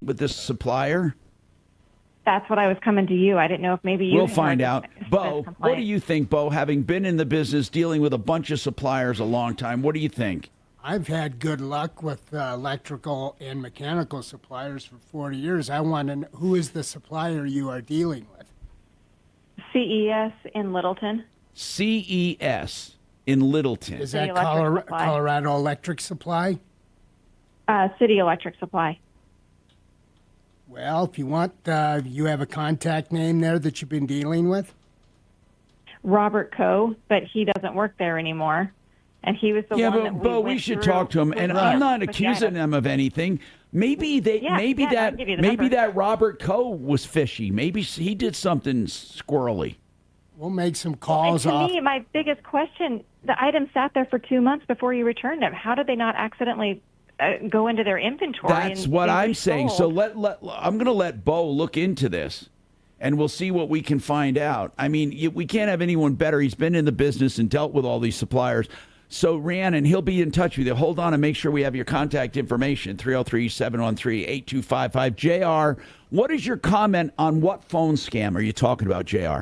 with this supplier? That's what I was coming to you. I didn't know if maybe you. We'll find out. Bo, what do you think, Bo, having been in the business dealing with a bunch of suppliers a long time, what do you think? I've had good luck with electrical and mechanical suppliers for 40 years. I want to know, who is the supplier you are dealing with? CES in Littleton. CES in Littleton. Is City that Electric Supply. Colorado Electric Supply? City Electric Supply. Well, if you want, you have a contact name there that you've been dealing with? Robert Coe, but he doesn't work there anymore. And he was the one that Bo, we should talk to him. And I'm not accusing them of anything. Maybe that Robert Coe was fishy. Maybe he did something squirrely. We'll make some calls off. To me, my biggest question, the item sat there for 2 months before you returned it. How did they not accidentally go into their inventory? That's what I'm saying. So I'm going to let Bo look into this, and we'll see what we can find out. I mean, we can't have anyone better. He's been in the business and dealt with all these suppliers. So, Rhiannon, he'll be in touch with you. Hold on and make sure we have your contact information, 303-713-8255. JR, what is your comment on what phone scam are you talking about, JR?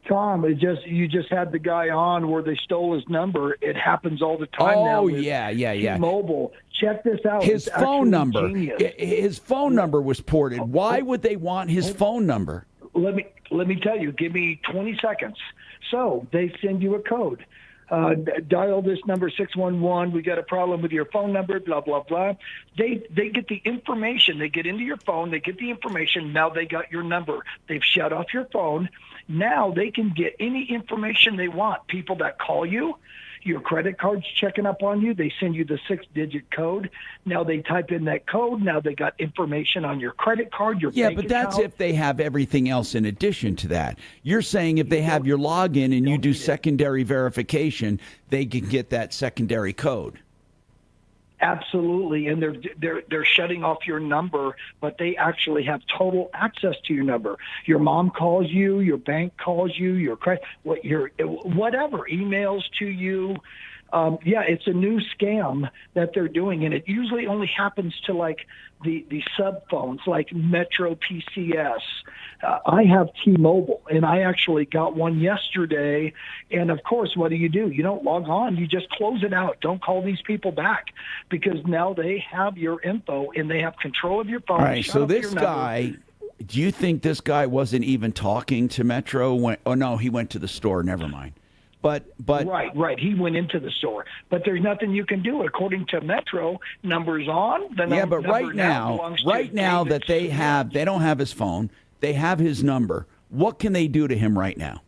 Tom, you just had the guy on where they stole his number. It happens all the time now. Oh, yeah. T-Mobile. Check this out. His It's phone number. genius. His phone number was ported. Why would they want his phone number? Let me tell you. Give me 20 seconds. So they send you a code. Dial this number 611. We got a problem with your phone number. Blah blah blah. They get the information. They get into your phone. They get the information. Now they got your number. They've shut off your phone. Now they can get any information they want. People that call you, your credit card's checking up on you. They send you the 6-digit code. Now they type in that code. Now they got information on your credit card, your bank but that's account. if they have everything else in addition to that. You're saying if they have your login and you do secondary verification, they can get that secondary code. Absolutely, and they're shutting off your number, but they actually have total access to your number. Your mom calls you, your bank calls you, your whatever emails to you. It's a new scam that they're doing, and it usually only happens to like the sub phones like Metro PCS. I have T-Mobile, and I actually got one yesterday. And of course, what do? You don't log on. You just close it out. Don't call these people back because now they have your info and they have control of your phone. All right. So this guy, do you think this guy wasn't even talking to Metro? No, he went to the store. Never mind. But right. He went into the store, but there's nothing you can do according to Metro. Numbers on. But right now that they don't have his phone. They have his number. What can they do to him right now?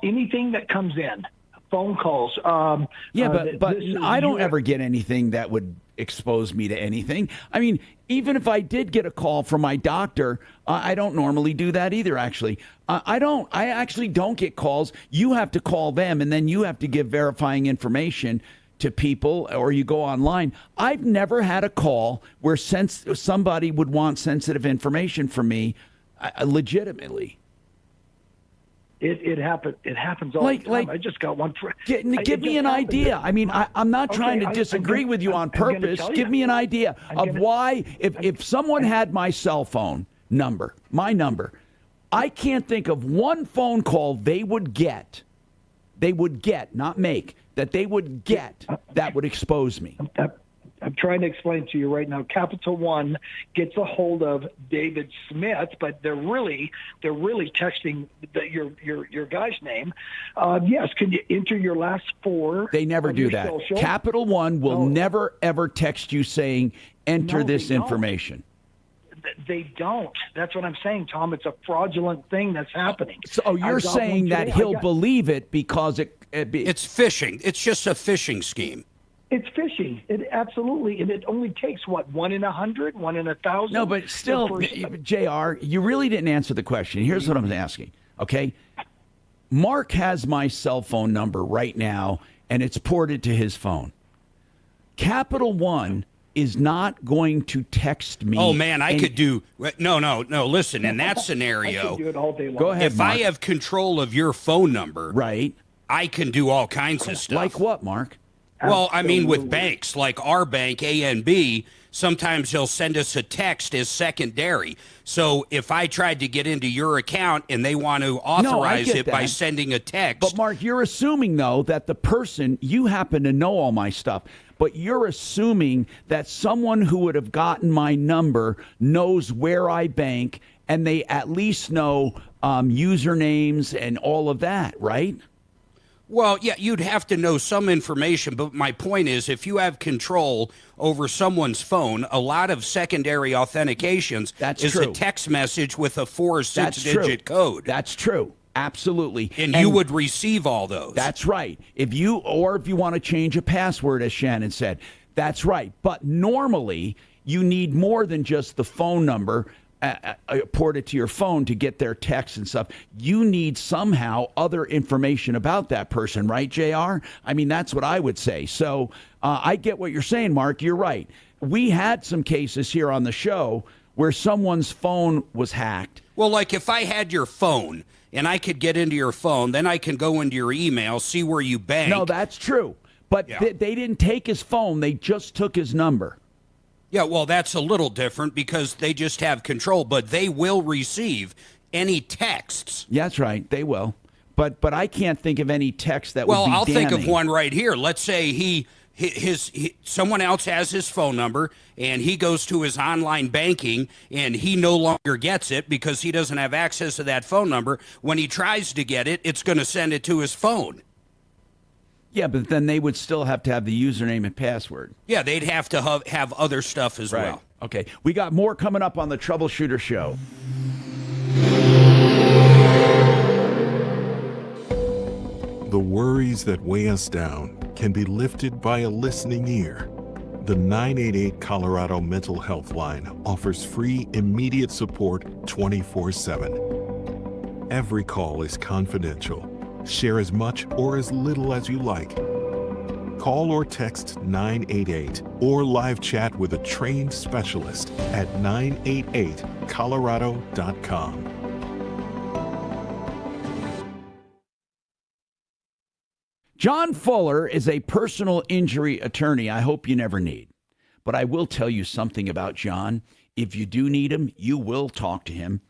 Anything that comes in, phone calls. But I don't ever get anything that would expose me to anything. I mean, even if I did get a call from my doctor, I don't normally do that either, actually. I actually don't get calls. You have to call them, and then you have to give verifying information to people, or you go online. I've never had a call where somebody would want sensitive information from me legitimately. It happens all the time. I just got one. Give me an idea. I mean, I'm not trying to disagree with you on purpose. Give me an idea of why, if someone had my cell phone number, my number, I can't think of one phone call they would get, not make, that they would get that would expose me. I'm trying to explain to you right now. Capital One gets a hold of David Smith, but they're really texting your guy's name. Yes, can you enter your last four? They never do that. Social? Capital One will never ever text you saying enter this information. They don't. That's what I'm saying, Tom. It's a fraudulent thing that's happening. So you're saying that he'll believe it because it's phishing. It's just a phishing scheme. It's phishing. It absolutely, and it only takes 1 in 100, 1 in 1,000. No, but still, JR, you really didn't answer the question. Here's what I'm asking. Okay, Mark has my cell phone number right now, and it's ported to his phone. Capital One is not going to text me. Oh man, I could do no. Listen, in that scenario, I could do it all day long. Go ahead. If Mark. I have control of your phone number, right, I can do all kinds of stuff. Like what, Mark? Well, I mean, with banks like our bank, A&B, sometimes they'll send us a text as secondary. So if I tried to get into your account and they want to authorize it by sending a text. But Mark, you're assuming, though, that the person, you happen to know all my stuff, but you're assuming that someone who would have gotten my number knows where I bank and they at least know usernames and all of that, right? Well, yeah, you'd have to know some information, but my point is if you have control over someone's phone, a lot of secondary authentications is true. a text message with a 4 or 6 digit code. That's true. Absolutely. And you would receive all those. That's right. If you want to change a password, as Shannon said, that's right. But normally you need more than just the phone number ported to your phone to get their texts and stuff. You need somehow other information about that person, right, JR? I mean, that's what I would say. So I get what you're saying, Mark. You're right. We had some cases here on the show where someone's phone was hacked. Well, like if I had your phone and I could get into your phone, then I can go into your email, see where you bank. No, that's true. But they didn't take his phone. They just took his number. Yeah, well, that's a little different because they just have control, but they will receive any texts. Yeah, that's right. They will. But I can't think of any text that would be I'll damning. think of one right here. Let's say someone else has his phone number and he goes to his online banking and he no longer gets it because he doesn't have access to that phone number. When he tries to get it, it's going to send it to his phone. Yeah, but then they would still have to have the username and password. Yeah, they'd have to have other stuff as well. Okay, we got more coming up on the Troubleshooter Show. The worries that weigh us down can be lifted by a listening ear. The 988 Colorado Mental Health Line offers free, immediate support 24/7. Every call is confidential. Share as much or as little as you like. Call or text 988 or live chat with a trained specialist at 988colorado.com. John Fuller is a personal injury attorney I hope you never need. But I will tell you something about John. If you do need him, you will talk to him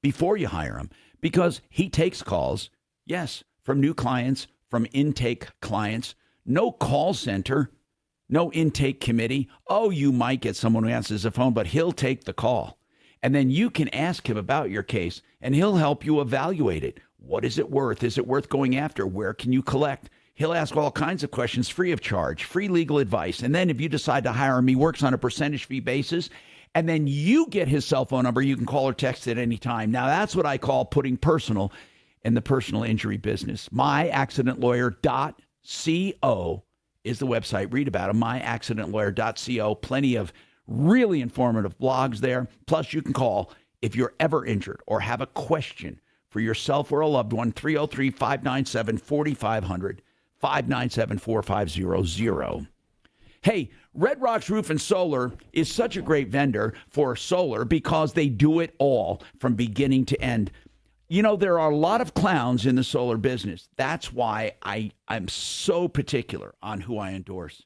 before you hire him because he takes calls, yes, from new clients, from intake clients. No call center, no intake committee. Oh, you might get someone who answers the phone, but he'll take the call. And then you can ask him about your case, and he'll help you evaluate it. What is it worth? Is it worth going after? Where can you collect? He'll ask all kinds of questions free of charge, free legal advice. And then if you decide to hire him, he works on a percentage fee basis. And then you get his cell phone number. You can call or text at any time. Now, that's what I call putting personal in the personal injury business. myaccidentlawyer.co is the website. Read about him, myaccidentlawyer.co. Plenty of really informative blogs there. Plus, you can call if you're ever injured or have a question for yourself or a loved one, 303-597-4500, 597-4500. Hey, Red Rocks Roof and Solar is such a great vendor for solar because they do it all from beginning to end. You know, there are a lot of clowns in the solar business. That's why I'm so particular on who I endorse.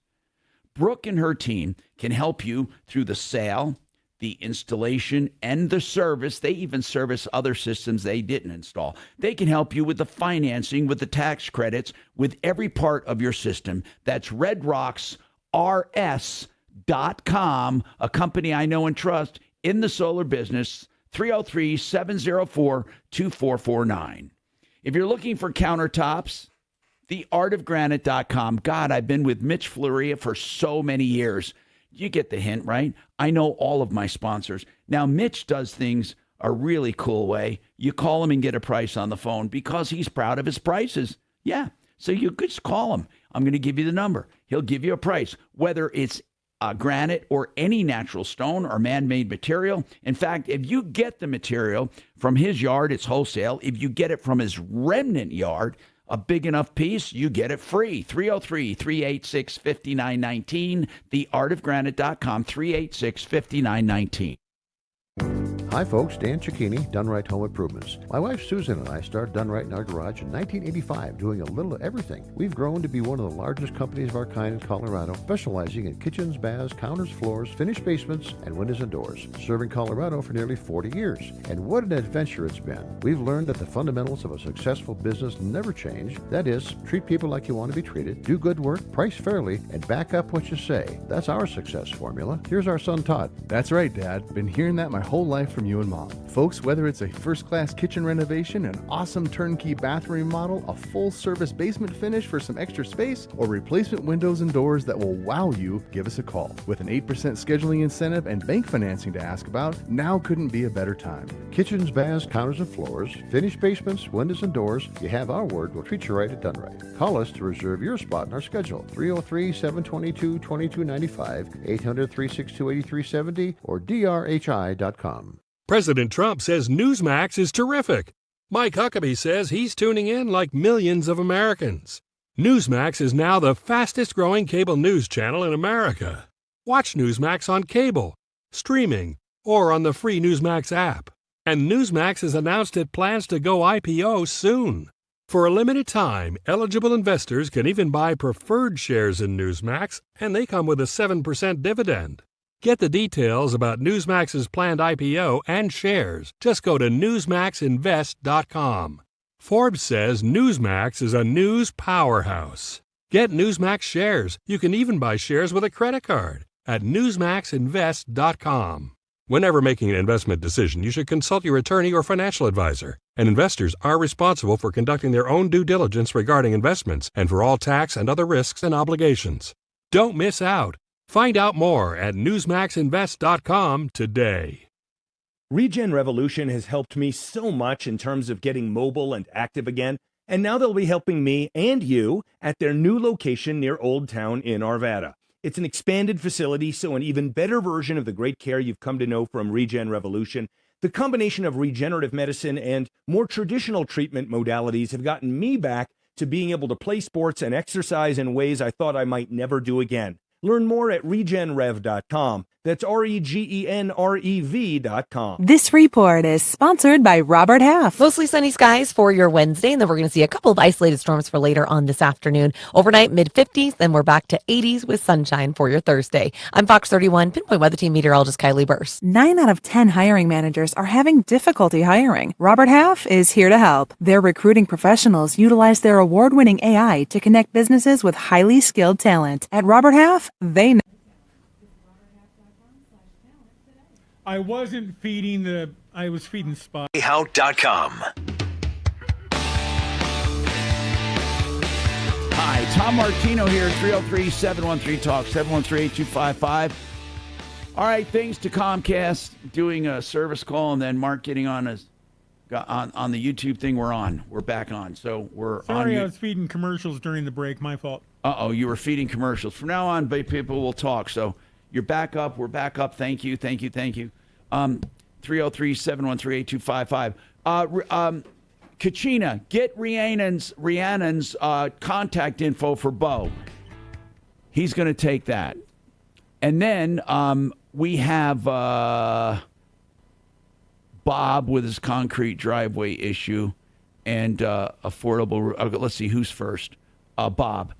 Brooke and her team can help you through the sale, the installation, and the service. They even service other systems they didn't install. They can help you with the financing, with the tax credits, with every part of your system. That's redrocksrs.com, a company I know and trust in the solar business. 303-704-2449. If you're looking for countertops, theartofgranite.com. God, I've been with Mitch Floria for so many years. You get the hint, right? I know all of my sponsors. Now, Mitch does things a really cool way. You call him and get a price on the phone because he's proud of his prices. Yeah, so you just call him. I'm going to give you the number. He'll give you a price, whether it's granite or any natural stone or man-made material. In fact, if you get the material from his yard, it's wholesale. If you get it from his remnant yard, a big enough piece, you get it free. 303-386-5919, theartofgranite.com, 386-5919. Hi folks, Dan Cicchini, Done Right Home Improvements. My wife Susan and I started Done Right in our garage in 1985, doing a little of everything. We've grown to be one of the largest companies of our kind in Colorado, specializing in kitchens, baths, counters, floors, finished basements, and windows and doors. Serving Colorado for nearly 40 years. And what an adventure it's been. We've learned that the fundamentals of a successful business never change. That is, treat people like you want to be treated, do good work, price fairly, and back up what you say. That's our success formula. Here's our son Todd. That's right, Dad. Been hearing that my whole life from you and Mom. Folks, whether it's a first-class kitchen renovation, an awesome turnkey bathroom remodel, a full-service basement finish for some extra space, or replacement windows and doors that will wow you, give us a call. With an 8% scheduling incentive and bank financing to ask about, now couldn't be a better time. Kitchens, baths, counters, and floors, finished basements, windows, and doors. You have our word. We'll treat you right at Done Right. Call us to reserve your spot in our schedule. 303-722-2295, 800-362-8370, or drhi.com. President Trump says Newsmax is terrific. Mike Huckabee says he's tuning in like millions of Americans. Newsmax is now the fastest-growing cable news channel in America. Watch Newsmax on cable, streaming, or on the free Newsmax app. And Newsmax has announced it plans to go IPO soon. For a limited time, eligible investors can even buy preferred shares in Newsmax, and they come with a 7% dividend. Get the details about Newsmax's planned IPO and shares. Just go to newsmaxinvest.com. Forbes says Newsmax is a news powerhouse. Get Newsmax shares. You can even buy shares with a credit card at newsmaxinvest.com. Whenever making an investment decision, you should consult your attorney or financial advisor. And investors are responsible for conducting their own due diligence regarding investments and for all tax and other risks and obligations. Don't miss out. Find out more at newsmaxinvest.com today. Regen Revolution has helped me so much in terms of getting mobile and active again, and now they'll be helping me and you at their new location near Old Town in Arvada. It's an expanded facility, so an even better version of the great care you've come to know from Regen Revolution. The combination of regenerative medicine and more traditional treatment modalities have gotten me back to being able to play sports and exercise in ways I thought I might never do again. Learn more at regenrev.com. That's REGENREV.com. This report is sponsored by Robert Half. Mostly sunny skies for your Wednesday, and then we're going to see a couple of isolated storms for later on this afternoon. Overnight, mid-50s, then we're back to 80s with sunshine for your Thursday. I'm Fox 31 Pinpoint Weather Team meteorologist Kylie Burse. 9 out of 10 hiring managers are having difficulty hiring. Robert Half is here to help. Their recruiting professionals utilize their award-winning AI to connect businesses with highly skilled talent. At Robert Half, they know. I was feeding Spot. How.com. Hi, Tom Martino here, 303-713-TALK, 713-8255. All right, thanks to Comcast doing a service call and then Mark getting on the YouTube thing. We're back on. So we're Sorry, on. I was feeding commercials during the break. My fault. You were feeding commercials. From now on, people will talk. So you're back up. We're back up. Thank you. 303-713-8255. Kachina, get Rhiannon's contact info for Bo. He's going to take that. And then we have Bob with his concrete driveway issue and affordable. Let's see who's first. Bob.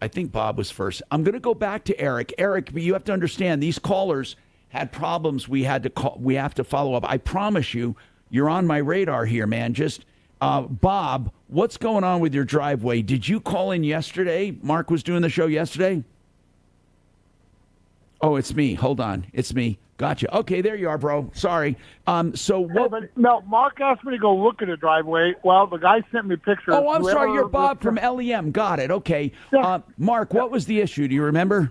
I think Bob was first. I'm going to go back to Eric. Eric, you have to understand these callers had problems. We have to follow up. I promise you, you're on my radar here, man. Just Bob, what's going on with your driveway? Did you call in yesterday? Mark was doing the show yesterday. Oh, it's me. Hold on. It's me. Gotcha. Okay, there you are, bro. Sorry. So what? No, Mark asked me to go look at the driveway. Well, the guy sent me pictures. Oh, I'm sorry. You're Bob from LEM. Got it. Okay. Mark, what was the issue? Do you remember?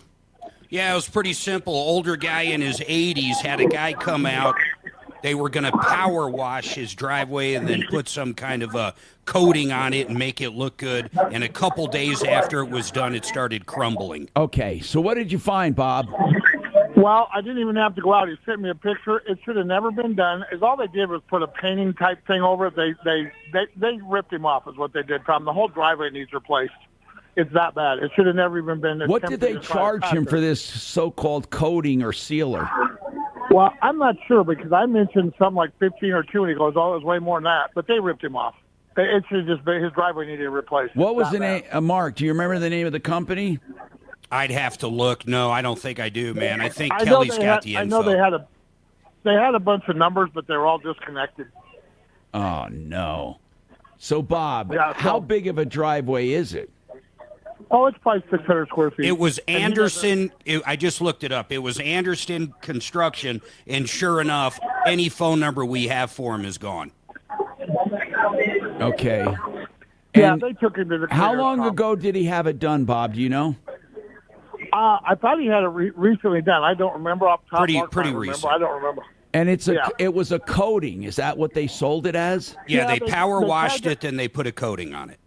Yeah, it was pretty simple. Older guy in his 80s had a guy come out. They were going to power wash his driveway and then put some kind of a coating on it and make it look good. And a couple days after it was done, it started crumbling. Okay, so what did you find, Bob? Well, I didn't even have to go out. He sent me a picture. It should have never been done. All they did was put a painting type thing over it. They ripped him off is what they did, Tom. The whole driveway needs replaced. It's that bad. It should have never even been. What did they charge him for this so-called coating or sealer? Well, I'm not sure because I mentioned something like 15 or 2, and he goes, "Oh, it was way more than that." But they ripped him off. It's just his driveway needed replaced. What was the name? Mark, do you remember the name of the company? I'd have to look. No, I don't think I do, man. I think I know Kelly's they got had- the I info. know they had a bunch of numbers, but they were all disconnected. Oh, no. So, Bob, Yeah, how big of a driveway is it? Oh, it's probably 600 square feet. It was And he Anderson. I just looked it up. It was Anderson Construction, and sure enough, any phone number we have for him is gone. Okay. Yeah, And they took him to the how cleaners, long Tom. ago did he have it done, Bob? Do you know? I thought he had it recently done. I don't remember off the top. Pretty- Mark might pretty remember. recent. I don't remember. And it Yeah. was a coating. Is that what they sold it as? Yeah, Yeah, they they power washed had it, then they put a coating on it.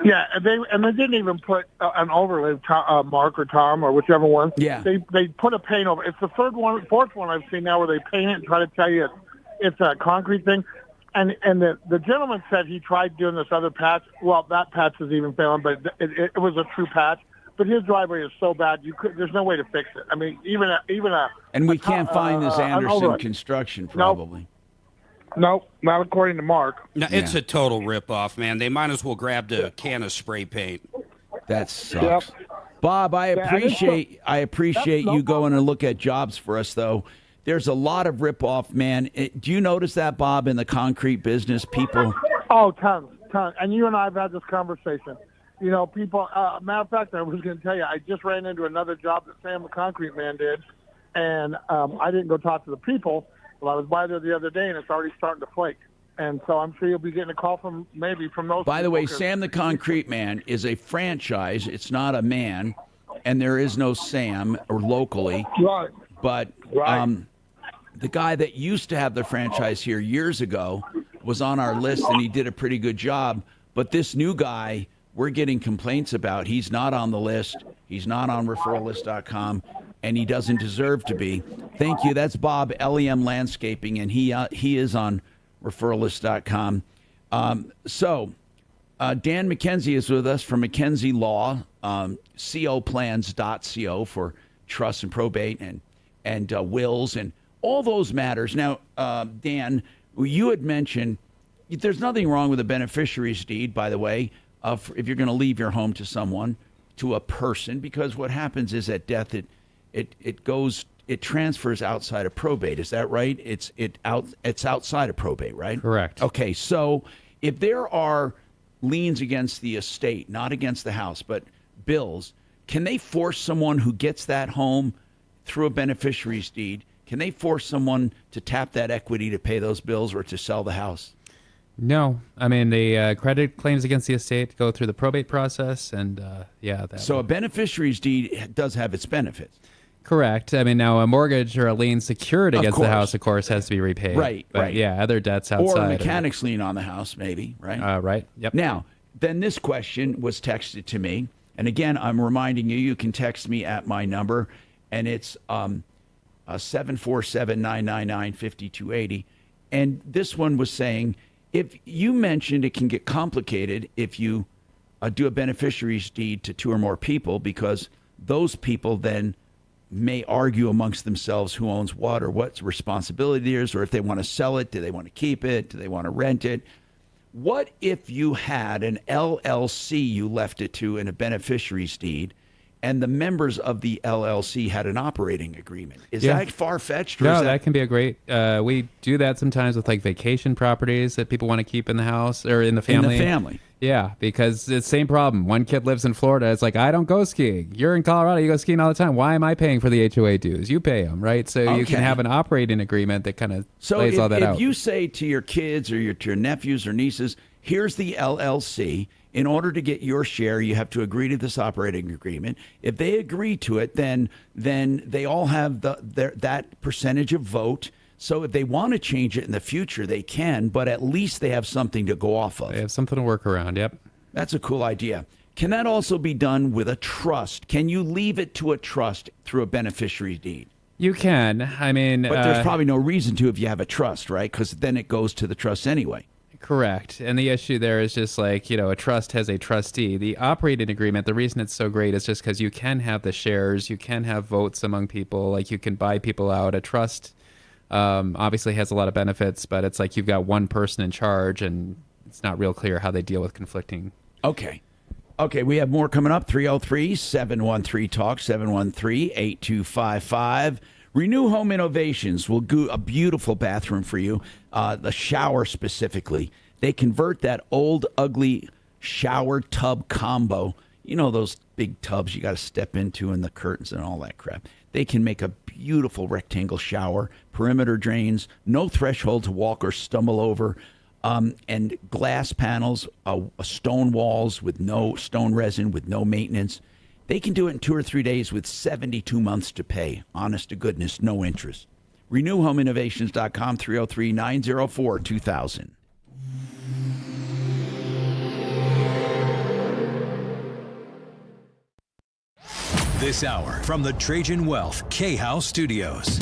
Yeah, and they didn't even put an overlay, Mark or Tom or whichever one. Yeah. They put a paint over. It's the fourth one I've seen now where they paint it and try to tell you it's a concrete thing. And the gentleman said he tried doing this other patch. Well, that patch is even failing, but it was a true patch. But his driveway is so bad, there's no way to fix it. I mean, even a And we can't find this an Anderson overlay. Construction, probably. Nope, not according to Mark. No, it's a total ripoff, man. They might as well grab the can of spray paint. That sucks. Bob, I appreciate you going and look at jobs for us, though. There's a lot of ripoff, man. Do you notice that, Bob, in the concrete business, people? Oh, tons. And you and I have had this conversation. You know, people, matter of fact, I was going to tell you, I just ran into another job that Sam the Concrete Man did, and I didn't go talk to the people. Well, I was by there the other day, and it's already starting to flake. And so I'm sure you'll be getting a call from those By the way, people, 'cause- Sam the Concrete Man is a franchise. It's not a man, and there is no Sam or locally. Right. But the guy that used to have the franchise here years ago was on our list, and he did a pretty good job. But this new guy, we're getting complaints about. He's not on the list. He's not on referrallist.com, and he doesn't deserve to be. Thank you. That's Bob, LEM Landscaping, and he is on referrallist.com. So Dan McKenzie is with us from McKenzie Law, coplans.co for trust and probate and wills and all those matters. Now, Dan, you had mentioned there's nothing wrong with a beneficiary's deed, by the way, if you're going to leave your home to someone, to a person, because what happens is at death it transfers outside of probate. Is that right? It's outside of probate, right? Correct. Okay, so if there are liens against the estate, not against the house, but bills, can they force someone who gets that home through a beneficiary's deed? Can they force someone to tap that equity to pay those bills or to sell the house? No, I mean the credit claims against the estate go through the probate process, and So a beneficiary's deed does have its benefits. Correct. I mean, now a mortgage or a lien secured Of against the course. house, of course, has to be repaid. Right, But right. Yeah, other debts outside. Or a mechanic's lien on the house, maybe, right? Right. Yep. Now, then this question was texted to me. And again, I'm reminding you can text me at my number, and it's 747-999-5280. And this one was saying, if you mentioned it can get complicated if you do a beneficiary's deed to two or more people, because those people then may argue amongst themselves who owns what or what responsibility there is, or if they want to sell it, do they want to keep it, do they want to rent it? What if you had an LLC you left it to in a beneficiary's deed, and the members of the LLC had an operating agreement? Is that far-fetched? No, that can be a great. We do that sometimes with like vacation properties that people want to keep in the house or in the family. In the family. Yeah, because it's the same problem. One kid lives in Florida. It's like, I don't go skiing. You're in Colorado. You go skiing all the time. Why am I paying for the HOA dues? You pay them, right? So you can Okay. have an operating agreement that kind of So lays all that out. if you say to your kids or to your nephews or nieces, here's the LLC, in order to get your share, you have to agree to this operating agreement. If they agree to it, then they all have that percentage of vote. So if they want to change it in the future, they can, but at least they have something to go off of. They have something to work around, yep. That's a cool idea. Can that also be done with a trust? Can you leave it to a trust through a beneficiary deed? You can. I mean... But there's probably no reason to if you have a trust, right? Because then it goes to the trust anyway. Correct. And the issue there is just like, a trust has a trustee. The operating agreement, the reason it's so great is just because you can have the shares, you can have votes among people, like you can buy people out. A trust Obviously has a lot of benefits, but it's like you've got one person in charge, and it's not real clear how they deal with conflicting. Okay, we have more coming up. 303-713-TALK, 713-8255. Renew Home Innovations will do a beautiful bathroom for you, the shower specifically. They convert that old, ugly shower tub combo. You know those big tubs you got to step into and the curtains and all that crap. They can make a beautiful rectangle shower, perimeter drains, no threshold to walk or stumble over, and glass panels, stone walls with no stone resin, with no maintenance. They can do it in 2 or 3 days with 72 months to pay. Honest to goodness, no interest. RenewHomeInnovations.com, 303-904-2000. This hour from the Trajan Wealth K-House Studios.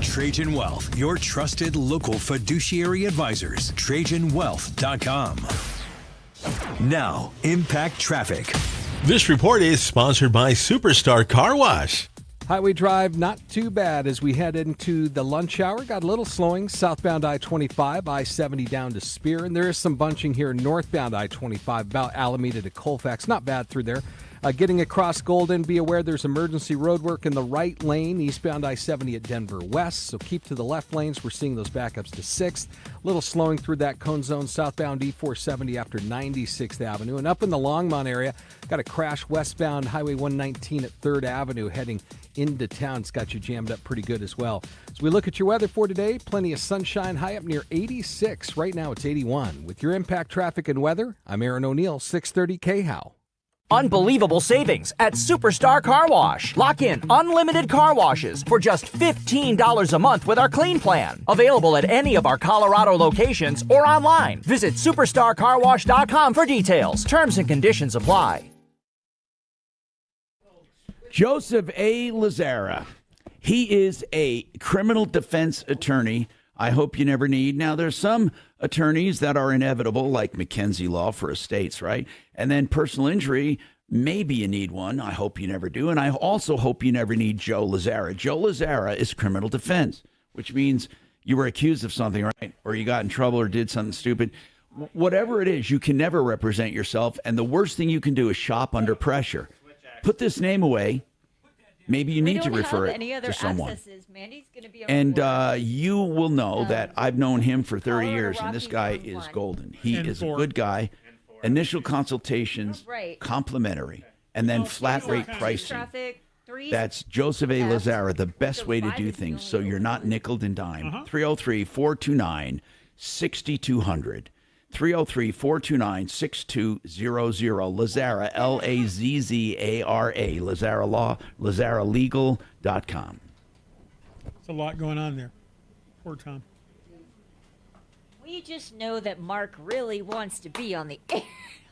Trajan Wealth, your trusted local fiduciary advisors. TrajanWealth.com. Now, Impact Traffic. This report is sponsored by Superstar Car Wash. Highway Drive, not too bad as we head into the lunch hour. Got a little slowing southbound I-25, I-70 down to Spear, and there is some bunching here northbound I-25, about Alameda to Colfax. Not bad through there. Getting across Golden, be aware there's emergency road work in the right lane, eastbound I-70 at Denver West, so keep to the left lanes. We're seeing those backups to 6th. A little slowing through that cone zone, southbound E-470 after 96th Avenue. And up in the Longmont area, got a crash westbound Highway 119 at 3rd Avenue heading into town. It's got you jammed up pretty good as well. As we look at your weather for today, plenty of sunshine, high up near 86. Right now it's 81. With your Impact Traffic and Weather, I'm Aaron O'Neill, 630 KHOW. Unbelievable savings at Superstar Car Wash. Lock in unlimited car washes for just $15 a month with our Clean Plan. Available at any of our Colorado locations or online. Visit superstarcarwash.com for details. Terms and conditions apply. Joseph A. Lazzara. He is a criminal defense attorney. I hope you never need. Now, there's some attorneys that are inevitable, like McKenzie Law for estates, right? And then personal injury, maybe you need one. I hope you never do. And I also hope you never need Joe Lazzara. Joe Lazzara is criminal defense, which means you were accused of something, right? Or you got in trouble or did something stupid. Whatever it is, you can never represent yourself. And the worst thing you can do is shop under pressure. Put this name away. Maybe you need to refer it to someone. And you will know that I've known him for 30 years, and this guy is golden. He is a good guy. Initial consultations, complimentary, and then flat rate pricing. That's Joseph A. Lazzara, the best way to do things, so you're not nickeled and dimed. 303-429-6200. 303-429-6200. Lazzara, Lazzara, Lazzara Law, LazzaraLegal.com. There's a lot going on there. Poor Tom. We just know that Mark really wants to be on the air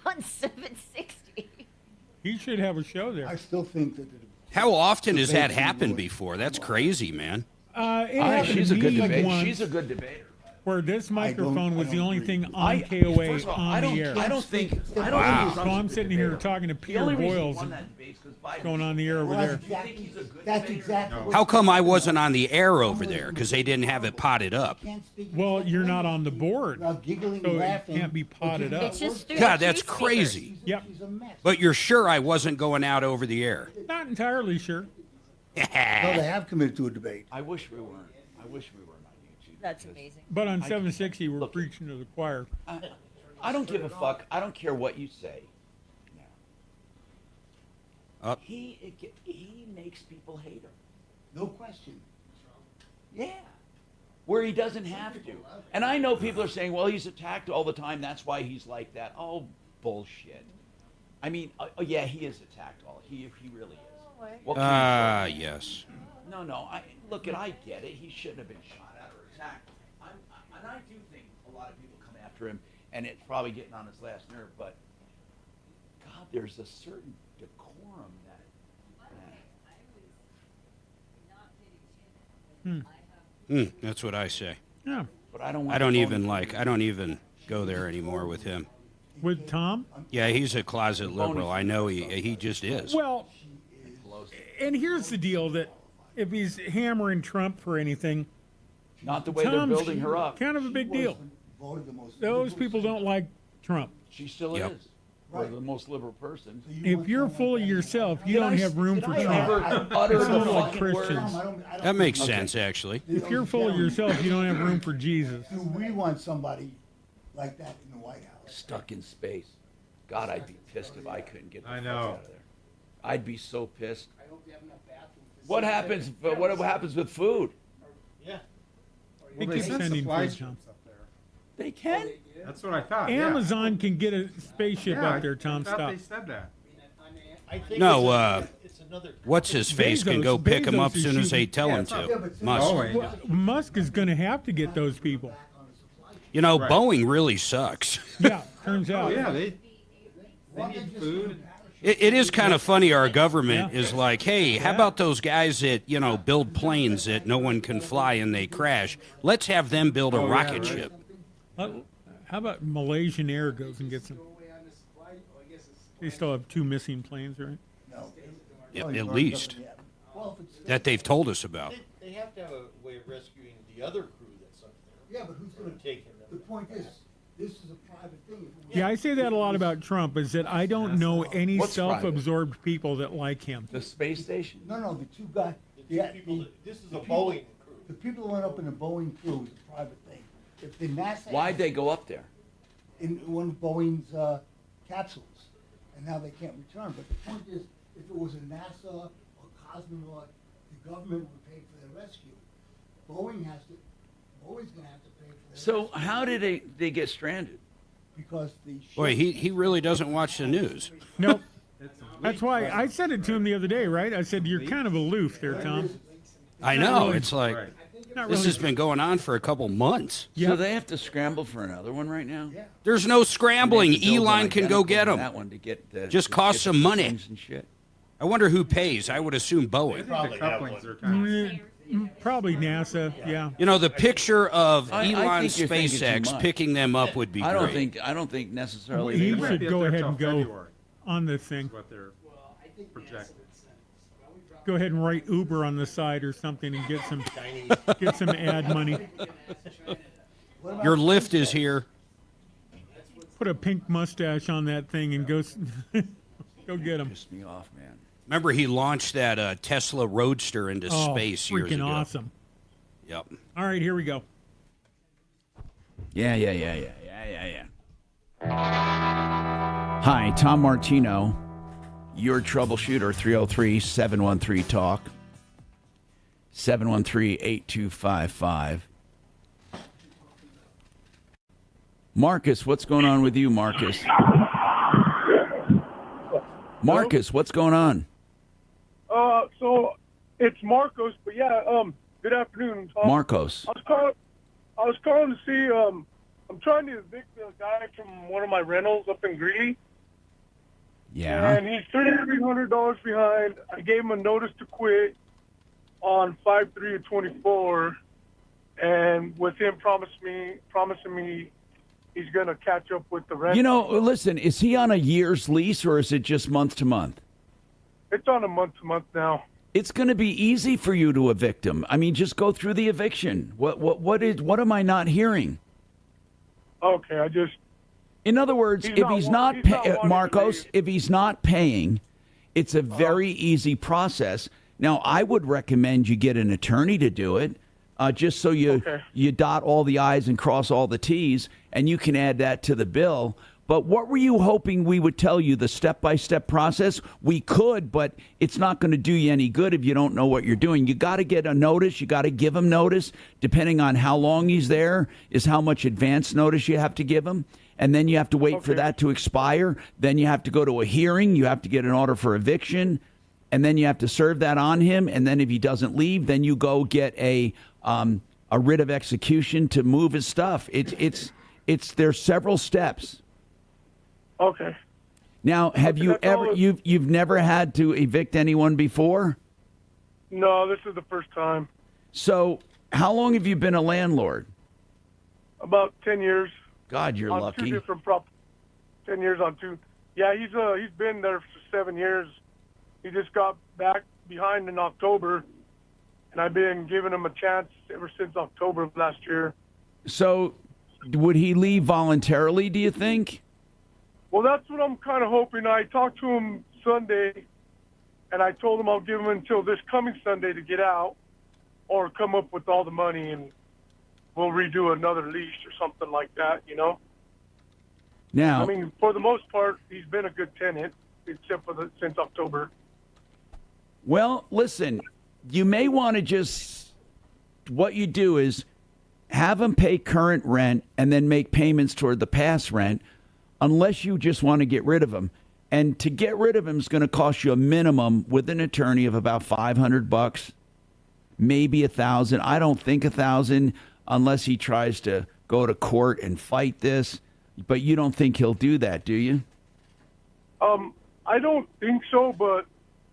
on 760. He should have a show there. I still think that. How often has that happened before? That's crazy, man. She's a good debater. She's a good debater. Where this microphone was the only thing on KOA on the air. I don't think. So I'm sitting here talking to Peter Boyles going on the air over there. That's exactly. How come I wasn't on the air over there? Because they didn't have it potted up. Well, you're not on the board, so it can't be potted up. God, that's crazy. Yep. But you're sure I wasn't going out over the air? Not entirely sure. No, they have committed to a debate. I wish we weren't. I wish we were. That's amazing. But on 760, we're preaching to the choir. I don't give a fuck. I don't care what you say. He makes people hate him. No question. Yeah. Where he doesn't have to. And I know people are saying, well, he's attacked all the time. That's why he's like that. Oh, bullshit. I mean, yeah, he is attacked all. He really is. Yes. No. Look, I get it. He shouldn't have been shot at or attacked. And I do think a lot of people come after him, and it's probably getting on his last nerve. But God, there's a certain decorum that. That's what I say. Yeah. But I don't even go there anymore with him. With Tom? Yeah, he's a closet liberal. I know he just is. Well, and here's the deal that if he's hammering Trump for anything, Not the way they're building her up. Kind of a big deal. Voted the most. Those people don't like Trump. She still Yep. is. Or the most liberal person. If you're full of yourself, you don't have room for Trump. utter It's the sort of like fucking Christians. That makes sense, actually. If you're full of yourself, you don't have room for Jesus. Do we want somebody like that in the White House? Stuck in space. God, I'd be pissed if I couldn't get the fuck know. out of there. I'd be so pissed. What happens? What happens with food? Yeah. They Well, keep send sending supply food, Tom. ships up there. They can. That's what I thought. Amazon can get a spaceship Yeah, up there, Tom. I thought Stop. they said that. No, what's his face can go pick him up Bezos as is soon as they shooting- tell him to. Musk. Well, Musk is going to have to get those people. You know, Boeing really sucks. Yeah, turns out. Oh, yeah, they need food. It is kind of funny. Our government is like, hey, how about those guys that, you know, build planes that no one can fly and they crash? Let's have them build a rocket ship. How about Malaysian Air goes and gets them? They still have 2 missing planes, right? No. Yeah, at least. That they've told us about. They have to have a way of rescuing the other crew that's up there. Yeah, but who's going to take him? The point is, this is a private thing. Yeah, I say that a lot about Trump, is that I don't know any What's private? self-absorbed people that like him. The space station? No, the two guys. This is a Boeing crew. The people who went up in the Boeing crew is a private thing. If the NASA. Why'd they go up there? In one of Boeing's capsules, and now they can't return. But the point is, if it was a NASA or cosmonaut, the government would pay for their rescue. Boeing's going to have to pay for their So rescue. how did they get stranded? Because the Boy, he really doesn't watch the news. Nope. That's why I said it to him the other day, right? I said, you're kind of aloof there, Tom. I Not know. really. It's like, Not this really. has been going on for a couple months. So they have to scramble for another one right now? Yeah. There's no scrambling. They have to build one Elon can go identical get to them. That one to get the, Just to cost get some the money. things and shit. I wonder who pays. I would assume Boeing. The couplings are kind of. Probably NASA, yeah. You know, the picture of I Elon think you're thinking too SpaceX much. picking them up would be I great. don't think necessarily. He they would. should go ahead and go on the thing. What they're projecting. Go ahead and write Uber on the side or something and get some ad money. Your lift is here. Put a pink mustache on that thing and go get him. Piss me off, man. Remember, he launched that Tesla Roadster into space years freaking ago. awesome. Yep. All right, here we go. Yeah. Hi, Tom Martino, your troubleshooter, 303-713-TALK, 713-8255. Marcus, what's going on with you, Marcus? Marcus, what's going on? So it's Marcos, but yeah, good afternoon. Marcos. I was calling to see, I'm trying to evict a guy from one of my rentals up in Greeley. Yeah. And he's $3,300 behind. I gave him a notice to quit on 5/3/24, and with him promising me he's going to catch up with the rent. You know, listen, is he on a year's lease or is it just month to month? It's on a month-to-month now. It's going to be easy for you to evict him. I mean, just go through the eviction. What am I not hearing? Okay, In other words, if he's not Marcos, if he's not paying, it's a very easy process. Now, I would recommend you get an attorney to do it, just so you dot all the I's and cross all the T's, and you can add that to the bill. But what were you hoping we would tell you, the step-by-step process? We could, but it's not going to do you any good if you don't know what you're doing. You got to get a notice. You got to give him notice. Depending on how long he's there is how much advance notice you have to give him. And then you have to wait for that to expire. Then you have to go to a hearing. You have to get an order for eviction. And then you have to serve that on him. And then if he doesn't leave, then you go get a writ of execution to move his stuff. There's several steps. Okay. Now, have you ever you've never had to evict anyone before? No, this is the first time. So, how long have you been a landlord? About 10 years. God, you're on lucky. 2 different 10 years on 2. Yeah, he's been there for 7 years. He just got back behind in October, and I've been giving him a chance ever since October of last year. So would he leave voluntarily, do you think? Well, that's what I'm kind of hoping. I talked to him Sunday, and I told him I'll give him until this coming Sunday to get out or come up with all the money, and we'll redo another lease or something like that, you know? Now, I mean, for the most part, he's been a good tenant, except for since October. well, listen, you may want to just, what you do is have him pay current rent and then make payments toward the past rent, unless you just want to get rid of him. And to get rid of him is going to cost you a minimum with an attorney of about $500, maybe $1,000. I don't think $1,000 unless he tries to go to court and fight this. But you don't think he'll do that, do you? I don't think so, but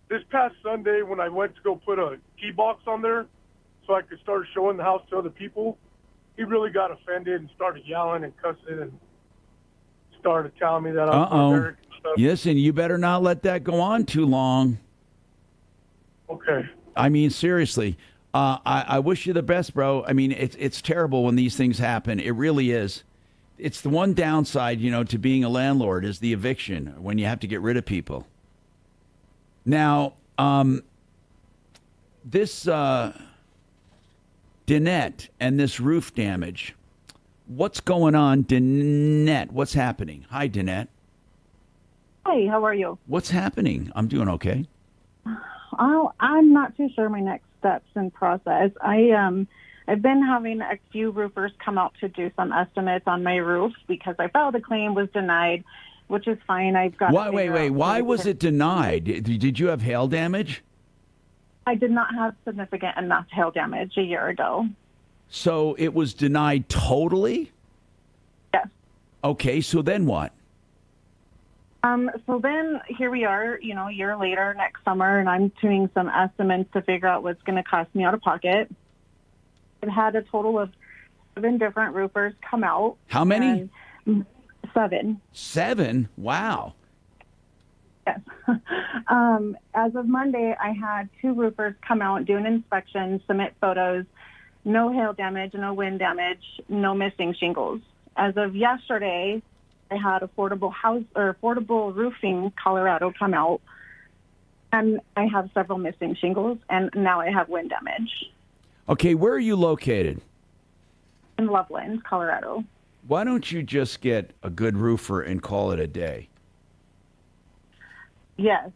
this past Sunday when I went to go put a key box on there so I could start showing the house to other people, he really got offended and started yelling and cussing and started telling me that I was barbaric and stuff. Listen, you better not let that go on too long. Okay. I mean, seriously, I wish you the best, bro. I mean, it's terrible when these things happen. It really is. It's the one downside, to being a landlord is the eviction when you have to get rid of people. Now, this Danette and this roof damage, what's going on, Danette? What's happening? Hi, Danette. Hi, how are you? What's happening? I'm doing okay. Oh, I'm not too sure my next steps and process. I've been having a few roofers come out to do some estimates on my roof because I filed a claim, was denied, which is fine. I've got. Wait. Why was it denied? Did you have hail damage? I did not have significant enough hail damage a year ago. So it was denied totally? Yes. Okay, so then what? So then here we are, a year later, next summer, and I'm doing some estimates to figure out what's going to cost me out of pocket. I've had a total of 7 different roofers come out. How many? 7. 7? Wow. Yes. As of Monday, I had 2 roofers come out, do an inspection, submit photos, no hail damage, no wind damage, no missing shingles. As of yesterday, I had Affordable Roofing Colorado come out, and I have several missing shingles, and now I have wind damage. Okay, where are you located? In Loveland, Colorado. Why don't you just get a good roofer and call it a day? Yes,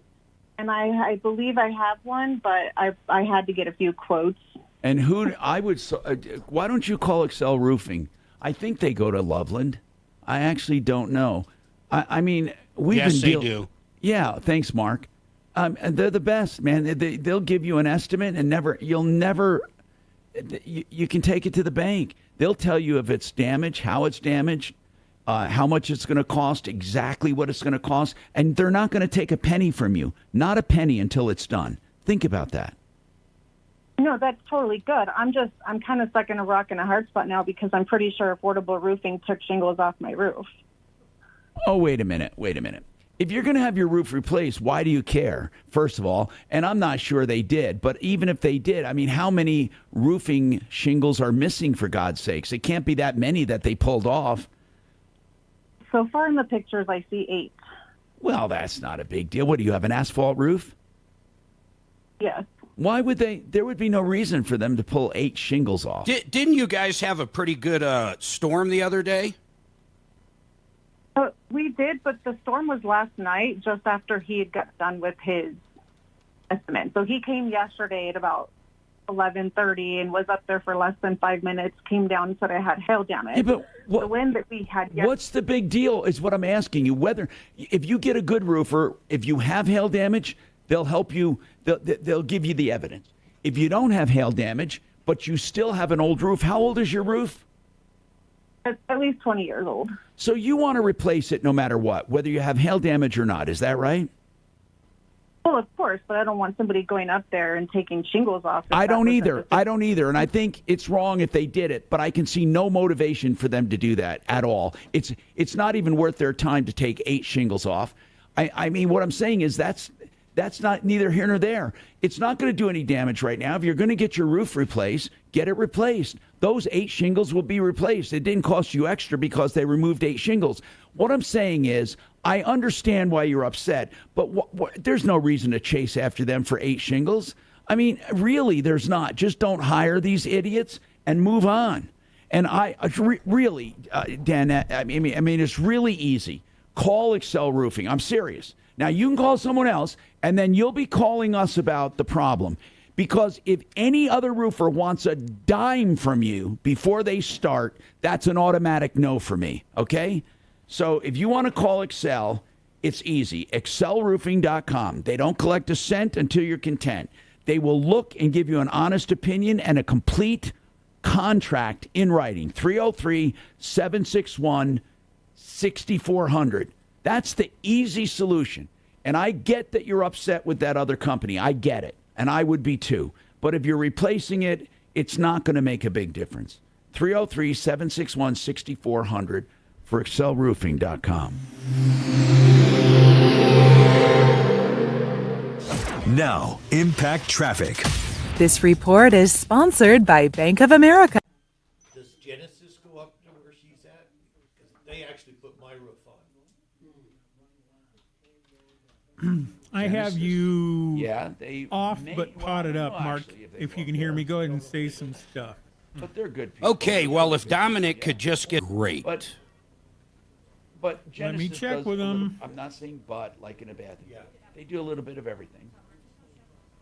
and I believe I have one, but I had to get a few quotes. And why don't you call Excel Roofing? I think they go to Loveland. I actually don't know. I mean, Yes, they do. Yeah, thanks, Mark. And they're the best, man. They'll give you an estimate, and you can take it to the bank. They'll tell you if it's damaged, how it's damaged, how much it's going to cost, exactly what it's going to cost, and they're not going to take a penny from you. Not a penny until it's done. Think about that. No, that's totally good. I'm kind of stuck in a rock and a hard spot now because I'm pretty sure Affordable Roofing took shingles off my roof. Oh, wait a minute. If you're going to have your roof replaced, why do you care, first of all? And I'm not sure they did, but even if they did, I mean, how many roofing shingles are missing, for God's sakes? It can't be that many that they pulled off. So far in the pictures, I see 8. Well, that's not a big deal. What, do you have an asphalt roof? Yes. Why would they? There would be no reason for them to pull 8 shingles off. Didn't you guys have a pretty good storm the other day? We did, but the storm was last night, just after he had got done with his estimate. So he came yesterday at about 11:30 and was up there for less than 5 minutes, came down and said I had hail damage. Yeah, but the wind that we had yesterday. What's the big deal is what I'm asking you. If you get a good roofer, if you have hail damage, they'll help you. They'll give you the evidence. If you don't have hail damage, but you still have an old roof, how old is your roof? It's at least 20 years old. So you want to replace it no matter what, whether you have hail damage or not. Is that right? Well, of course, but I don't want somebody going up there and taking shingles off. I don't either. And I think it's wrong if they did it, but I can see no motivation for them to do that at all. It's not even worth their time to take 8 shingles off. I mean, what I'm saying is that's not neither here nor there. It's not going to do any damage right now. If you're going to get your roof replaced, get it replaced. Those 8 shingles will be replaced. It didn't cost you extra because they removed 8 shingles. What I'm saying is, I understand why you're upset, but there's no reason to chase after them for 8 shingles. I mean, really, there's not. Just don't hire these idiots and move on. And really, Dan, I mean, it's really easy. Call Excel Roofing. I'm serious. Now, you can call someone else, and then you'll be calling us about the problem. Because if any other roofer wants a dime from you before they start, that's an automatic no for me, okay? So if you want to call Excel, it's easy. ExcelRoofing.com. They don't collect a cent until you're content. They will look and give you an honest opinion and a complete contract in writing. 303-761-6400. That's the easy solution. And I get that you're upset with that other company. I get it. And I would be too. But if you're replacing it, it's not going to make a big difference. 303-761-6400 for ExcelRoofing.com. Now, Impact Traffic. This report is sponsored by Bank of America. Does Genesis go up to where she's at? Because they actually put my roof on. I have you off may- but potted up, well, Mark. actually, If you can hear me, go ahead and say some stuff. But they're good people. Okay, well, if Dominic could just get great. But Genesis Let me check does with a little- them. I'm not saying but like in a bad thing. They do a little bit of everything.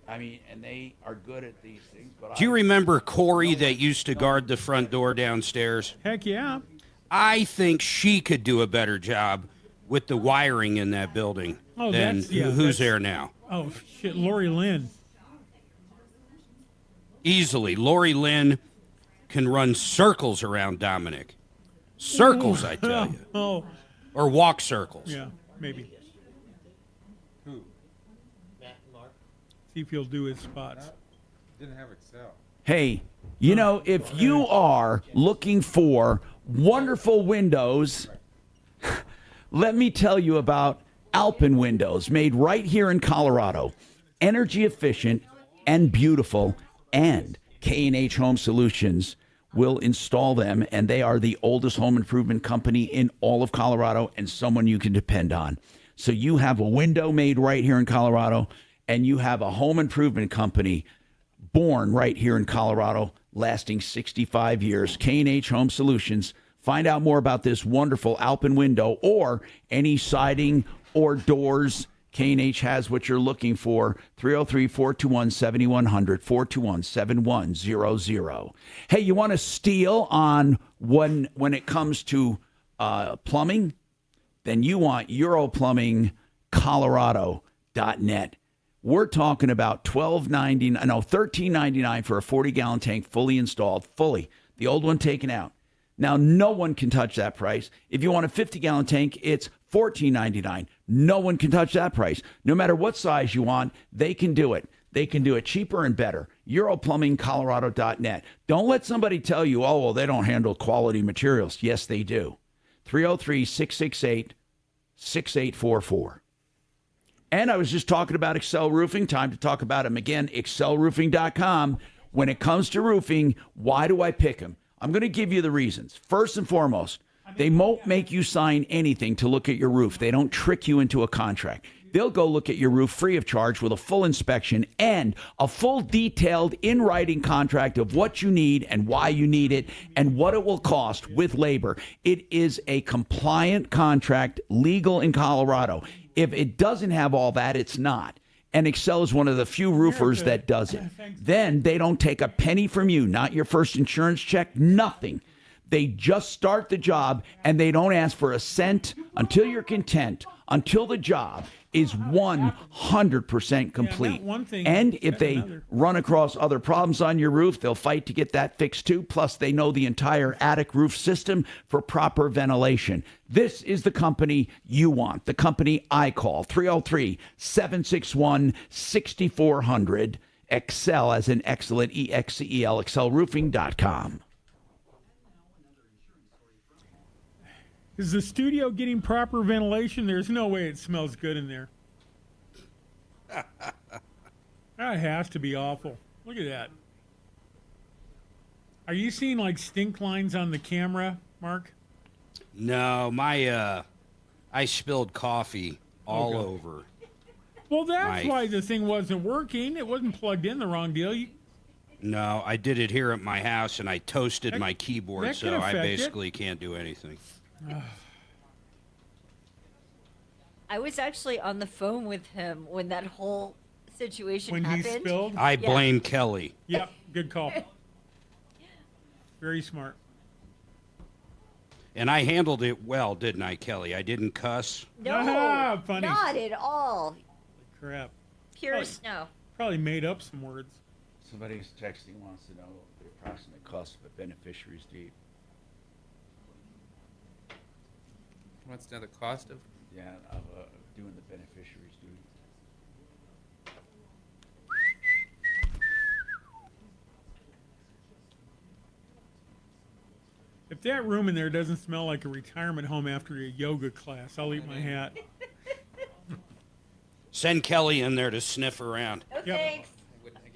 I mean, and they are good at these things. But Do you remember Corey that used to guard the front door downstairs? Heck yeah. I think she could do a better job with the wiring in that building than who's there now. Oh, shit, Lori Lynn. Easily. Lori Lynn can run circles around Dominic. Circles, I tell you. Oh. Or walk circles. Yeah, maybe. Who? Matt and Mark. See if he'll do his spots. Didn't have Excel. Hey, you know, if you are looking for wonderful windows, let me tell you about Alpen Windows, made right here in Colorado. Energy efficient and beautiful, and K&H Home Solutions will install them, and they are the oldest home improvement company in all of Colorado and someone you can depend on. So you have a window made right here in Colorado, and you have a home improvement company born right here in Colorado, lasting 65 years. K&H Home Solutions. Find out more about this wonderful Alpen window or any siding or doors. K&H has what you're looking for. 303-421-7100, 421-7100. Hey, you want to steal on when it comes to plumbing? Then you want EuroPlumbingColorado.net. We're talking about $13.99 for a 40-gallon tank, fully installed, fully. The old one taken out. Now, no one can touch that price. If you want a 50-gallon tank, it's $14.99. No one can touch that price. No matter what size you want, they can do it. They can do it cheaper and better. EuroPlumbingColorado.net. Don't let somebody tell you, oh, well, they don't handle quality materials. Yes, they do. 303-668-6844. And I was just talking about Excel Roofing. Time to talk about them again. ExcelRoofing.com. When it comes to roofing, why do I pick them? I'm going to give you the reasons. First and foremost, they won't make you sign anything to look at your roof. They don't trick you into a contract. They'll go look at your roof free of charge with a full inspection and a full detailed in-writing contract of what you need and why you need it and what it will cost with labor. It is a compliant contract, legal in Colorado. If it doesn't have all that, it's not. And Excel is one of the few roofers that does it. Then they don't take a penny from you, not your first insurance check, nothing. They just start the job, and they don't ask for a cent until you're content, until the job is 100% complete. And if they run across other problems on your roof, they'll fight to get that fixed too. Plus, they know the entire attic roof system for proper ventilation. This is the company you want, the company I call, 303-761-6400, Excel as in excellent, E-X-C-E-L, ExcelRoofing.com. Is the studio getting proper ventilation? There's no way it smells good in there. That has to be awful. Look at that. Are you seeing like stink lines on the camera, Mark? No, I spilled coffee all over. Well, that's why the thing wasn't working. It wasn't plugged in the wrong deal. No, I did it here at my house, and I toasted my keyboard, that so could I affect it. basically can't do anything. I was actually on the phone with him when that whole situation When happened. he spilled? I blame Kelly. Yep, good call. Very smart. And I handled it well, didn't I, Kelly? I didn't cuss. No, funny. not at all. Crap. Pure Probably- snow. Probably made up some words. Somebody's texting wants to know the approximate cost of a beneficiary's deed. What's now the cost of? Yeah, of doing the beneficiary's deed. If that room in there doesn't smell like a retirement home after a yoga class, I'll eat my hat. Send Kelly in there to sniff around. No thanks.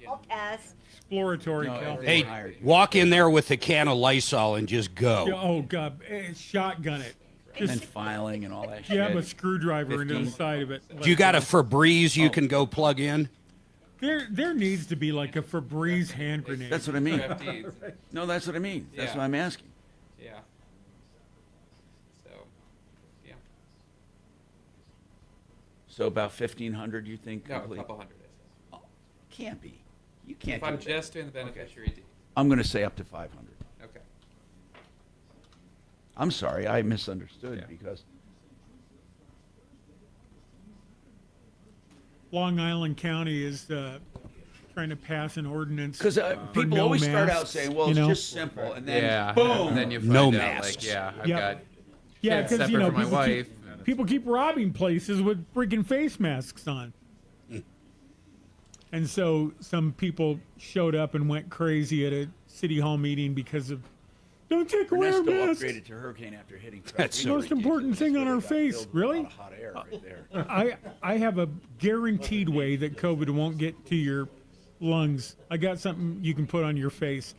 I'll pass. Exploratory, Kel. Hey, walk in there with a can of Lysol and just go. Yeah, oh, God. Shotgun it. And then filing and all that shit. Jab a screwdriver into the 15. side of it. Do you got a Febreze you can go plug in? There needs to be like a Febreze hand grenade. That's what I mean. No, that's what I mean. That's what I'm asking. Yeah. So, yeah. So about 1,500, you think? No, complete? a couple hundred. Oh, can't be. You can't. If I'm do that. just doing the beneficiary deed. I'm going to say up to 500. Okay. I'm sorry, I misunderstood because Long Island County is trying to pass an ordinance. Because for people no always start out masks, saying, "Well, you it's know? just simple," and then Boom. boom, And then you find No out, masks. like, yeah, I've Yep. got Yeah, kids because separate you know from my people wife. people keep robbing places with freaking face masks on. And so some people showed up and went crazy at a city hall meeting because of don't take away our Ernesto masks. upgraded to hurricane after hitting. That's The most important thing on our face. Really? Hot air right there. I have a guaranteed way that COVID won't get to your lungs. I got something you can put on your face.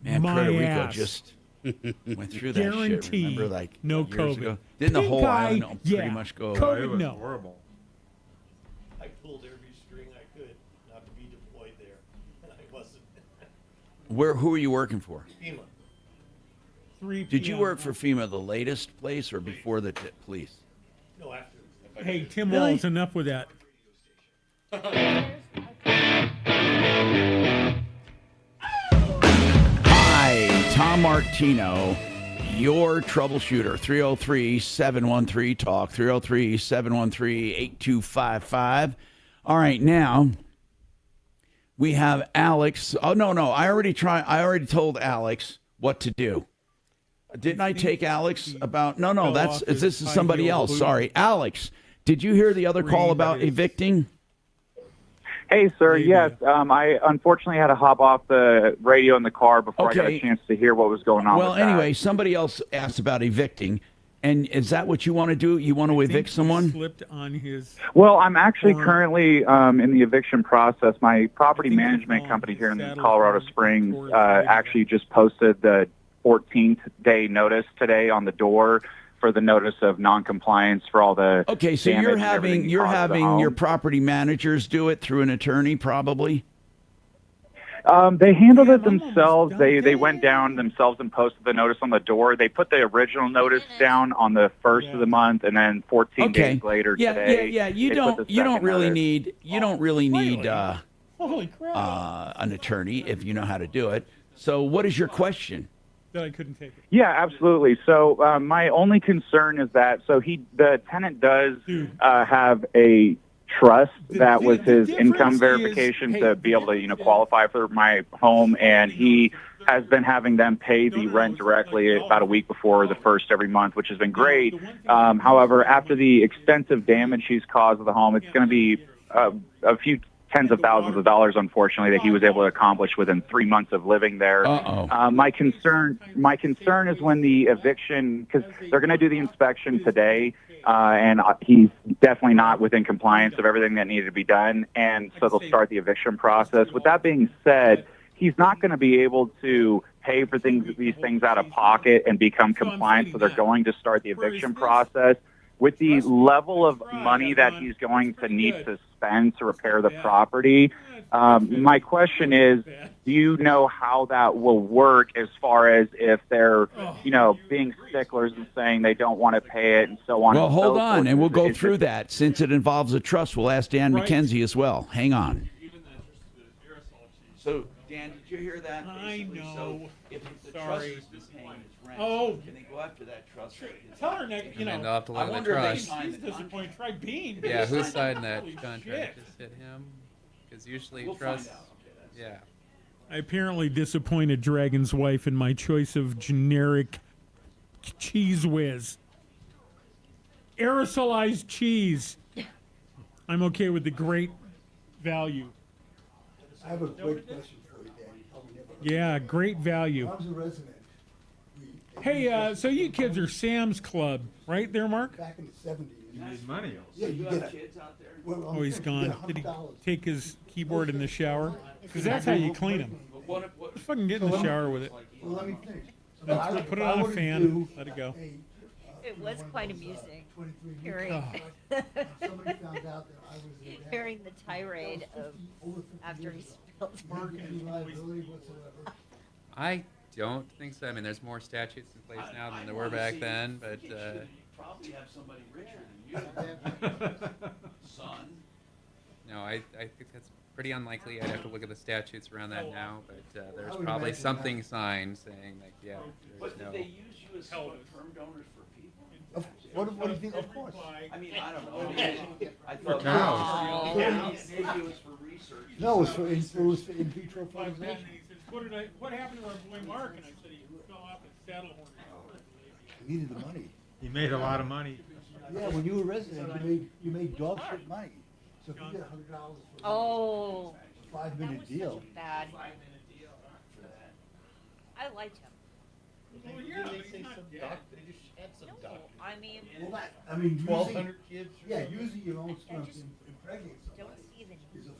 Man, My Puerto Rico ass. just went through that shit. Guaranteed. Remember, like No years COVID. ago? Didn't the Pink whole eye, island yeah. pretty much go? COVID, It was no. horrible. I pulled every string I could not to be deployed there, and I wasn't. Who are you working for? FEMA. 3 Did you p.m. work for FEMA, the latest place, or before the police? No, after. Hey, Tim Really? Walls, enough with that. Hi, Tom Martino, your troubleshooter. 303-713-TALK, 303-713-8255. All right, now we have Alex. Oh, no, I already told Alex what to do. Didn't I take Alex about? No, this is somebody else. Sorry. Alex, did you hear the other call about evicting? Hey, sir. Yes, I unfortunately had to hop off the radio in the car before I got Okay. a chance to hear what was going on. Well, with that. anyway, somebody else asked about evicting. And is that what you want to do? You want to evict someone? Slipped on his. Well, I'm actually currently in the eviction process. My property management company here in Colorado Springs actually just posted the 14th day notice today on the door for the notice of noncompliance for all the Okay, so damage you're and everything having caused to the your home. property managers do it through an attorney, probably. They handled it themselves. They went down themselves and posted the notice on the door. They put the original notice down on the first of the month, and then 14 days later today. You they don't put the you don't second really notice. need Holy crap! an attorney if you know how to do it. So, what is your question? That I couldn't take it. Yeah, absolutely. So my only concern is that the tenant does have a trust that was his income verification to be able to qualify for my home, and he has been having them pay the rent directly about a week before the first every month, which has been great. However, after the extensive damage he's caused to the home, it's going to be a few tens of thousands of dollars, unfortunately, that he was able to accomplish within 3 months of living there. My concern is when the eviction, because they're going to do the inspection today, and he's definitely not within compliance of everything that needed to be done, and so they'll start the eviction process. With that being said, he's not going to be able to pay for these things out of pocket and become compliant, so they're going to start the eviction process. With the level of money that he's going to need to spend to repair the property, my question is, do you know how that will work as far as if they're, being sticklers and saying they don't want to pay it and so on? Well, and hold so on, forth? and we'll go Is through that. Since it involves a trust, we'll ask Dan McKenzie as well. Hang on. So, Dan, did you hear that? I know. So if the trust Sorry. is paying its rent, Oh. can they go after that trust? Tell her next, And then they'll have to look at the trust. She's disappointed. Try being. Yeah, who's signed that Holy contract? shit. Just hit him? Because usually We'll trust. find out. Yeah. I apparently disappointed Dragon's wife in my choice of generic cheese whiz. Aerosolized cheese. I'm okay with the great value. I have a great question for you, Dan. You probably never heard Yeah, great value. When I was a resident, Hey, so you kids are Sam's Club, right there, Mark? back in the 70s. You need money. Yeah, you get a, kids out there? well, Oh, he's you gone. get Did he $100. take his keyboard in the shower? Because that's how you clean them. Just fucking get in the shower with it. Well, let me finish. So Then if I- put if it I on a were to fan, do let it go. It was quite amusing 23 hearing, somebody found out that I was their dad. hearing the tirade of Over 50 after he years ago. spilled. Didn't give me liability whatsoever. I don't think so. I mean, there's more statutes in place now than there were back then, but Probably have somebody richer than you, son. no, I think that's pretty unlikely. I'd have to look at the statutes around that now, but there's I would probably imagine something signed saying like, yeah, there's But did no. they use you as term donors for people? What do you think? Of course. I mean, I don't know. I thought cows. maybe it was for research. No, it was for in vitro My friend, fertilization. he says, what happened to our boy Mark? And I said, he fell off his saddle horn. He needed the money. He made a lot of money. Yeah, when you were a resident, you made dog shit money. So if you get $100 for Oh, a 5-minute deal. bad. I liked him. Well, yeah, but he's not dead. They just had some No, doctor. I mean, Well, that, I mean, using, 1,200 kids. or yeah, something. using your own I sperm to just impregnate don't somebody see the is need.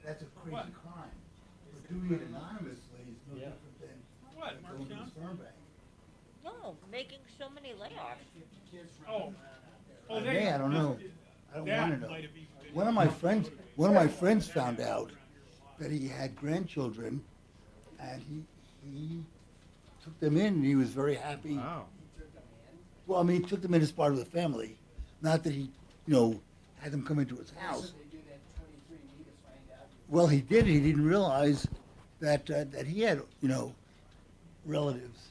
that's a crazy crime. But doing it anonymously is no Yeah. different than What, going Mark to the Johnson? sperm bank. No, making so many layoffs. Oh. Oh, Hey, I don't know. I don't that want to know. might have even been- One of my friends found out that he had grandchildren, and he took them in, and he was very happy. Wow. Well, I mean, he took them in as part of the family. Not that he, had them come into his house. Well, he did. He didn't realize that that he had, relatives.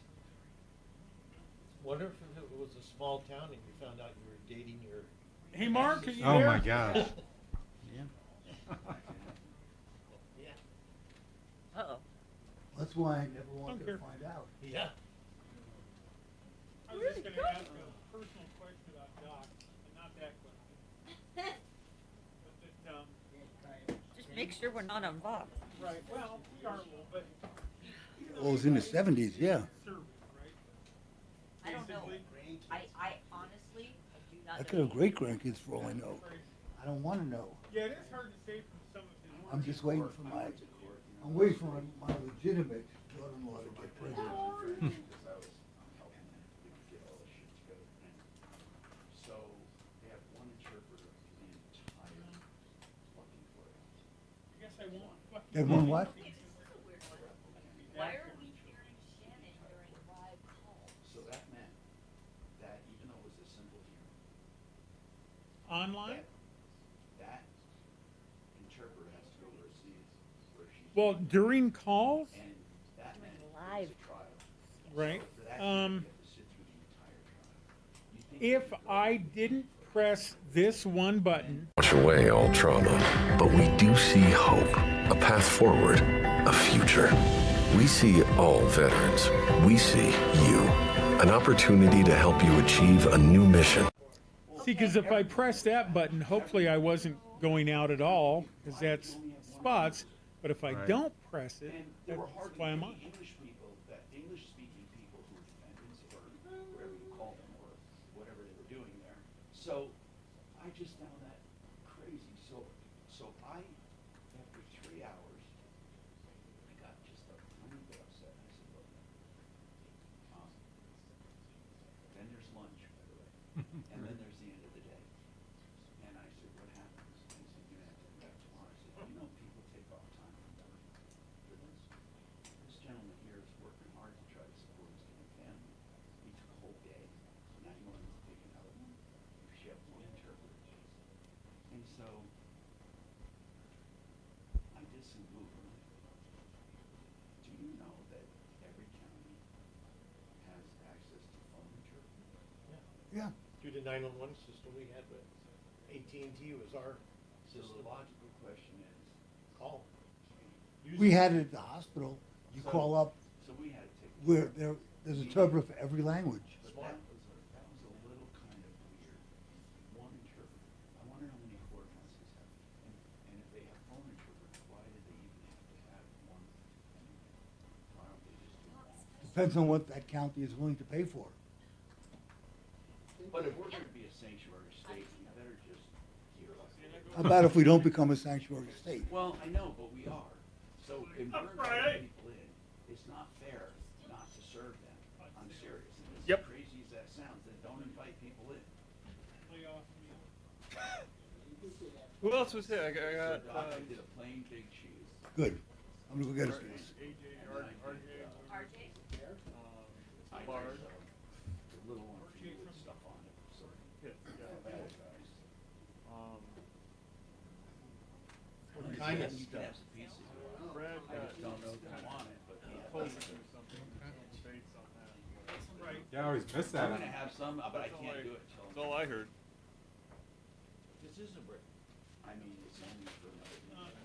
Wonder if it was a small town and you found out you were dating your. Hey, Mark, are you Oh there? my gosh. Uh-oh. That's why I never wanted to Okay. find out. Yeah. I was just going to ask a personal question about Doc, and not that question. But that, Just make sure we're not on Vox. right, well, we are a little, but Well, it was in the 70s, yeah. service, right? I don't know. Basically. I honestly, I do not I know. could have great grandkids for all I know. I don't want to know. Yeah, it is hard to say from some of his work. I'm just waiting for my legitimate daughter-in-law to get pregnant. So they have one interpreter for the entire fucking place. I guess I won't. fucking- They want what? Why are we hearing Shannon during live calls? So that meant that even though it was a simple hearing, Online? that interpreter has to go overseas where she Well, during calls? and that meant Live. trial. Right. For that you have to sit through the entire trial. You think If I didn't press this one button, Wash away all trauma, but we do see hope, a path forward, a future. We see all veterans. We see you. An opportunity to help you achieve a new mission. see, because if I press that button, hopefully I wasn't going out at all, because that's spots. But if I Right. don't press it, And there were that's hardly why I'm any on. English-speaking people who were defendants or whatever you call them or whatever they were doing there. So I just found that crazy. So I, after 3 hours, I got just a little bit upset. I said, look, so I did some Googling. Do you know that every county has access to phone interpreter? Yeah. Through the 911 system we had, but AT&T was our So system. the logical question is, Call. We had it at the hospital. You call up so we had to take. where there's a interpreter for every language. But that was a little kind of weird. One interpreter. I wonder how many courthouses have. And if they have phone interpreters, why do they even have to have one? Why don't they just do one? Depends on what that county is willing to pay for. But if we're going to be a sanctuary state, we better just gear up. How about if we don't become a sanctuary state? Well, I know, but we are. So if we're inviting people in, it's not fair not to serve them. I'm serious. And as crazy as that sounds, then don't invite people in. Who else was there? I got. I did a plain big cheese. Good. I'm gonna go get us this. Bard. A little one for you with stuff on it. So. What kind of stuff? I just don't know if I want it, but Right. Yeah, I always miss that. I'm gonna have some, but I can't do it till. That's all I heard. This is a brick. I mean, it's only for another.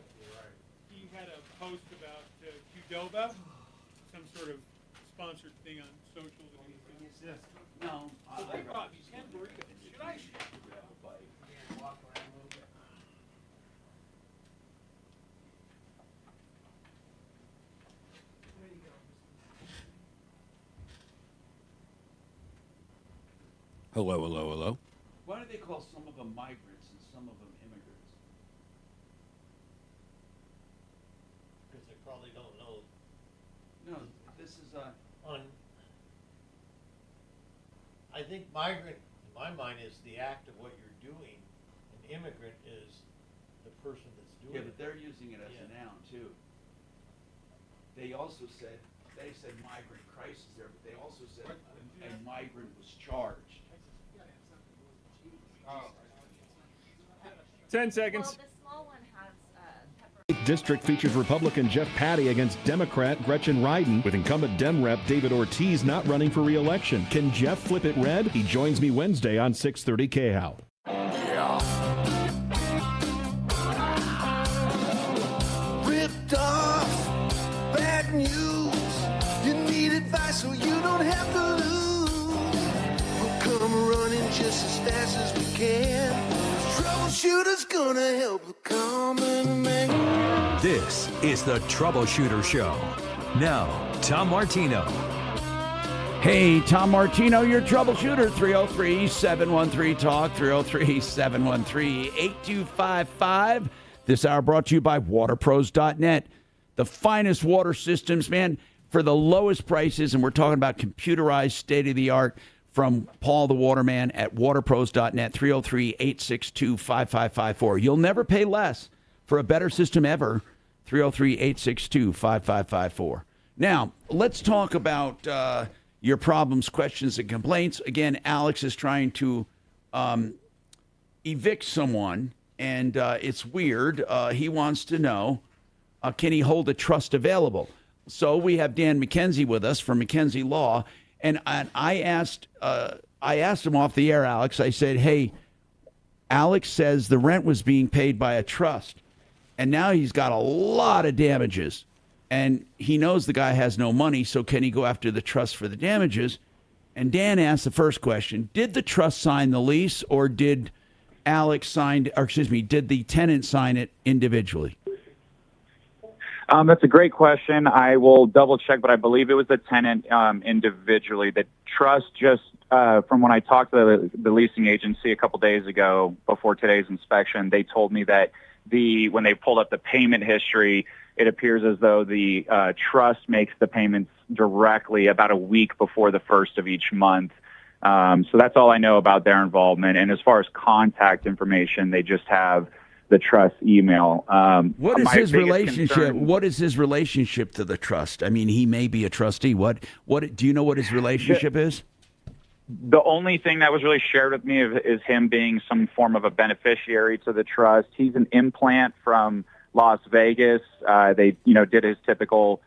He had a post about Qdoba, some sort of sponsored thing on social that he's doing. Yes. No. So they brought me 10 burritos. Should I? Hello, hello, hello. Why do they call some of them migrants and some of them immigrants? Because they probably don't know. No, this is I think migrant, in my mind, is the act of what you're doing. An immigrant is the person that's doing it. Yeah, but they're using it as a noun too. They also said, migrant crisis there, but they also said a migrant was charged. 10 seconds. Well, the small one has pepper. District features Republican Jeff Patty against Democrat Gretchen Ryden, with incumbent Dem Rep David Ortiz not running for re-election. Can Jeff flip it red? He joins me Wednesday on 630 KHOW. Ripped off, bad news. You need advice so you don't have to lose. We'll come running just as fast as we can. Troubleshooter's gonna help a common man. This is the Troubleshooter Show. Now, Tom Martino. Hey, Tom Martino, your troubleshooter, 303-713-TALK, 303-713-8255. This hour brought to you by waterpros.net. The finest water systems, man, for the lowest prices, and we're talking about computerized, state-of-the-art, from Paul the Waterman at waterpros.net, 303-862-5554. You'll never pay less for a better system ever, 303-862-5554. Now, let's talk about your problems, questions, and complaints. Again, Alex is trying to evict someone, and it's weird. He wants to know, can he hold a trust available? So we have Dan McKenzie with us from McKenzie Law. And I asked him off the air, Alex. I said, hey, Alex says the rent was being paid by a trust, and now he's got a lot of damages, and he knows the guy has no money, so can he go after the trust for the damages? And Dan asked the first question, did the trust sign the lease, or did did the tenant sign it individually? That's a great question. I will double check, but I believe it was the tenant individually. The trust just, from when I talked to the leasing agency a couple days ago before today's inspection, they told me that when they pulled up the payment history, it appears as though the trust makes the payments directly about a week before the first of each month. So that's all I know about their involvement. And as far as contact information, they just have the trust email. What is his relationship? What is his relationship to the trust? I mean, he may be a trustee. What do you know what his relationship is? The only thing that was really shared with me is him being some form of a beneficiary to the trust. He's an implant from Las Vegas. They, did his typical,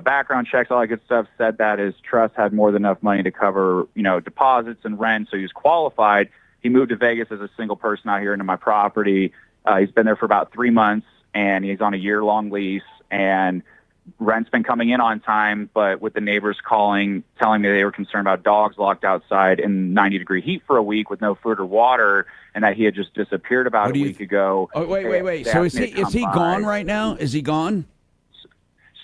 background checks, all that good stuff, said that his trust had more than enough money to cover, deposits and rent, so he was qualified. He moved to Vegas as a single person out here into my property. He's been there for about 3 months, and he's on a year-long lease, and rent's been coming in on time, but with the neighbors calling, telling me they were concerned about dogs locked outside in 90-degree heat for a week with no food or water, and that he had just disappeared about a week ago. Oh, wait. So is he gone right now? Is he gone?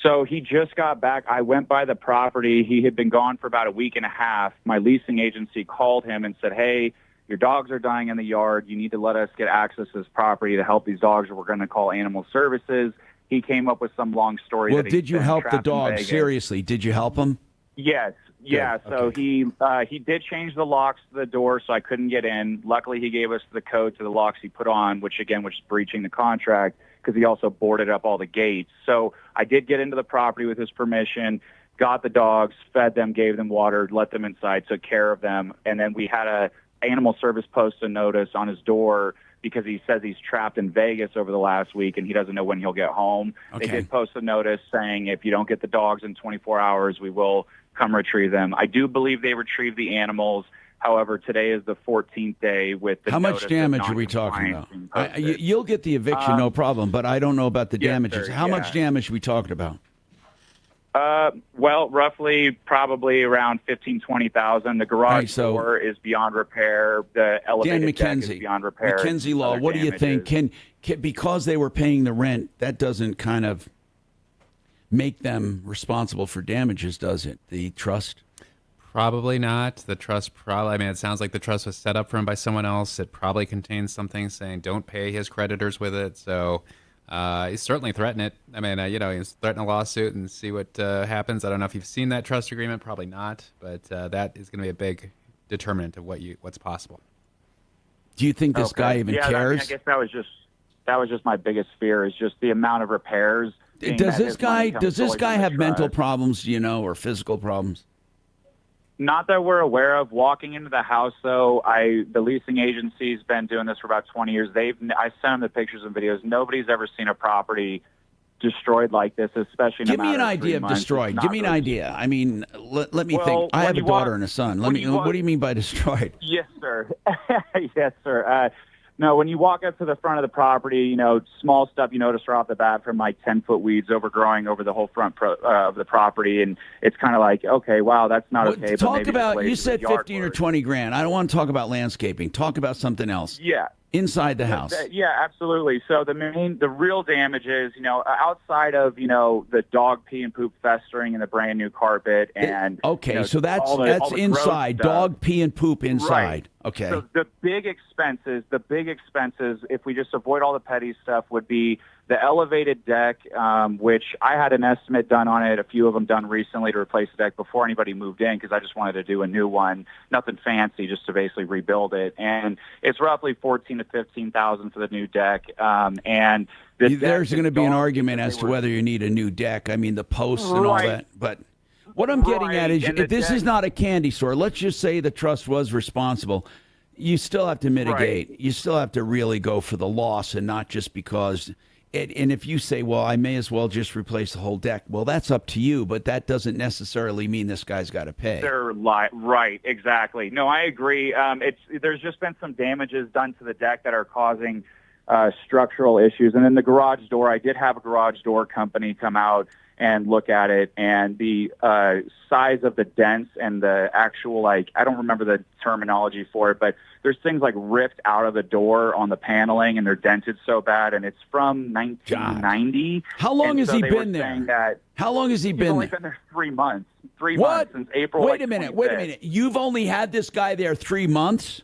So he just got back. I went by the property. He had been gone for about a week and a half. My leasing agency called him and said, hey, your dogs are dying in the yard. You need to let us get access to this property to help these dogs, or we're going to call animal services. He came up with some long story. Well, that did you help the dog? Seriously, did you help him? Yes. Yeah. Good. So Okay. he did change the locks to the door, so I couldn't get in. Luckily, he gave us the code to the locks he put on, which was breaching the contract because he also boarded up all the gates. So I did get into the property with his permission, got the dogs, fed them, gave them water, let them inside, took care of them, and then we had a animal service post a notice on his door because he says he's trapped in Vegas over the last week and he doesn't know when he'll get home. Okay. They did post a notice saying if you don't get the dogs in 24 hours, we will come retrieve them. I do believe they retrieved the animals. However, today is the 14th day with the How notice much of damage are we talking about? non-compliance being posted. You'll get the eviction, no problem, but I don't know about the yes, damages. sir, How much yeah. damage are we talking about? Well, roughly probably around 15,000, 20,000. The garage door is beyond repair. The elevated deck is beyond repair. McKenzie Law, Other what do you think? damages. Can because they were paying the rent, that doesn't kind of make them responsible for damages, does it? The trust? Probably not. The trust it sounds like the trust was set up for him by someone else. It probably contains something saying don't pay his creditors with it. So he's certainly threatening it. He's threatening a lawsuit and see what happens. I don't know if you've seen that trust agreement. Probably not. But that is going to be a big determinant of what's possible. Do you think this guy even cares? I guess that was just my biggest fear, is just the amount of repairs. Does this guy have mental problems, or physical problems? Not that we're aware of. Walking into the house, though, the leasing agency's been doing this for about 20 years. I sent them the pictures and videos. Nobody's ever seen a property destroyed like this, especially in a Give me an matter of 3 idea of months. destroyed. It's Give me an not idea. I mean, let me Well, think. I when have a you daughter walk- and a son. when you walk- What do you mean by destroyed? Yes, sir. Yes, sir. No, when you walk up to the front of the property, small stuff you notice right off the bat, from like 10-foot weeds overgrowing over the whole front of the property, and it's kind of like, okay, wow, that's not okay. But Talk maybe about, it's you said yard 15 or 20 grand. I don't want to talk about landscaping. Talk about something else. Yeah. Inside the house. Yeah, absolutely. So the real damage is, outside of, the dog pee and poop festering in the brand new carpet and Okay, so that's all the gross inside. stuff. Dog pee and poop inside. Right. Okay. So the big expenses, if we just avoid all the petty stuff, would be the elevated deck, which I had an estimate done on it, a few of them done recently to replace the deck before anybody moved in, because I just wanted to do a new one, nothing fancy, just to basically rebuild it. And it's roughly 14 to 15,000 for the new deck. And there's going to be an argument as to whether you need a new deck. I mean, the posts and all that. But what I'm getting at is, if this is not a candy store, let's just say the trust was responsible. You still have to mitigate. Right. You still have to really go for the loss, and not just because. And if you say, well, I may as well just replace the whole deck, well, that's up to you, but that doesn't necessarily mean this guy's got to pay. Right, exactly. No, I agree. There's just been some damages done to the deck that are causing structural issues. And then the garage door, I did have a garage door company come out and look at it, and the size of the dents and the actual, I don't remember the terminology for it, but there's things like ripped out of the door on the paneling, and they're dented so bad, and it's from 1990. How long has he been there? How long has he been there? He's only been there 3 months. 3 What? months since April. Wait a minute. You've only had this guy there 3 months?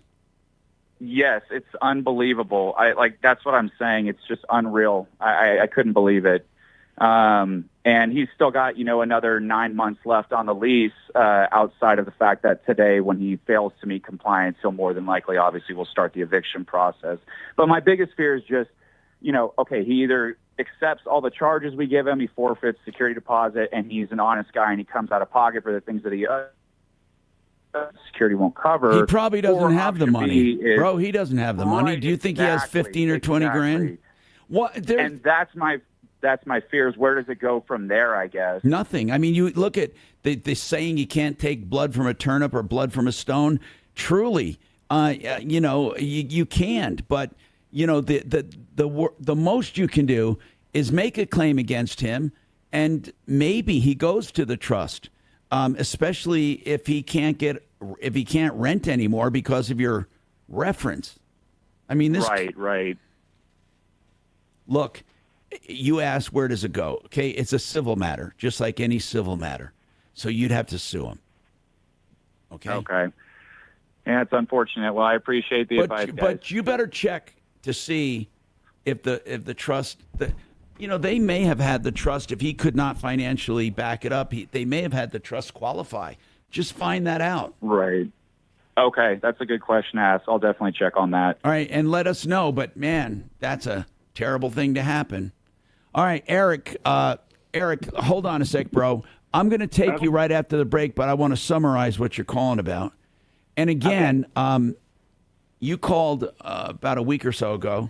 Yes, it's unbelievable. That's what I'm saying. It's just unreal. I couldn't believe it. And he's still got, another 9 months left on the lease, outside of the fact that today, when he fails to meet compliance, he'll more than likely, obviously, will start the eviction process. But my biggest fear is just, okay, he either accepts all the charges we give him, he forfeits security deposit, and he's an honest guy, and he comes out of pocket for the things that he security won't cover. He probably doesn't or have the option money. B is- Bro, he doesn't have the money. Right, Do you think he has 15 or 20 grand? What? And that's my fears. Where does it go from there, I guess? Nothing. I mean, you look at the saying you can't take blood from a turnip or blood from a stone. Truly, you can't. But, the most you can do is make a claim against him, and maybe he goes to the trust, especially if he can't rent anymore because of your reference. I mean, this. Right. Look, you asked where does it go? Okay, it's a civil matter, just like any civil matter. So you'd have to sue him. Okay. Yeah, it's unfortunate. Well, I appreciate the advice, guys. But you better check to see if the trust. They may have had the trust if he could not financially back it up. They may have had the trust qualify. Just find that out. Right. Okay, that's a good question to ask. I'll definitely check on that. All right, and let us know. But man, that's a terrible thing to happen. All right, Eric, hold on a sec, bro. I'm going to take you right after the break, but I want to summarize what you're calling about. And again, you called about a week or so ago,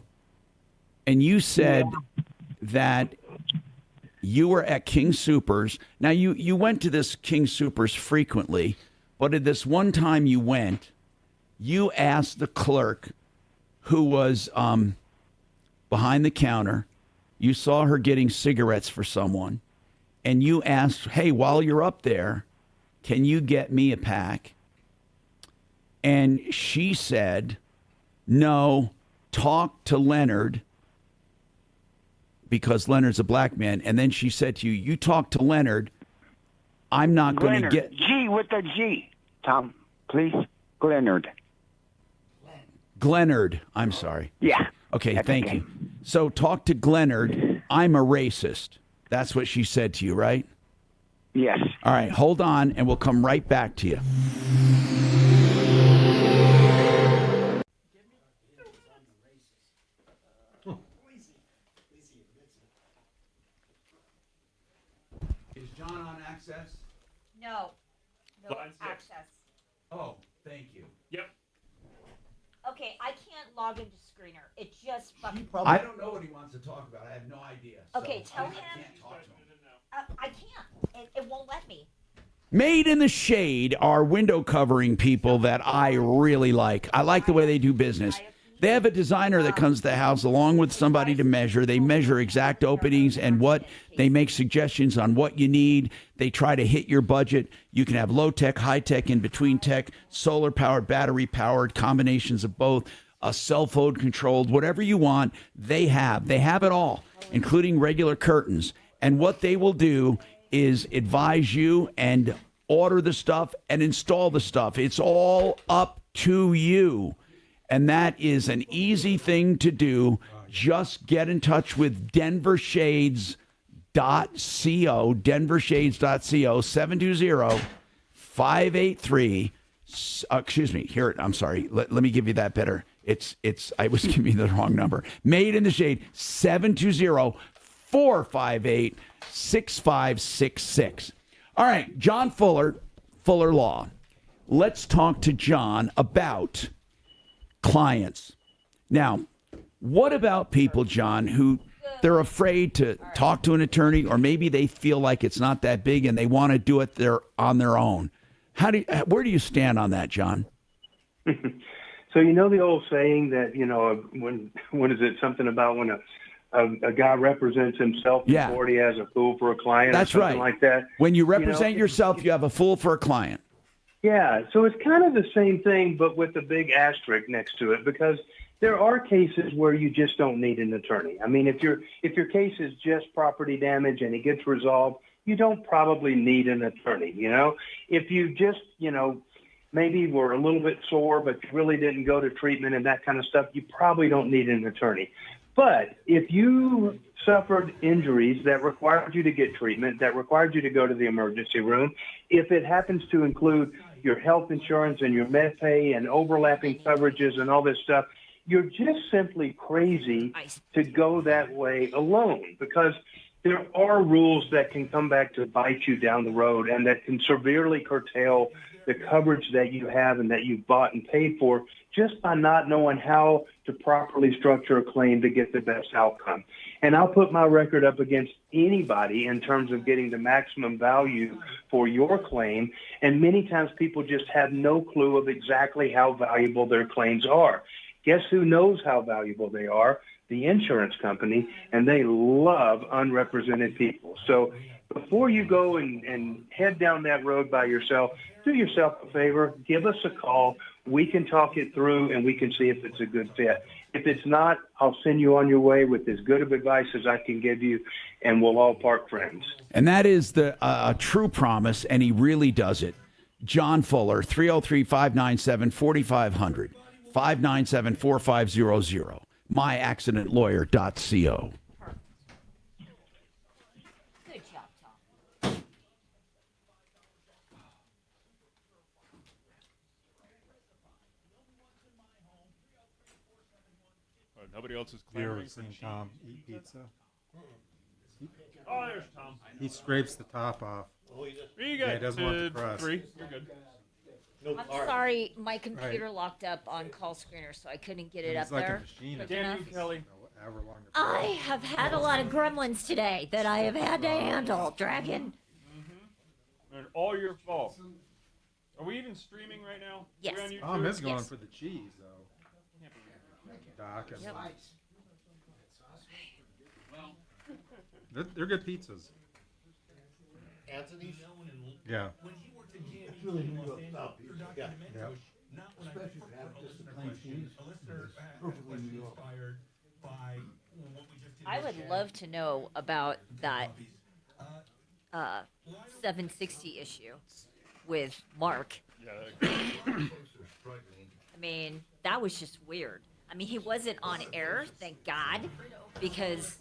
and you said that you were at King Soopers. Now, you went to this King Soopers frequently, but at this one time you went, you asked the clerk who was behind the counter. You saw her getting cigarettes for someone, and you asked, hey, while you're up there, can you get me a pack? And she said, no, talk to Leonard, because Leonard's a black man. And then she said to you, you talk to Leonard, I'm not going to get... G with the G, Tom, please. Glennard, I'm sorry. Yeah. Okay, That's thank okay. you. So talk to Glennard. I'm a racist. That's what she said to you, right? Yes. All right, hold on, and we'll come right back to you. Is John on access? No Line six. access. Oh, thank you. Yep. Okay, I can't log into Screener. It just fucking. I don't know what he wants to talk about. I have no idea. Okay, so tell I him. can't talk to him. I can't. It won't let me. Made in the Shade are window covering people that I really like. I like the way they do business. They have a designer that comes to the house along with somebody to measure. They measure exact openings and what they make suggestions on what you need. They try to hit your budget. You can have low tech, high tech, in between tech, solar powered, battery powered, combinations of both, cell phone controlled, whatever you want. They have it all, including regular curtains. And what they will do is advise you and order the stuff and install the stuff. It's all up to you. And that is an easy thing to do. Just get in touch with denvershades.co, denvershades.co, 720-583. Excuse me. Here, I'm sorry. Let me give you that better. I was giving you the wrong number. Made in the Shade, 720-458-6566. All right, John Fuller Law. Let's talk to John about clients. Now, what about people, John, who they're afraid to talk to an attorney, or maybe they feel like it's not that big and they want to do it on their own? Where do you stand on that, John? So you know the old saying that, when is it, something about when a guy represents himself before he has a fool for a client? That's or something right. like that. When you represent yourself, you have a fool for a client. Yeah, so it's kind of the same thing, but with a big asterisk next to it, because there are cases where you just don't need an attorney. I mean, if your case is just property damage and it gets resolved, you don't probably need an attorney. If you just, maybe were a little bit sore, but you really didn't go to treatment and that kind of stuff, you probably don't need an attorney. But if you suffered injuries that required you to get treatment, that required you to go to the emergency room, if it happens to include your health insurance and your med pay and overlapping coverages and all this stuff, you're just simply crazy to go that way alone. Because there are rules that can come back to bite you down the road and that can severely curtail the coverage that you have and that you've bought and paid for just by not knowing how to properly structure a claim to get the best outcome. And I'll put my record up against anybody in terms of getting the maximum value for your claim. And many times people just have no clue of exactly how valuable their claims are. Guess who knows how valuable they are? The insurance company, and they love unrepresented people. So before you go and head down that road by yourself, do yourself a favor, give us a call. We can talk it through, and we can see if it's a good fit. If it's not, I'll send you on your way with as good of advice as I can give you, and we'll all part friends. And that is the a true promise, and he really does it. John Fuller, 303-597-4500, 597-4500, myaccidentlawyer.co. Good job, Tom. Nobody else is clamoring for cheese. Tom eat pizza. Oh, there's Tom. He scrapes the top off. You got he doesn't want the crust. 3. You're good. I'm sorry, my computer locked up on call screener, so I couldn't get it up like there. A machine. quick Damn enough. you, Kelly. I have had a lot of gremlins today that I have had to handle, Dragon. And all your fault. Are we even streaming right now? Yes. We're on YouTube? Tom is going for the cheese, though. Doc. Yep. They're good pizzas. Anthony's? Yeah. It's really New York style pizza. Yeah. Especially if you have just the plain cheese. Perfectly New York. I would love to know about that 760 issue with Mark. I mean, that was just weird. I mean, he wasn't on air, thank God, because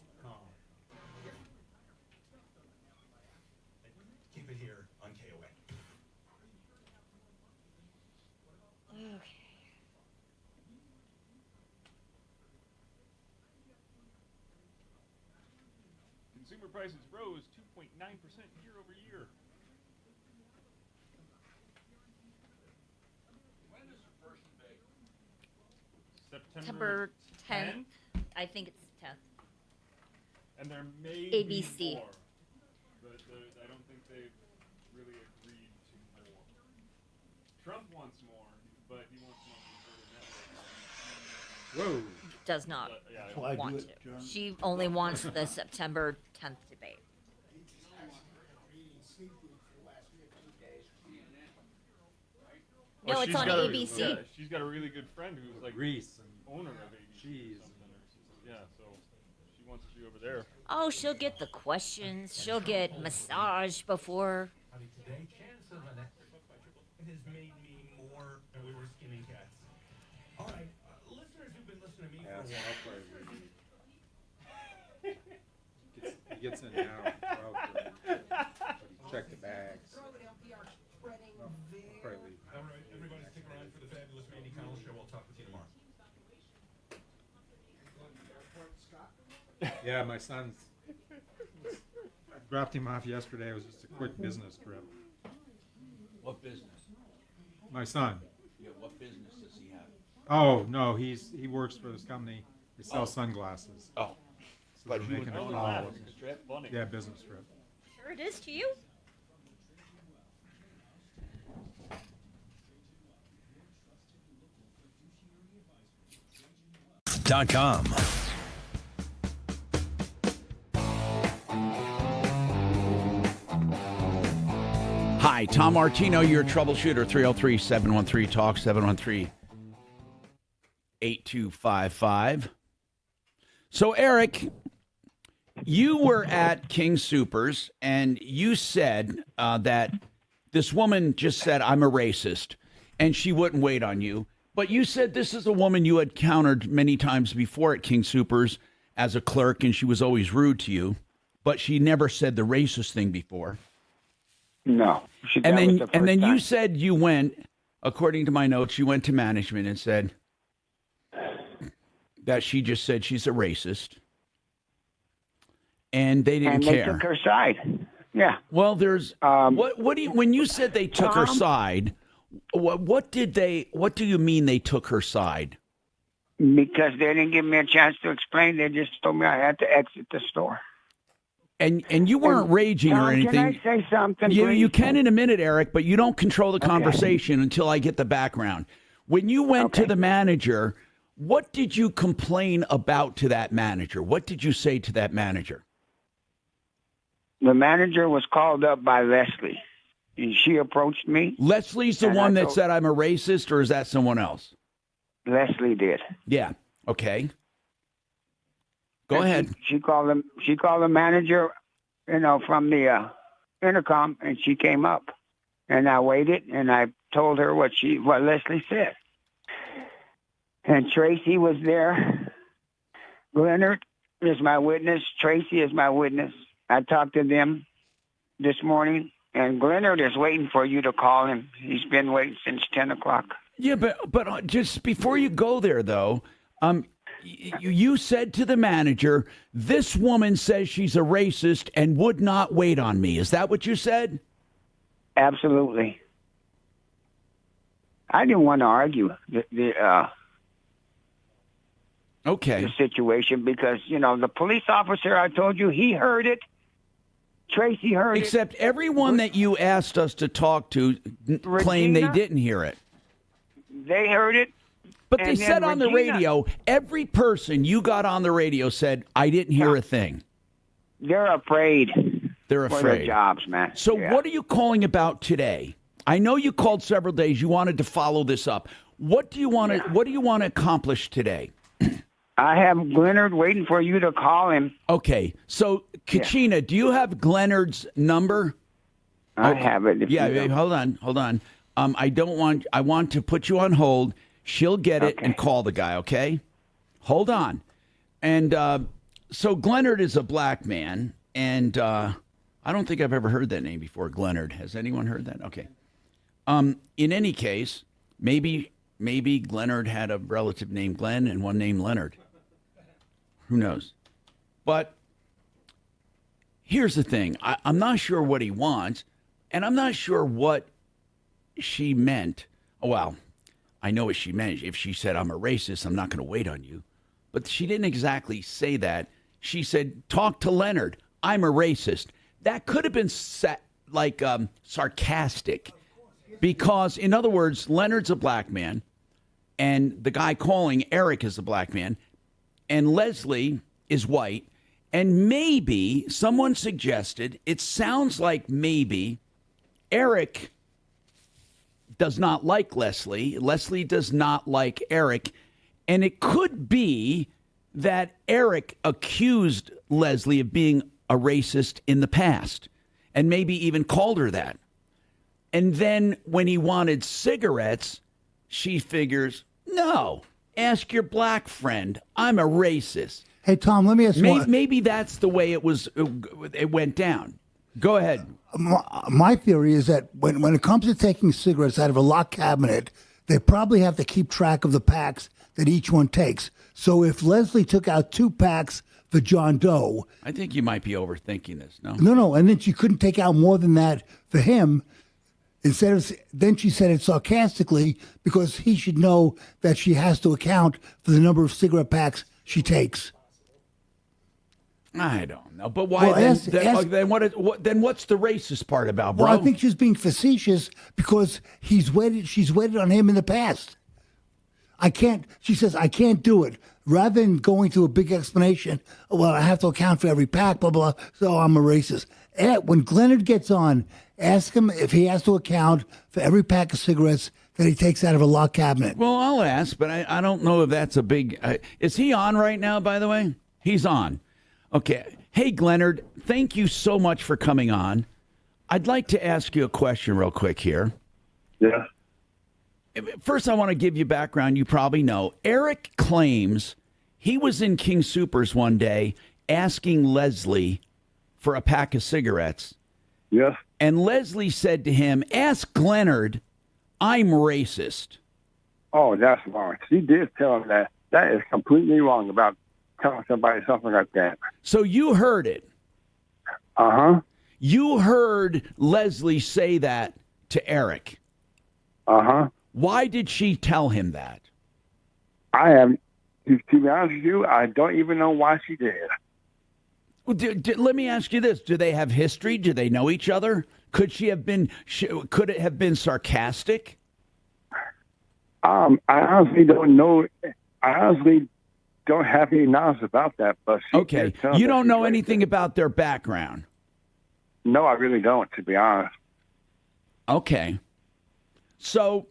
Keep it here on KOA. okay. Consumer prices rose 2.9% year over year. When is the first debate? September 10th. I think it's 10th. And there may ABC. be more, but I don't think they've really agreed to more. Trump wants more, but he wants more for the network. Whoa. Does not why I want do to. it, John. She only wants the September 10th debate. No, Oh, it's she's on got a- ABC. yeah, she's got a really good friend who's like Grease and owner of ABC. cheese. Yeah, so she wants to be over there. Oh, she'll get the questions. She'll get massage before. Today, chance of an it has made me more than we were skinny cats. All right, listeners who've been listening to me for a while. He gets in now. Check the bags. Probably leave. All right, everybody stick around for the fabulous Randy Connell show. We'll talk with you tomorrow. Yeah, my son's. I dropped him off yesterday. It was just a quick business trip. What business? My son. Yeah, what business does he have? Oh no, he works for this company. They sell Oh. sunglasses. Oh. So But they're you making would a know call. that. Business trip? Funny. Yeah, business trip. Sure it is to you. .com. Hi, Tom Martino, your troubleshooter, 303-713-TALK, 713-8255. So, Eric, you were at King Soopers, and you said that this woman just said, I'm a racist, and she wouldn't wait on you. But you said this is a woman you had countered many times before at King Soopers as a clerk, and she was always rude to you, but she never said the racist thing before. No. And then you said you went, according to my notes, you went to management and said that she just said she's a racist. and they didn't and care. they took her side. Yeah. Well, there's what do you, when you said they took her side? What do you mean they took her side? Because they didn't give me a chance to explain. They just told me I had to exit the store. And you weren't raging Tom, or anything. Can I say something? You please? can in a minute, Eric, but you don't control the conversation until I get the background. When you went to the manager, what did you complain about to that manager? What did you say to that manager? The manager was called up by Leslie, and she approached me. Leslie's the one that said I'm a racist, or is that someone else? Leslie did. Yeah. Okay. Go ahead. She called him. She called the manager, from the intercom, and she came up, and I waited, and I told her what Leslie said. And Tracy was there. Leonard is my witness. Tracy is my witness. I talked to them this morning, and Leonard is waiting for you to call him. He's been waiting since 10 o'clock. Yeah, but just before you go there, though, you said to the manager, this woman says she's a racist and would not wait on me. Is that what you said? Absolutely. I didn't want to argue the situation because, the police officer, I told you, he heard it. Tracy heard it. Except everyone that you asked us to talk to claimed they didn't hear it. They heard it. But they said on the radio, every person you got on the radio said, I didn't hear a thing. They're afraid. They're afraid. For their jobs, man. So what are you calling about today? I know you called several days. You wanted to follow this up. What do you want to What do you want to accomplish today? I have Leonard waiting for you to call him. Okay. So, Kachina, do you have Glenard's number? I have it. Hold on. I want to put you on hold. She'll get it and call the guy, okay? Hold on. And so Glenard is a black man, and I don't think I've ever heard that name before, Glenard. Has anyone heard that? Okay. In any case, maybe Glenard had a relative named Glenn and one named Leonard. Who knows? But here's the thing. I'm not sure what he wants, and I'm not sure what she meant. Well, I know what she meant. If she said, I'm a racist, I'm not going to wait on you. But she didn't exactly say that. She said, talk to Leonard. I'm a racist. That could have been sarcastic because, in other words, Leonard's a black man, and the guy calling, Eric, is a black man, and Leslie is white, and maybe someone suggested, it sounds like maybe Eric does not like Leslie. Leslie does not like Eric. And it could be that Eric accused Leslie of being a racist in the past and maybe even called her that. And then when he wanted cigarettes, she figures, no, ask your black friend. I'm a racist. Hey, Tom, let me ask you maybe that's the way it went down. Go ahead. My theory is that when it comes to taking cigarettes out of a locked cabinet, they probably have to keep track of the packs that each one takes. So if Leslie took out 2 packs for John Doe... I think you might be overthinking this, no? No, and then she couldn't take out more than that for him. Then she said it sarcastically because he should know that she has to account for the number of cigarette packs she takes. I don't know, but why? Then what's the racist part about, bro? Well, I think she's being facetious because she's waited on him in the past. She says, I can't do it. Rather than going through a big explanation, well, I have to account for every pack, blah, blah, so I'm a racist. When Glenard gets on, ask him if he has to account for every pack of cigarettes that he takes out of a locked cabinet. Well, I'll ask, but I don't know if that's a big... is he on right now, by the way? He's on. Okay. Hey, Glenard, thank you so much for coming on. I'd like to ask you a question real quick here. Yeah. First, I want to give you background. You probably know. Eric claims he was in King Soopers one day asking Leslie for a pack of cigarettes. Yes. And Leslie said to him, ask Glenard, I'm racist. Oh, that's wrong. She did tell him that. That is completely wrong about telling somebody something like that. So you heard it. Uh-huh. You heard Leslie say that to Eric. Uh-huh. Why did she tell him that? I am, to be honest with you, I don't even know why she did. Well, let me ask you this. Do they have history? Do they know each other? Could it have been sarcastic? I honestly don't know. I honestly don't have any knowledge about that. But she Okay. did tell You me don't she's know racist. anything about their background? No, I really don't, to be honest. Okay. So,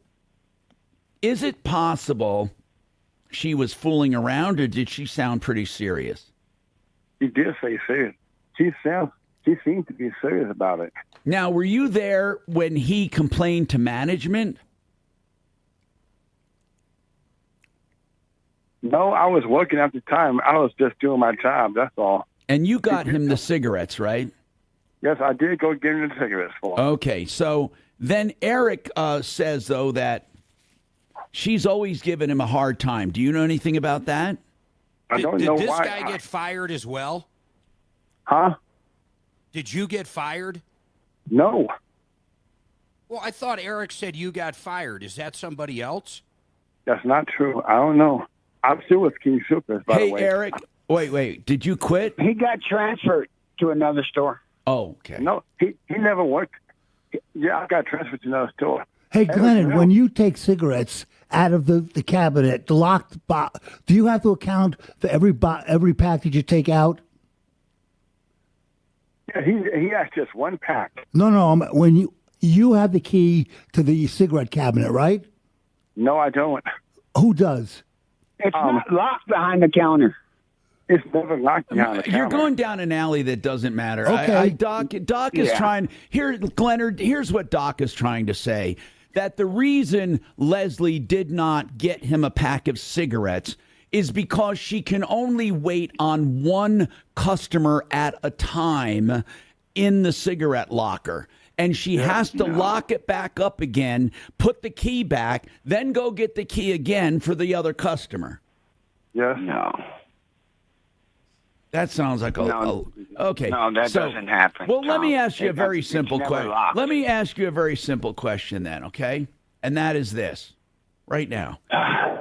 is it possible she was fooling around, or did she sound pretty serious? She did say serious. She seemed to be serious about it. Now, were you there when he complained to management? No, I was working at the time. I was just doing my job, that's all. And you got him the cigarettes, right? Yes, I did go get him the cigarettes for him. Okay, so then Eric says, though, that she's always given him a hard time. Do you know anything about that? I don't Did know this why. guy get fired as well? Huh? Did you get fired? No. Well, I thought Eric said you got fired. Is that somebody else? That's not true. I don't know. I'm still with King Supers, by the Hey, way. Eric. Wait. Did you quit? He got transferred to another store. Oh, okay. No, he never worked. Yeah, I got transferred to another store. Hey, Glennon, when you take cigarettes out of the cabinet, the locked box, do you have to account for every package you take out? Yeah, he has just one pack. No. When you have the key to the cigarette cabinet, right? No, I don't. Who does? It's not locked behind the counter. It's never locked behind the counter. You're going down an alley that doesn't matter. Okay. Doc is trying here. Glenard, here's what Doc is trying to say: that the reason Leslie did not get him a pack of cigarettes is because she can only wait on one customer at a time in the cigarette locker. And she has to lock it back up again, put the key back, then go get the key again for the other customer. Yes. No. That sounds like okay. No, that doesn't happen. Well, let me Tom. ask you a very simple question. Let me ask you a very simple question then, okay? And that is this: right now,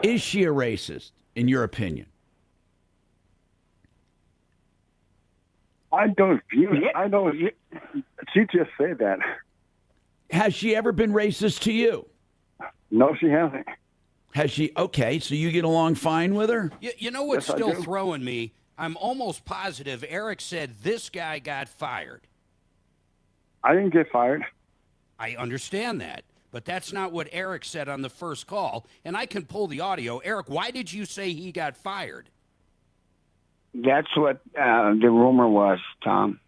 is she a racist in your opinion? I don't view it. I don't. She just said that. Has she ever been racist to you? No, she hasn't. Has she? Okay, so you get along fine with her? You know what's Yes, I still do. throwing me? I'm almost positive Eric said this guy got fired. I didn't get fired. I understand that, but that's not what Eric said on the first call, and I can pull the audio. Eric, why did you say he got fired? That's what the rumor was, Tom.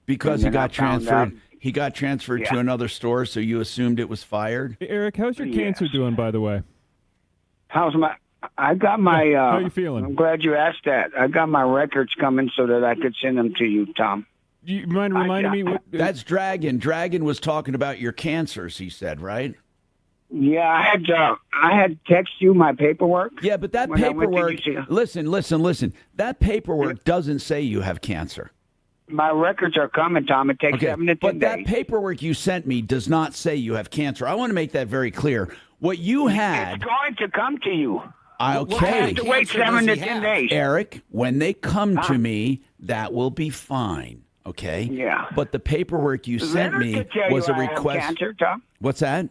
Because he And then got I found transferred. out- He got transferred to Yeah. another store, so you assumed it was fired. Hey, Eric, how's your cancer doing, by the way? How's my? I got my. How you feeling? I'm glad you asked that. I got my records coming so that I could send them to you, Tom. Do you mind reminding me what? That's Dragon. Dragon was talking about your cancers, he said, right? Yeah, I had text you my paperwork. Yeah, but that when I went to paperwork, UCLA. listen. That paperwork doesn't say you have cancer. My records are coming, Tom. It takes 7 to 10 But that days. paperwork you sent me does not say you have cancer. I want to make that very clear. What you had, It's going to come to you. I okay. have to wait 7 to 10 days. Eric, when they come to me, that will be fine. Okay. Yeah. But the paperwork you sent Leonard me could tell was you a I have request. cancer, Tom. What's that?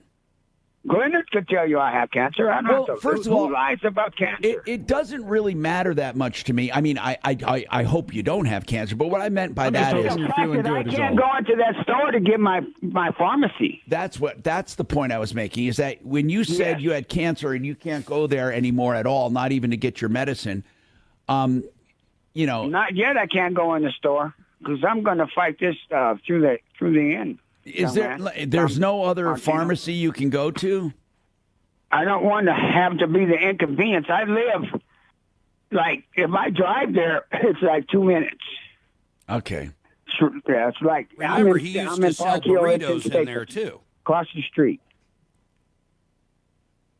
Leonard could tell you I have cancer. I don't Well, know. first of Who all, lies about cancer? It doesn't really matter that much to me. I mean, I hope you don't have cancer. But what I meant by that is, the fact that I can't go into that store to get my pharmacy. that's the point I was making. Is that when you said you had cancer and you can't go there anymore at all, not even to get your medicine, you know. Not yet. I can't go in the store because I'm going to fight this through the end. Is there? There's no other pharmacy you can go to? I don't want to have to be the inconvenience. I live like if I drive there, it's like 2 minutes. Okay. Yeah, it's like Remember, he used to sell burritos in there too. Across the street.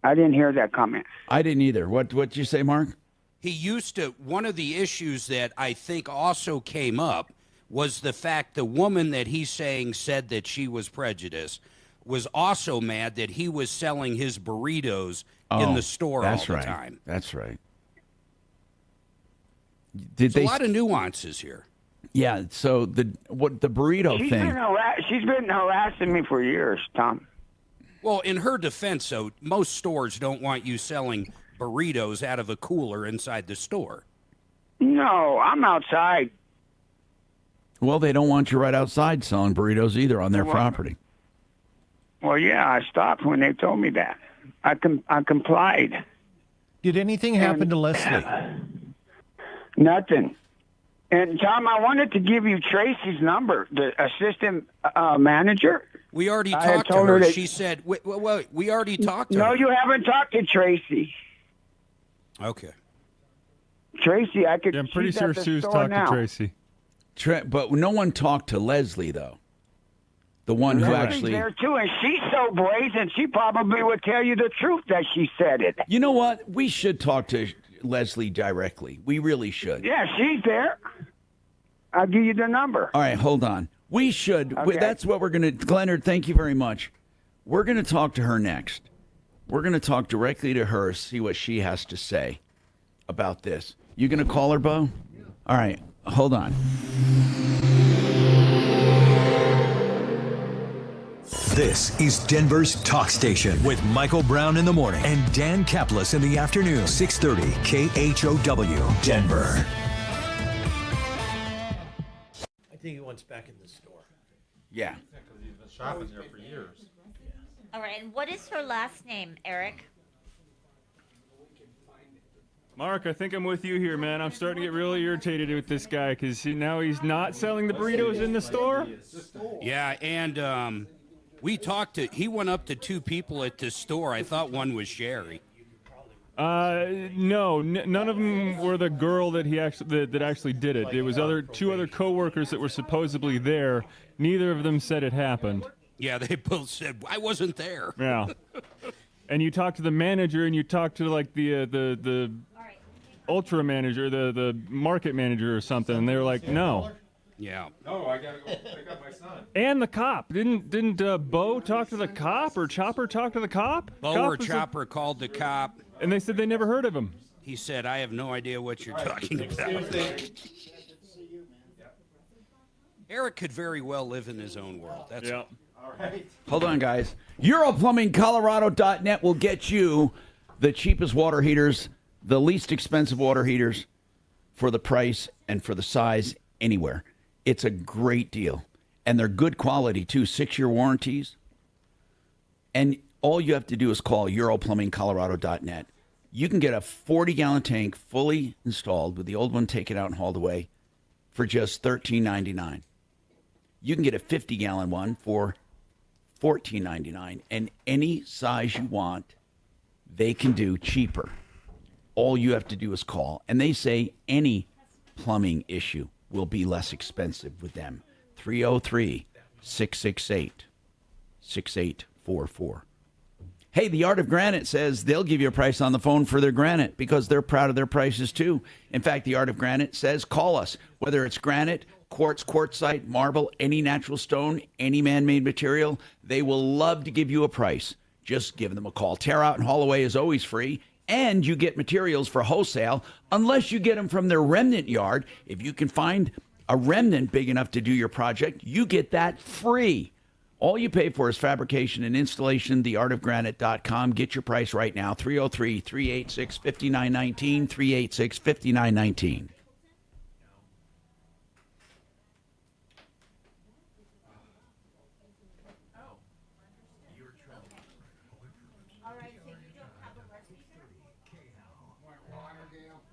I didn't hear that comment. I didn't either. What'd you say, Mark? He used to. One of the issues that I think also came up was the fact the woman that he's saying said that she was prejudiced was also mad that he was selling his burritos in the store all the time. That's right. There's a lot of nuances here. Yeah. So the burrito thing. She's been harassing me for years, Tom. Well, in her defense, though, most stores don't want you selling burritos out of a cooler inside the store. No, I'm outside. Well, they don't want you right outside selling burritos either on their property. Well, yeah, I stopped when they told me that. I complied. Did anything happen to Leslie? Nothing. And Tom, I wanted to give you Tracy's number, the assistant manager. We already talked to her. She said, wait, we already talked to her. No, you haven't talked to Tracy. Okay. Tracy, I could. Yeah, I'm pretty she's sure at the Sue's store talked now. to Tracy. But no one talked to Leslie, though. The one who Leslie's actually. there too, and she's so brazen. She probably would tell you the truth that she said it. You know what? We should talk to Leslie directly. We really should. Yeah, she's there. I'll give you the number. All right, hold on. We should. Okay. That's what we're going to. Glenard, thank you very much. We're going to talk to her next. We're going to talk directly to her, see what she has to say about this. You going to call her, Bo? All right, hold on. This is Denver's Talk Station with Michael Brown in the morning and Dan Kaplis in the afternoon. 630 KHOW, Denver. I think he wants back in the store. Yeah. Because he's been shopping there for years. All right, and what is her last name, Eric? Mark, I think I'm with you here, man. I'm starting to get really irritated with this guy because now he's not selling the burritos in the store. Yeah, and we talked to. He went up to two people at this store. I thought one was Sherry. No, none of them were the girl that he actually that actually did it. It was two other coworkers that were supposedly there. Neither of them said it happened. Yeah, they both said I wasn't there. Yeah. And you talked to the manager, and you talked to like the ultra manager, the market manager or something, and they were like, no. Yeah. No, I gotta go pick up my son. And the cop didn't Bo talk to the cop or Chopper talk to the cop? Bo or Chopper called the cop, and they said they never heard of him. He said, "I have no idea what you're talking about." Eric could very well live in his own world. That's yeah. All right. Hold on, guys. EuroplumbingColorado.net will get you the cheapest water heaters, the least expensive water heaters for the price and for the size anywhere. It's a great deal. And they're good quality, too. 6-year warranties. And all you have to do is call EuroplumbingColorado.net. You can get a 40-gallon tank fully installed with the old one taken out and hauled away for just $13.99. You can get a 50-gallon one for $14.99. And any size you want, they can do cheaper. All you have to do is call. And they say any plumbing issue will be less expensive with them. 303-668-6844. Hey, the Art of Granite says they'll give you a price on the phone for their granite because they're proud of their prices too. In fact, the Art of Granite says call us. Whether it's granite, quartz, quartzite, marble, any natural stone, any man-made material, they will love to give you a price. Just give them a call. Tear out and haul away is always free. And you get materials for wholesale unless you get them from their remnant yard. If you can find a remnant big enough to do your project, you get that free. All you pay for is fabrication and installation, theartofgranite.com. Get your price right now, 303-386-5919, 386-5919.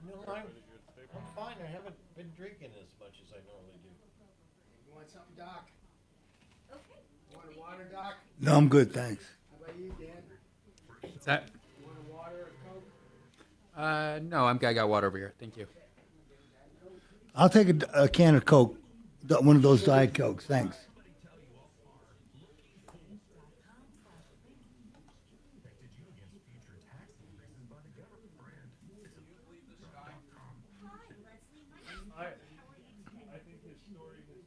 No, I'm fine. I haven't been drinking as much as I normally do. You want something, Doc? Okay. You want a water, Doc? No, I'm good, thanks. How about you, Dan? What's that? You want a water or Coke? No, I got water over here. Thank you. I'll take a can of Coke, one of those Diet Cokes, thanks. I think his story has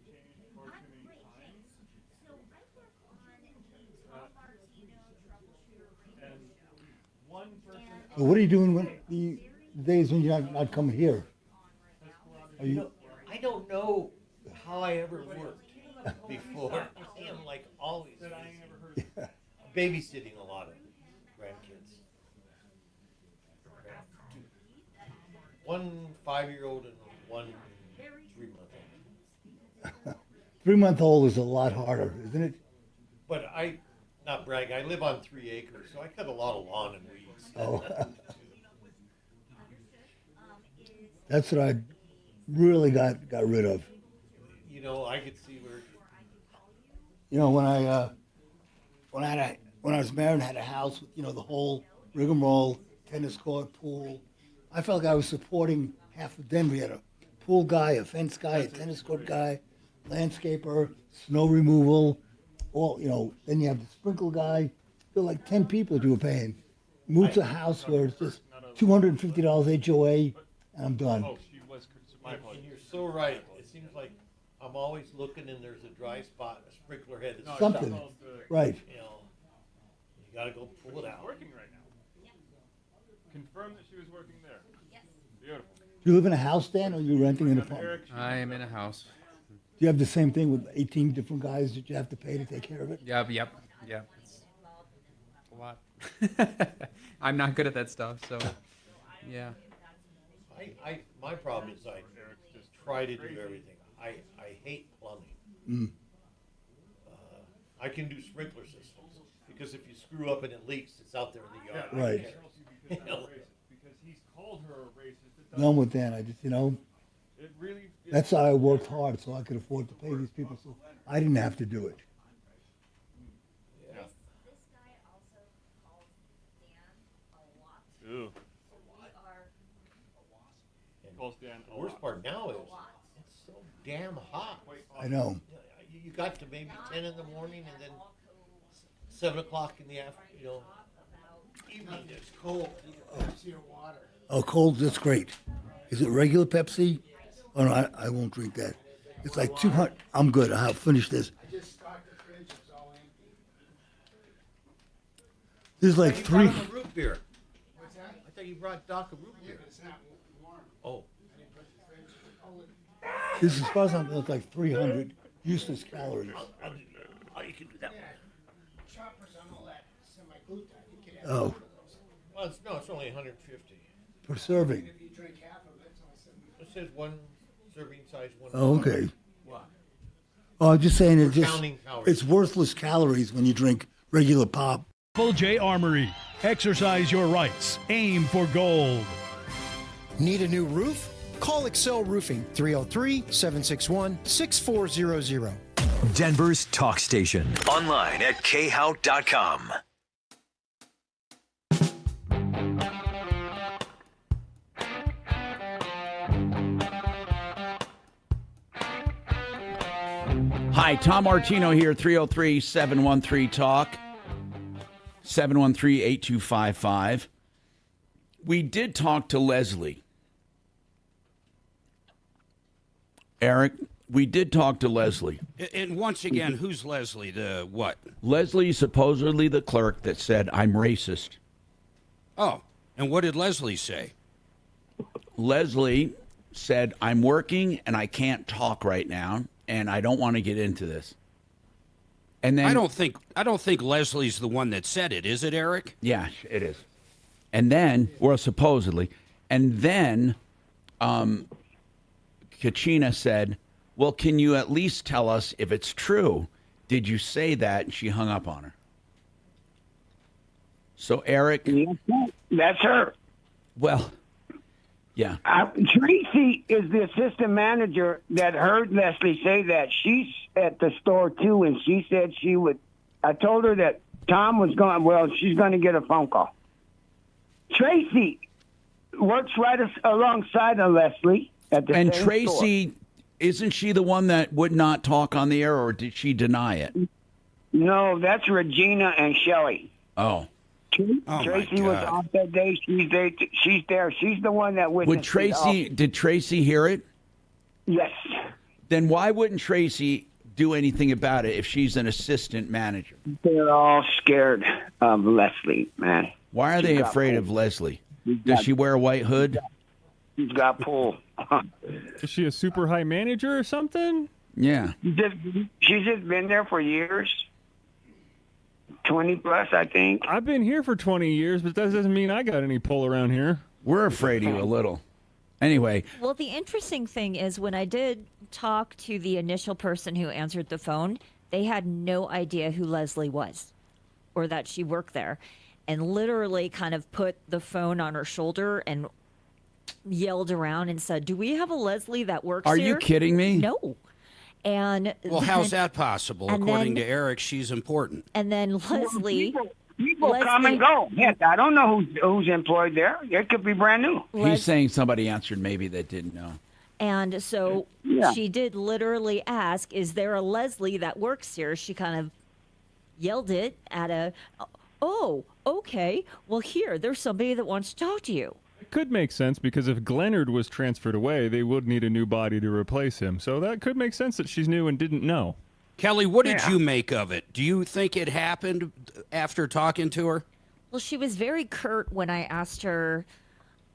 So what are you doing when the days when you're not coming here? Are you? I don't know how I ever worked before. I am like always busy. Babysitting a lot of grandkids. One 5-year-old and one 3-month-old. 3-month-old is a lot harder, isn't it? But not brag, I live on 3 acres, so I cut a lot of lawn and weeds. Oh. That's what I really got rid of. You know, I could see where. You know, when I was married and had a house with, the whole rigmarole, tennis court, pool, I felt like I was supporting half of Denver. You had a pool guy, a fence guy, a tennis court guy, landscaper, snow removal, then you have the sprinkle guy. There were like 10 people that you were paying. Moved to a house where it's just $250 HOA, and I'm done. Oh, and you're so right. It seems like I'm always looking and there's a dry spot, a sprinkler head. That's Something, stuck. right. You got to go pull it out. Working right now. Confirmed that she was working there. Beautiful. Do you live in a house, Dan, or are you renting an apartment? I am in a house. Do you have the same thing with 18 different guys that you have to pay to take care of it? Yep. It's a lot. I'm not good at that stuff, so yeah. My problem is I just try to do everything. I hate plumbing. Mm. I can do sprinkler systems because if you screw up and it leaks, it's out there in the yard. Right. Because he's called her a racist. No, I'm with Dan. I just, It really. that's how I worked hard so I could afford to pay these people so I didn't have to do it. Ew. The worst part now is it's so damn hot. I know. You got to maybe 10 in the morning and then 7 o'clock in the afternoon. Evening it's cold. Pepsi or water. Oh, cold, that's great. Is it regular Pepsi? Oh, no, I won't drink that. It's like 200. I'm good. I'll finish this. I just stocked the fridge. It's all empty. There's like You three. brought him a root beer. What's that? I thought you brought Doc a root beer. It's not warm. Oh. This is supposed to look like 300 useless calories. Oh, you can do that one. Choppers on all that semi-gluten. You can have Oh, Well, it's only 150. per serving. If you drink half of it, it's only 70. It says one serving size, one. Oh, okay. What? Oh, I'm just saying We're it's just counting calories. it's worthless calories when you drink regular pop. Double J Armory. Exercise your rights. Aim for gold. Need a new roof? Call Excel Roofing 303-761-6400. Denver's talk station. Online at khout.com. Hi, Tom Martino here, 303-713-TALK, 713-8255. We did talk to Leslie. Eric, we did talk to Leslie. And once again, who's Leslie? The what? Leslie, supposedly the clerk that said, I'm racist. Oh, and what did Leslie say? Leslie said, I'm working and I can't talk right now, and I don't want to get into this. And then I don't think Leslie's the one that said it, is it, Eric? Yeah, it is. And then, well, supposedly, and then Kachina said, well, can you at least tell us if it's true? Did you say that? And she hung up on her. So, Eric. That's her. Well, yeah. Tracy is the assistant manager that heard Leslie say that. She's at the store, too, and she said she would. I told her that Tom was going, well, she's going to get a phone call. Tracy works right alongside of Leslie at the And same Tracy, store. isn't she the one that would not talk on the air, or did she deny it? No, that's Regina and Shelley. Oh. Tracy was off that day. She's there. She's there. She's the one that witnessed Did Tracy hear it? Yes. Then why wouldn't Tracy do anything about it if she's an assistant manager? They're all scared of Leslie, man. Why are they afraid of Leslie? Does she wear a white hood? She's got pull. Is she a super high manager or something? Yeah. She's just been there for years. 20 plus, I think. I've been here for 20 years, but that doesn't mean I got any pull around here. We're afraid of you a little. Anyway. Well, the interesting thing is when I did talk to the initial person who answered the phone, they had no idea who Leslie was or that she worked there, and literally kind of put the phone on her shoulder and yelled around and said, "Do we have a Leslie that works Are here?" you kidding me? No. And Well, how's that possible? and According then- to Eric, she's important. And then Leslie... People come and go. Yes, I don't know who's employed there. It could be brand new. He's saying somebody answered maybe that didn't know. And so Yeah. she did literally ask, "Is there a Leslie that works here?" She kind of yelled it at "Oh, okay. Well, here, there's somebody that wants to talk to you." It could make sense because if Glennard was transferred away, they would need a new body to replace him. So that could make sense that she's new and didn't know. Kelly, what did you make of it? Do you think it happened after talking to her? Well, she was very curt when I asked her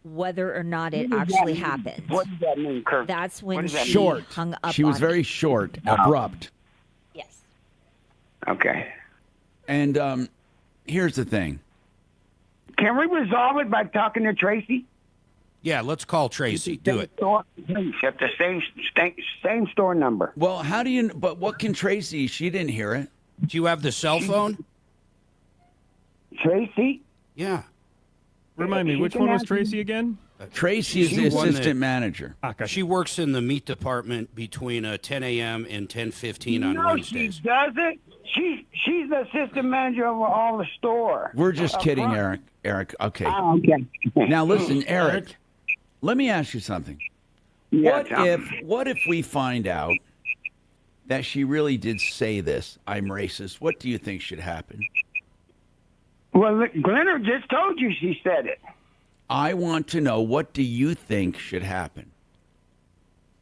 whether or not it What does that actually mean? happened. What does that mean, Kirk? That's when she Short. hung up She was on very me. short, abrupt. Yes. Okay. And here's the thing. Can we resolve it by talking to Tracy? Yeah, let's call Tracy. Do it. At the same store number. Well, how do you? But what can Tracy? She didn't hear it. Do you have the cell phone? Tracy? Yeah. Remind me, which one was Tracy again? Tracy is the She's the one assistant that- manager. She works in the meat department between 10 a.m. and 10:15 on No, Wednesdays. she doesn't. She's the assistant manager of all the store. We're just Up kidding, front. Eric. Eric, okay. Oh, okay. Now listen, Eric. Let me ask you something. Yeah, tell me. What if we find out that she really did say this? I'm racist. What do you think should happen? Well, look, Glenner just told you she said it. I want to know, what do you think should happen?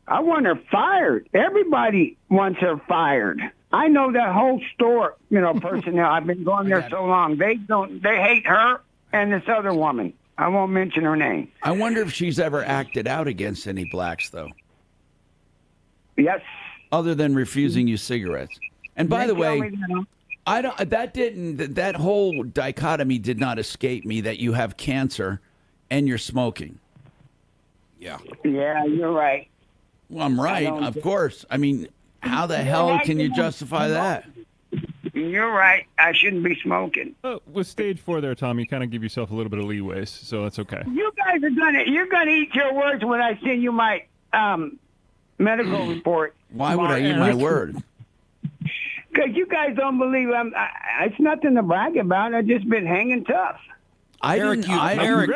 I want her fired. Everybody wants her fired. I know that whole store, personnel. I've been going there so long. They hate her and this other woman. I won't mention her name. I wonder if she's ever acted out against any blacks, though. Yes. Other than refusing you cigarettes. And by They the tell way, me that. I don't. That whole dichotomy did not escape me. That you have cancer, and you're smoking. Yeah. Yeah, you're right. Well, I'm right, of course. I mean, how the hell can you justify that? You're right. I shouldn't be smoking. With stage 4 there, Tom, you kind of give yourself a little bit of leeway, so that's okay. You guys you're gonna eat your words when I send you my medical report. Why would I eat my word? Because you guys don't believe it's nothing to brag about. I've just been hanging tough. Eric,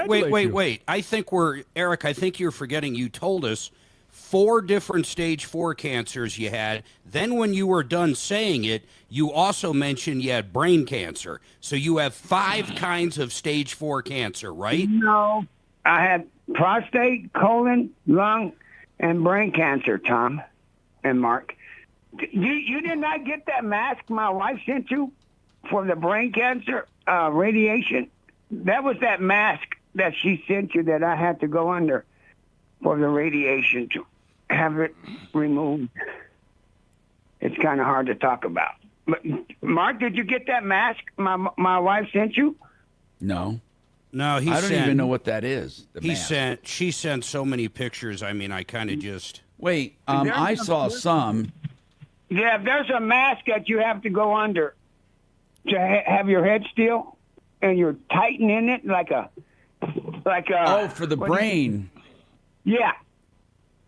wait. I think you're forgetting you told us 4 different stage 4 cancers you had. Then when you were done saying it, you also mentioned you had brain cancer. So you have 5 kinds of stage 4 cancer, right? No, I had prostate, colon, lung, and brain cancer, Tom and Mark. You did not get that mask my wife sent you for the brain cancer radiation? That was that mask that she sent you that I had to go under for the radiation to have it removed. It's kind of hard to talk about. But Mark, did you get that mask my wife sent you? No. No, I don't even know what that is. She sent so many pictures. I mean, I kind of just. Wait, I saw some. Yeah, there's a mask that you have to go under to have your head still, and you're tightening it like a. Oh, for the brain. Yeah,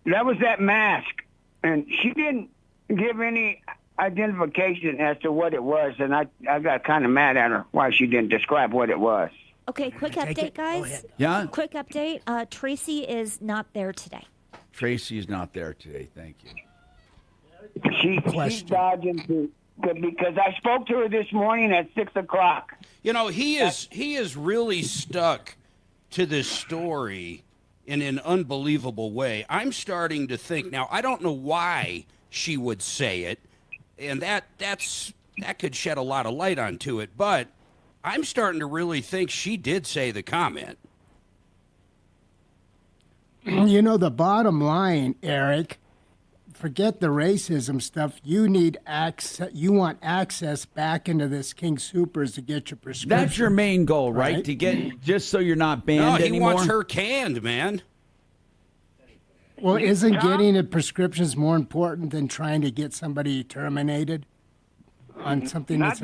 that was that mask, and she didn't give any identification as to what it was, and I got kind of mad at her why she didn't describe what it was. Okay, quick update, guys. Yeah? Quick update. Tracy is not there today. Tracy's not there today. Thank you. She's dodging because I spoke to her this morning at 6 o'clock. You know, he is really stuck to this story in an unbelievable way. I'm starting to think now. I don't know why she would say it, and that could shed a lot of light onto it. But I'm starting to really think she did say the comment. You know, the bottom line, Eric, forget the racism stuff. You need access. You want access back into this King Soopers to get your prescription. That's your main goal, right? To get just so you're not banned he anymore. wants her canned, man. Well, isn't getting the prescriptions more important than trying to get somebody terminated on something Not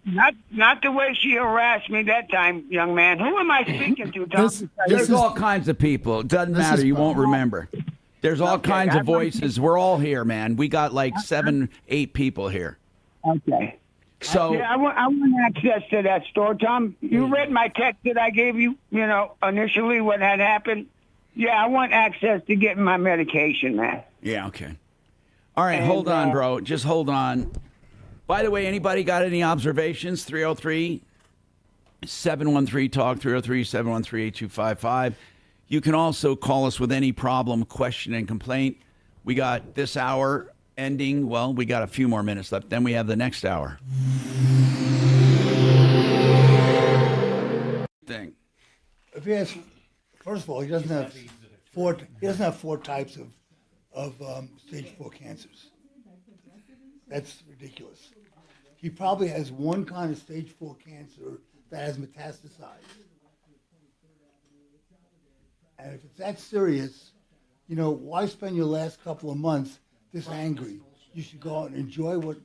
that's... not the way she harassed me that time, young man. Who am I speaking to, Tom? There's all kinds of people. It doesn't matter. You won't remember. There's all kinds of voices. We're all here, man. We got like 7, 8 people here. Okay. So I want access to that store, Tom. You read my text that I gave you, initially what had happened. Yeah, I want access to getting my medication, man. Yeah, okay. All right, hold on, bro. Just hold on. By the way, anybody got any observations? 303-713-TALK, 303-713-8255. You can also call us with any problem, question, and complaint. We got this hour ending. Well, we got a few more minutes left. Then we have the next hour. Thing. If he has, first of all, he doesn't have four. He doesn't have 4 types of stage 4 cancers. That's ridiculous. He probably has one kind of stage 4 cancer that has metastasized. And if it's that serious, why spend your last couple of months this angry? You should go out and enjoy what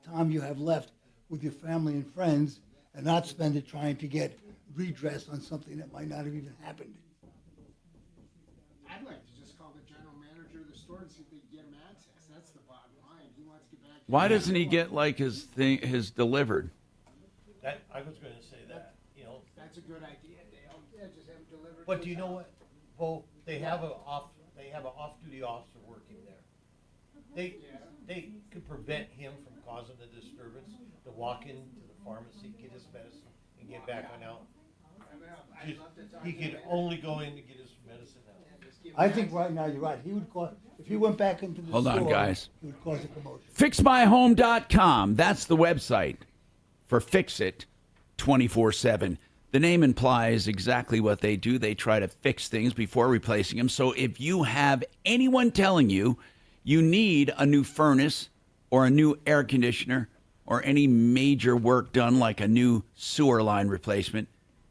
time you have left with your family and friends and not spend it trying to get redress on something that might not have even happened. I'd like to just call the general manager of the store and see if they can get him access. That's the bottom line. He wants to get back. Why doesn't he get like his delivered? That I was going to say that. That's a good idea, Dale. Yeah, just have him delivered. But do you know what? Well, they have an off-duty officer working there. They could prevent him from causing the disturbance to walk into the pharmacy, get his medicine, and get back on out. He could only go in to get his medicine out. I think right now you're right. He would cause, if he went back into the Hold store, on, guys. he would cause a commotion. FixMyHome.com. That's the website for Fix It 24/7. The name implies exactly what they do. They try to fix things before replacing them. So if you have anyone telling you you need a new furnace or a new air conditioner or any major work done like a new sewer line replacement,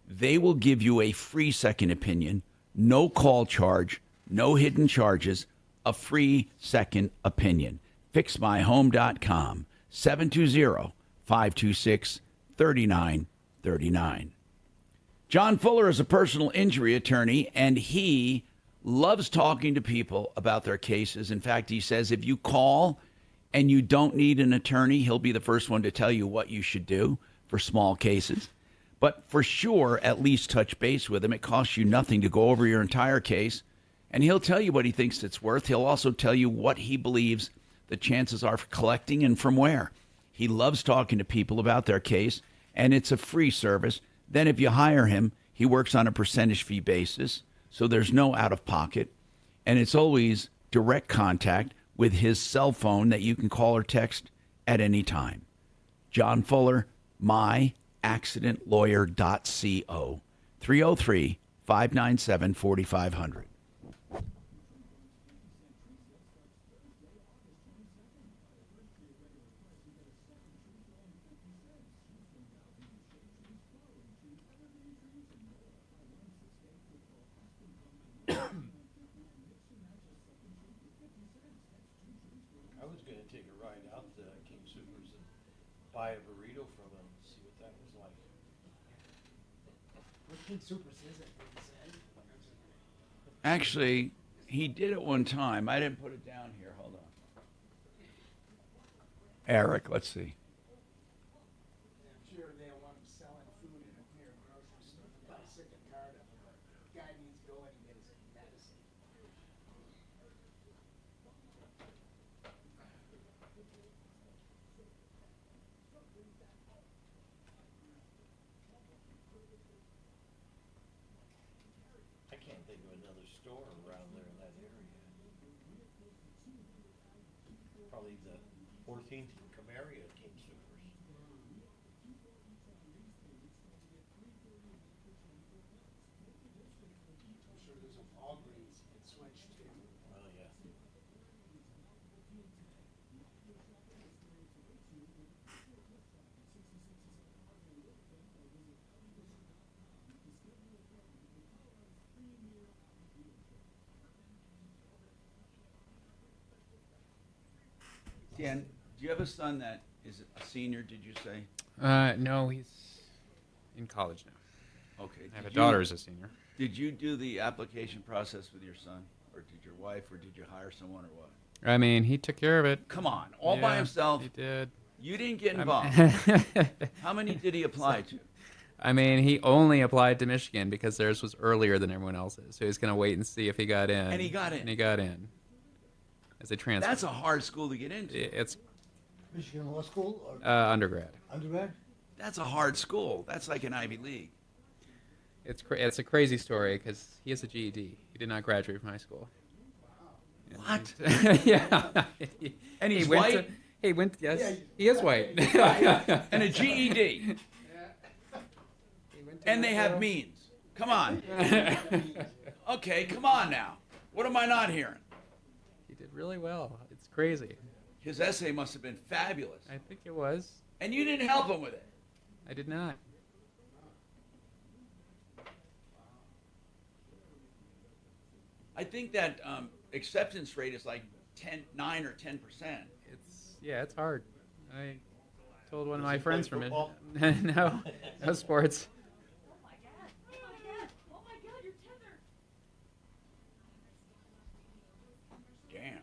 they will give you a free second opinion, no call charge, no hidden charges, a free second opinion. FixMyHome.com, 720-526-3939. John Fuller is a personal injury attorney, and he loves talking to people about their cases. In fact, he says if you call and you don't need an attorney, he'll be the first one to tell you what you should do for small cases. But for sure, at least touch base with him. It costs you nothing to go over your entire case, and he'll tell you what he thinks it's worth. He'll also tell you what he believes the chances are for collecting and from where. He loves talking to people about their case, and it's a free service. Then if you hire him, he works on a percentage fee basis, so there's no out-of-pocket, and it's always direct contact with his cell phone that you can call or text at any time. John Fuller, myaccidentlawyer.co, 303-597-4500. I was going to take a ride out to King Soopers and buy a burrito from him and see what that was like. What King Soopers is it? Actually, he did it one time. I didn't put it down here. Hold on. Eric, let's see. I'm sure they don't want him selling food in a near grocery store. I'm probably sick and tired of it. The guy needs to go in and get his medicine. I can't think of another store around there in that area. Probably the 14th and Camaria King Soopers. I'm sure there's a Walgreens in switch to. Dan, do you have a son that is a senior, did you say? No, he's in college now. Okay. I have Did a daughter who's a senior. Did you do the application process with your son? Or did your wife? Or did you hire someone or what? I mean, he took care of it. Come on, all by Yeah, himself? He did. You didn't get involved. How many did he apply to? I mean, he only applied to Michigan because theirs was earlier than everyone else's. So he's going to wait and see if he got in. And he got in. And he got in. As a transfer. That's a hard school to get into. It's Michigan Law School? Or undergrad. undergrad? That's a hard school. That's like an Ivy League. It's a crazy story because he has a GED. He did not graduate from high school. What? Yeah. And he's went white? He went. Yes, he is white. And a GED. And they have means. Come on. Okay, come on now. What am I not hearing? He did really well. It's crazy. His essay must have been fabulous. I think it was. And you didn't help him with it. I did not. I think that acceptance rate is like 9 or 10%. It's hard. I told one of my he friends play from football? it. No sports. Damn.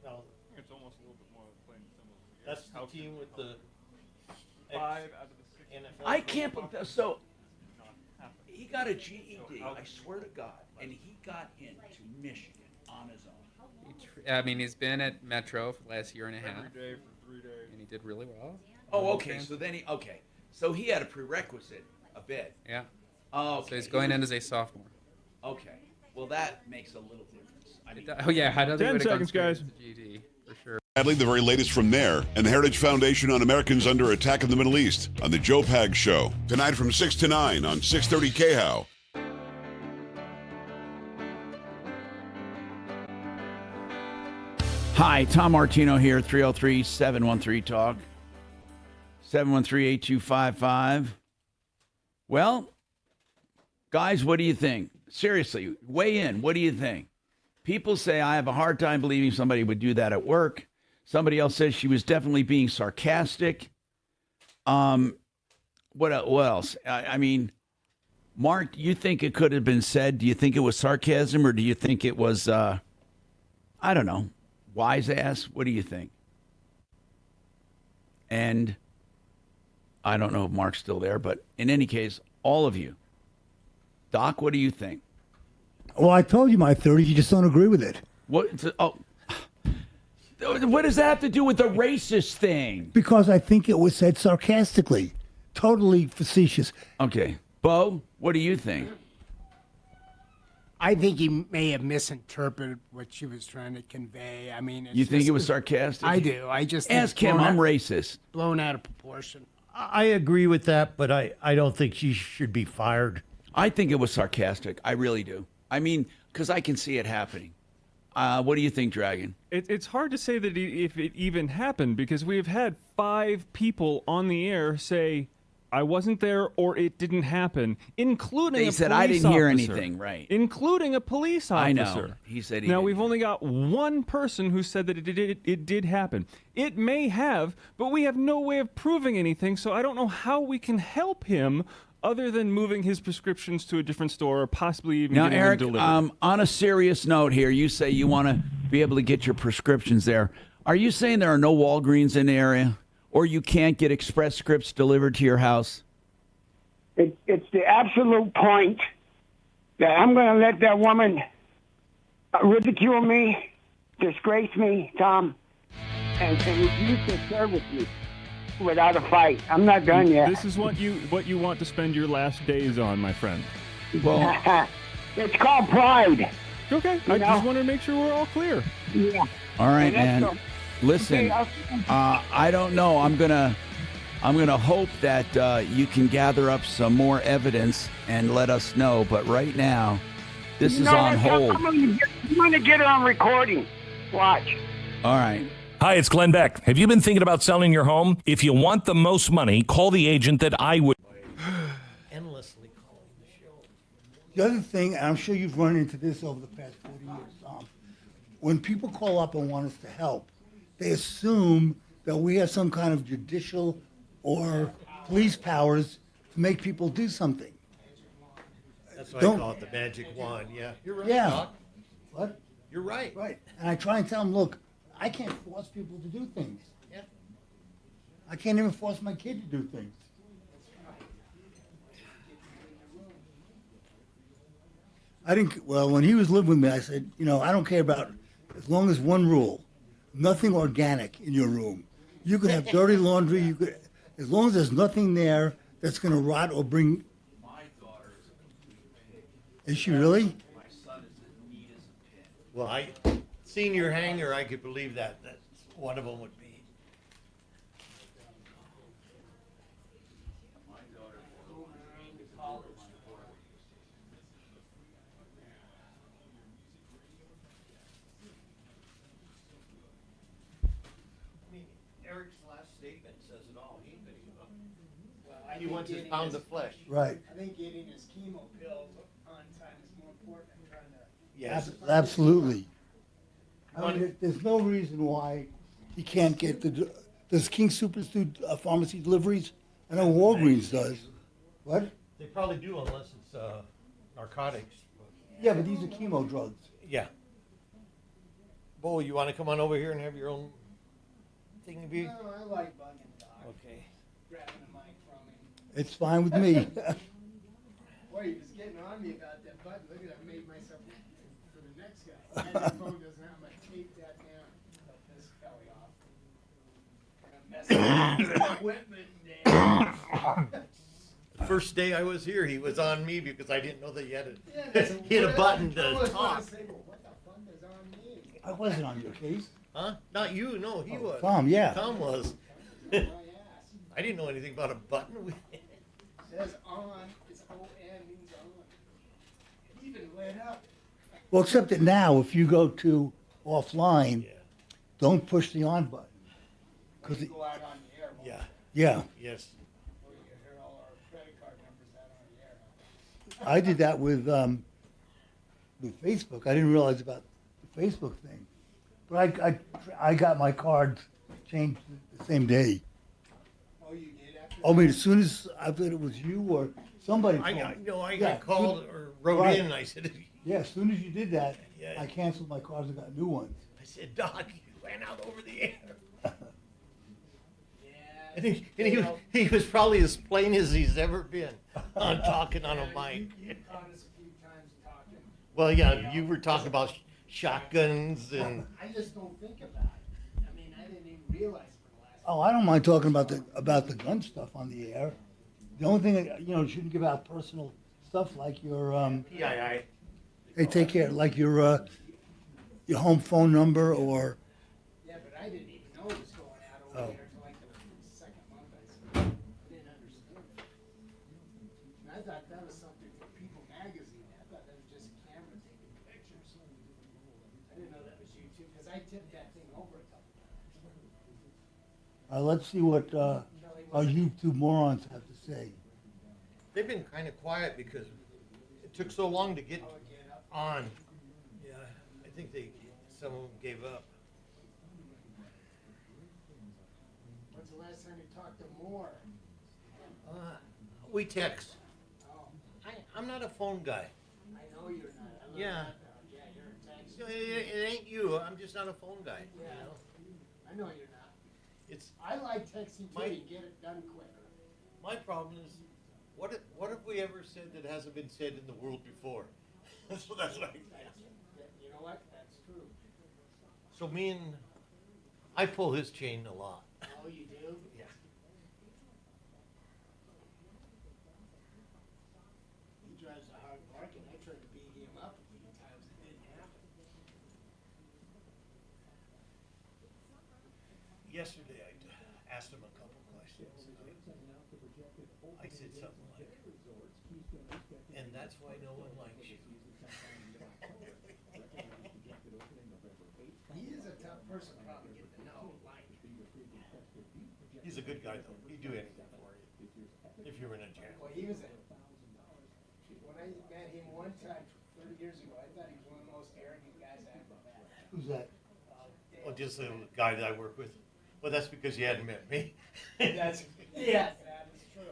No, It's almost a little bit more plain and simple. that's the team with the 5 out of the 6. NFL. I can't believe that. So he got a GED, I swear to God, and he got into Michigan on his own. I mean, he's been at Metro for the last year and a half. Every day for 3 days. And he did really well. Oh, okay. So then so he had a prerequisite a bit. Yeah. Oh, okay. So he's going in as a sophomore. Okay. Well, that makes a little difference. I mean, Oh yeah, I don't think 10 he would've gone seconds, straight guys. to GED for sure. Sadly, the very latest from there and the Heritage Foundation on Americans under attack in the Middle East on the Joe Pag Show. Tonight from 6 to 9 on 630 KHOW. Hi, Tom Martino here, 303-713-TALK, 713-8255. Well, guys, what do you think? Seriously, weigh in. What do you think? People say I have a hard time believing somebody would do that at work. Somebody else says she was definitely being sarcastic. What else? I mean, Mark, do you think it could have been said? Do you think it was sarcasm, or do you think it was, I don't know, wise ass? What do you think? And I don't know if Mark's still there, but in any case, all of you. Doc, what do you think? Well, I told you my theory. You just don't agree with it. What does that have to do with the racist thing? Because I think it was said sarcastically. Totally facetious. Okay. Bo, what do you think? I think he may have misinterpreted what she was trying to convey. I mean, it's You think just- it was sarcastic? I do. I just think Ask it's him. blown I'm out- racist. Blown out of proportion. I agree with that, but I don't think she should be fired. I think it was sarcastic. I really do. I mean, because I can see it happening. What do you think, Dragon? It's hard to say that if it even happened, because we've had 5 people on the air say, I wasn't there or it didn't happen, including They a said, police "I didn't hear officer." anything, right. Including a police officer. I know. He said he Now, didn't. we've only got one person who said that it did happen. It may have, but we have no way of proving anything, so I don't know how we can help him other than moving his prescriptions to a different store or possibly even Now, getting Eric, them delivered. on a serious note here, you say you want to be able to get your prescriptions there. Are you saying there are no Walgreens in the area, or you can't get Express Scripts delivered to your house? It's the absolute point that I'm going to let that woman ridicule me, disgrace me, Tom, and refuse to service me without a fight. I'm not done yet. This is what you want to spend your last days on, my friend. Well, it's called pride. Okay, You I know? just want to make sure we're all clear. Yeah. All right, And that's man. all. Listen, Okay, I don't know. I'm gonna I'm going to hope that you can gather up some more evidence and let us know. But right now, this is on hold. I'm going to get it on recording. Watch. All right. Hi, it's Glenn Beck. Have you been thinking about selling your home? If you want the most money, call the agent that I would. Endlessly calling the show. The other thing, and I'm sure you've run into this over the past 40 years, when people call up and want us to help, they assume that we have some kind of judicial or police powers to make people do something. That's why I call it the magic wand. Yeah, you're right. Yeah. Doc. What? You're right. Right. And I try and tell them, look, I can't force people to do things. Yeah. I can't even force my kid to do things. When he was living with me, I said, I don't care about, as long as one rule, nothing organic in your room. You could have dirty laundry, as long as there's nothing there that's going to rot or bring. Is she really? Well, seen your hanger, I could believe that. That's one of them would be. I mean, Eric's last statement says it all. He wants his pound of flesh. Right. I think getting his chemo pills on time is more important than trying to. Yes. Absolutely. I mean, there's no reason why he can't get does King Soopers do pharmacy deliveries? I know Walgreens does. What? They probably do unless it's narcotics. Yeah, but these are chemo drugs. Yeah. Bo, you want to come on over here and have your own thing to be? No, I like bugging Doc. Okay. Grabbing the mic from him. It's fine with me. Boy, he was getting on me about that button. Look at I made myself for the next guy. And the phone doesn't have my tape that down. This belly off. I'm messing with the equipment, Dan. The first day I was here, he was on me because I didn't know that you had to hit a button to talk. I wasn't on your case. Huh? Not you, no, he was. Tom, yeah. Tom was. I didn't know anything about a button. It says on. It's O-N means on. It even lit up. Well, except that now, if you go to offline, don't push the on button. Because Go out on the air. Yeah. Yeah. Yes. Well, you hear all our credit card numbers out on the air. I did that with Facebook. I didn't realize about the Facebook thing. But I got my cards changed the same day. Oh, you did after I mean, as soon as I thought it was you or somebody called. I Yeah, got called or wrote right. in and I said, Yeah, as soon as you did that, Yeah. I canceled my cards and got new ones. I said, Doc, you went out over the air. And he was probably as plain as he's ever been on talking on a mic. Well, yeah, you were talking about shotguns and. I just don't think about it. I mean, I didn't even realize for the last. Oh, I don't mind talking about the gun stuff on the air. The only thing that, you shouldn't give out personal stuff like your PII. Hey, take care, like your home phone number or. Yeah, but I didn't even know it was going out over Oh. there until like the second month. I didn't understand. And I thought that was something for People Magazine. I thought that was just a camera taking pictures. I didn't know that was you too, because I tipped that thing over a couple times. Let's see what our YouTube morons have to say. They've been kind of quiet because it took so long to get on. Yeah, I think some of them gave up. When's the last time you talked to Moore? We text. I'm not a phone guy. I know you're not. I learned Yeah. that now. Yeah, you're a text. It ain't you. I'm just not a phone guy. Yeah. You know? I know you're not. It's I like texting too. You get it done quicker. my problem is, what have we ever said that hasn't been said in the world before? So that's what You know what? That's true. So I pull his chain a lot. Oh, you do? Yeah. He drives a hard bargain. I tried to beat him up a few times. It didn't happen. Yesterday I asked him a couple questions. I said something like, and that's why no one likes you. He is a tough person probably getting to know. Like, He's a good guy though. He'd do anything for you if you were in a jam. well, he was when I met him one time 30 years ago, I thought he was one of the most arrogant guys I ever met. Who's that? Oh, just the guy that I work with. Well, that's because you hadn't met me. That's yeah, that is true.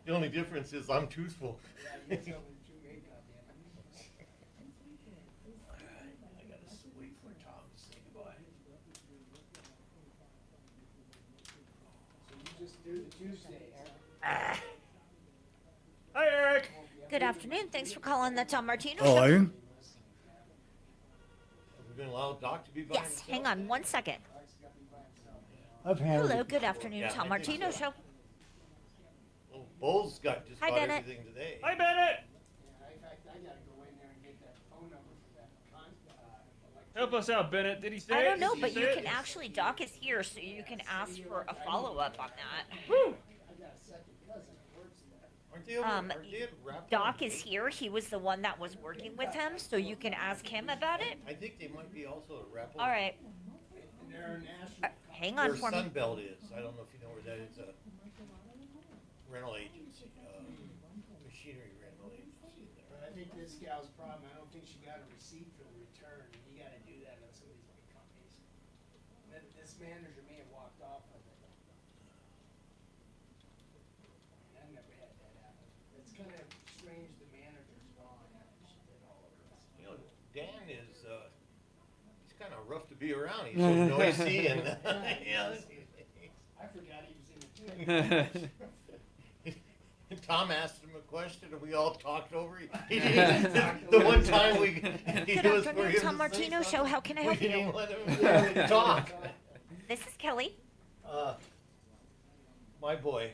The only difference is I'm truthful. Yeah, you tell me the true makeup, I gotta wait for Tom to say goodbye. So you just do the Tuesdays. Hi, Eric. Good afternoon. Thanks for calling the Tom Martino Oh, Show. are you? Are we gonna allow Doc to be by Yes, hang on one second. I've handled Hello, it. good afternoon, Yeah, Tom I think Martino so. Show. Well, Bull's got just Hi, about Bennett. everything today. Hi, Bennett. In fact, I gotta go in there and get that phone number for that Help us out, Bennett. Did he say I it? don't know, Did he but say you it? can actually, Doc is here, so you can ask for a follow-up on that. Woo! I got a second cousin who works there. Aren't they at Raptor? Doc is here. He was the one that was working with him, so you can ask him about it. I think they might be also at Raptor. All right. And they're a national. Hang on Where for me. Sunbelt is. I don't know if you know where that is. A rental agency, machinery rental agency. But I think this gal's problem, I don't think she got a receipt for the return, and you gotta do that on some of these big companies. This manager may have walked off of it. I never had that happen. It's kinda strange the manager's gone after she did all of this. You know, Dan is, he's kind of rough to be around. He's so noisy and, yeah. I forgot he was in it too. Tom asked him a question and we all talked over it. The one time he Good was afternoon, Tom Martino Show. How can I help we you? didn't let him talk. This is Kelly. My boy,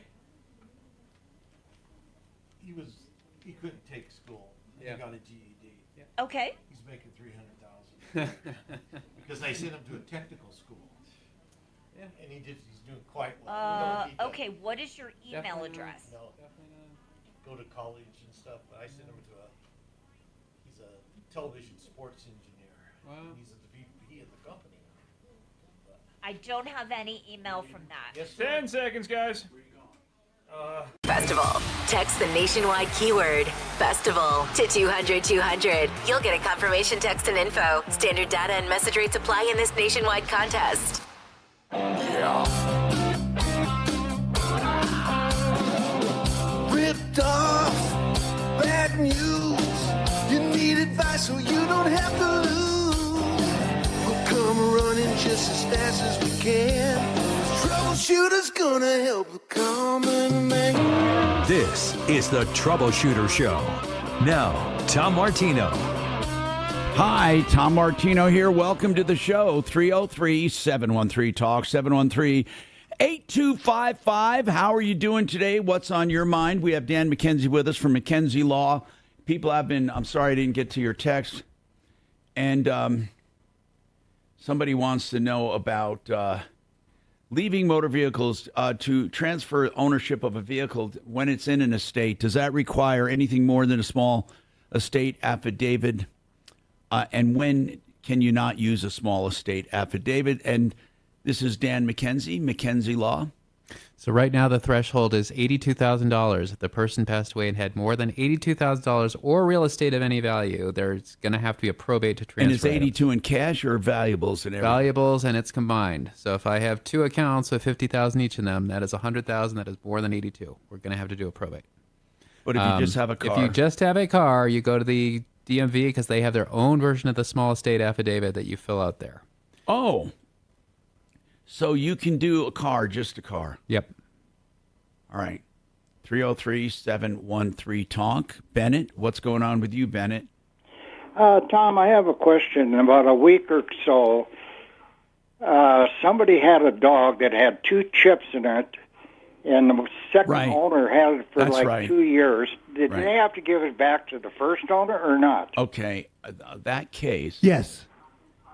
he couldn't take school. He got a GED. Okay. He's making $300,000 because I sent him to a technical school. Yeah. And he's doing quite well. We don't need to- Okay, what is your email address? No, go to college and stuff, but I sent him to he's a television sports engineer. Wow. And he's at the VP of the company. I don't have any email from that. Yes, 10 seconds, guys. Festival. Text the nationwide keyword festival to 200-200. You'll get a confirmation text and info. Standard data and message rates apply in this nationwide contest. Ripped off, bad news. You need advice so you don't have to lose. We'll come running just as fast as we can. Troubleshooter's gonna help the common man. This is the Troubleshooter Show. Now, Tom Martino. Hi, Tom Martino here. Welcome to the show. 303-713-TALK, 713-8255. How are you doing today? What's on your mind? We have Dan McKenzie with us from McKenzie Law. People have been, I'm sorry I didn't get to your text. And somebody wants to know about leaving motor vehicles to transfer ownership of a vehicle when it's in an estate. Does that require anything more than a small estate affidavit? And when can you not use a small estate affidavit? And this is Dan McKenzie, McKenzie Law. So right now the threshold is $82,000. If the person passed away and had more than $82,000 or real estate of any value, there's going to have to be a probate to transfer. And is 82 in cash or valuables and everything? Valuables, and it's combined. So if I have two accounts with $50,000 each in them, that is $100,000. That is more than 82. We're going to have to do a probate. But if you just have a car? If you just have a car, you go to the DMV because they have their own version of the small estate affidavit that you fill out there. Oh. So you can do a car, just a car. Yep. All right. 303-713-TALK. Bennett, what's going on with you, Bennett? Tom, I have a question. About a week or so, somebody had a dog that had 2 chips in it, and the second owner had it for 2 years. Did they have to give it back to the first owner or not? Okay. That case. Yes.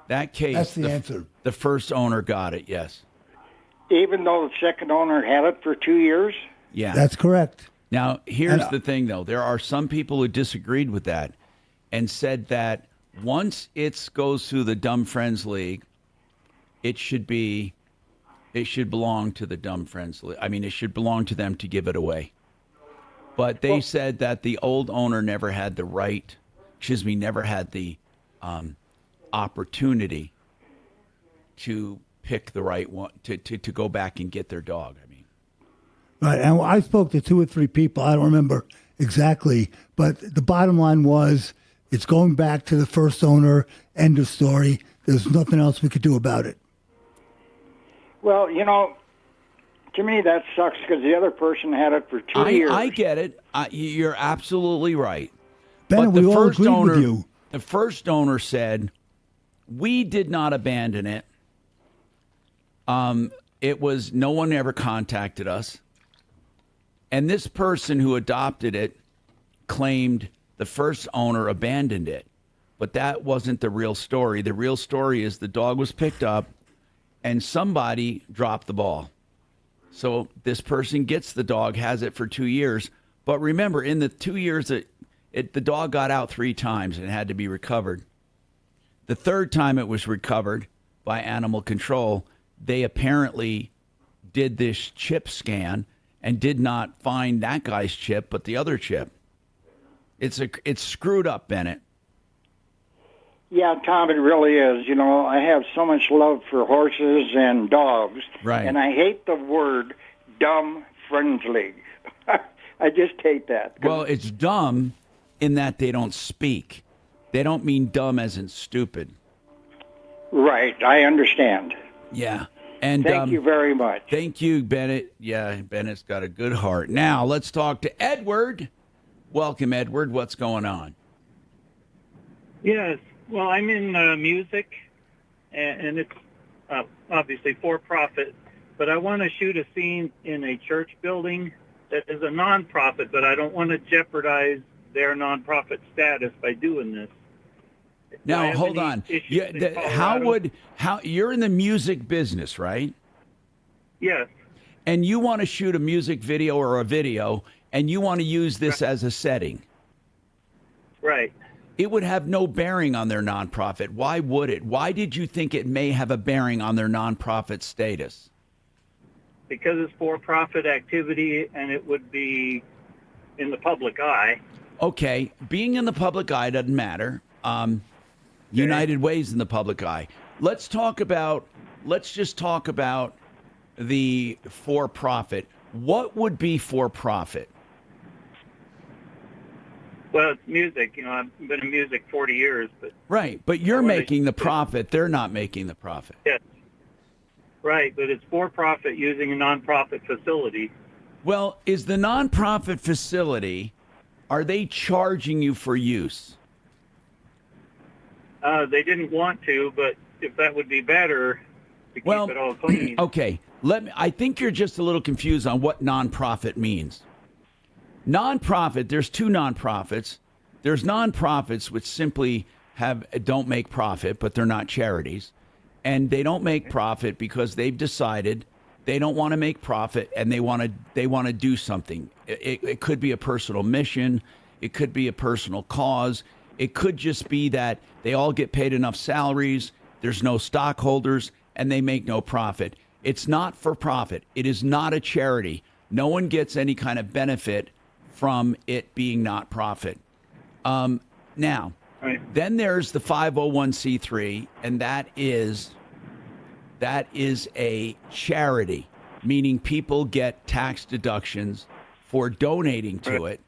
That case. That's the answer. The first owner got it, yes. Even though the second owner had it for 2 years? Yeah. That's correct. Now, here's the thing, though. There are some people who disagreed with that and said that once it goes through the Dumb Friends League, it should belong to the Dumb Friends League. I mean, it should belong to them to give it away. But they said that the old owner never had the opportunity to pick the right one, to go back and get their dog. I mean, Right, and I spoke to 2 or 3 people. I don't remember exactly, but the bottom line was it's going back to the first owner. End of story. There's nothing else we could do about it. Well, to me that sucks because the other person had it for 2 years. I get it. You're absolutely right. Bennett, but we all agreed with you. The first owner said, "We did not abandon it. It was no one ever contacted us." And this person who adopted it claimed the first owner abandoned it. But that wasn't the real story. The real story is the dog was picked up and somebody dropped the ball. So this person gets the dog, has it for 2 years. But remember, in the 2 years, the dog got out 3 times and it had to be recovered. The third time it was recovered by animal control, they apparently did this chip scan and did not find that guy's chip, but the other chip. It's screwed up, Bennett. Yeah, Tom, it really is. I have so much love for horses and dogs, right? And I hate the word "dumb friends league." I just hate that. Well, it's dumb in that they don't speak. They don't mean dumb as in stupid. Right, I understand. Yeah. And thank you very much. Thank you, Bennett. Yeah, Bennett's got a good heart. Now, let's talk to Edward. Welcome, Edward. What's going on? Yes. Well, I'm in music, and it's obviously for profit, but I want to shoot a scene in a church building that is a nonprofit, but I don't want to jeopardize their nonprofit status by doing this. Now, hold on. How you're in the music business, right? Yes. And you want to shoot a music video or a video, and you want to use this as a setting. Right. It would have no bearing on their nonprofit. Why would it? Why did you think it may have a bearing on their nonprofit status? Because it's for-profit activity, and it would be in the public eye. Okay, being in the public eye doesn't matter. United Way's in the public eye. Let's just talk about the for-profit. What would be for-profit? Well, it's music. I've been in music 40 years, but right. But you're making the profit. They're not making the profit. Yes. Right, but it's for-profit using a nonprofit facility. Well, is the nonprofit facility? Are they charging you for use? They didn't want to, but if that would be better to keep it all clean. Okay. I think you're just a little confused on what nonprofit means. Nonprofit, there's 2 nonprofits. There's nonprofits which simply don't make profit, but they're not charities. And they don't make profit because they've decided they don't want to make profit and they want to do something. It could be a personal mission. It could be a personal cause. It could just be that they all get paid enough salaries, there's no stockholders, and they make no profit. It's not for profit. It is not a charity. No one gets any kind of benefit from it being not profit. Now, then there's the 501c3, and that is a charity, meaning people get tax deductions for donating to it,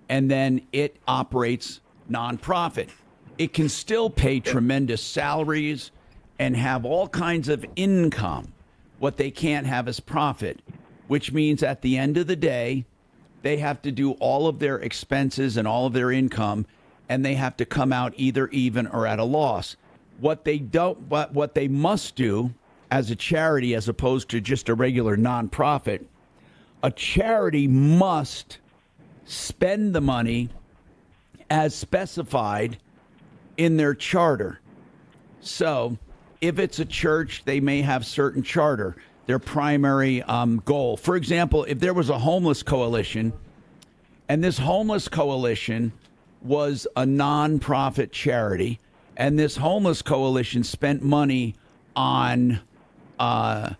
and then it operates nonprofit. It can still pay tremendous salaries and have all kinds of income. What they can't have is profit, which means at the end of the day, they have to do all of their expenses and all of their income, and they have to come out either even or at a loss. What they must do as a charity, as opposed to just a regular nonprofit, a charity must spend the money as specified in their charter. So if it's a church, they may have certain charter. goal. For example, if there was a homeless coalition, and this homeless coalition was a nonprofit charity, and this homeless coalition spent money on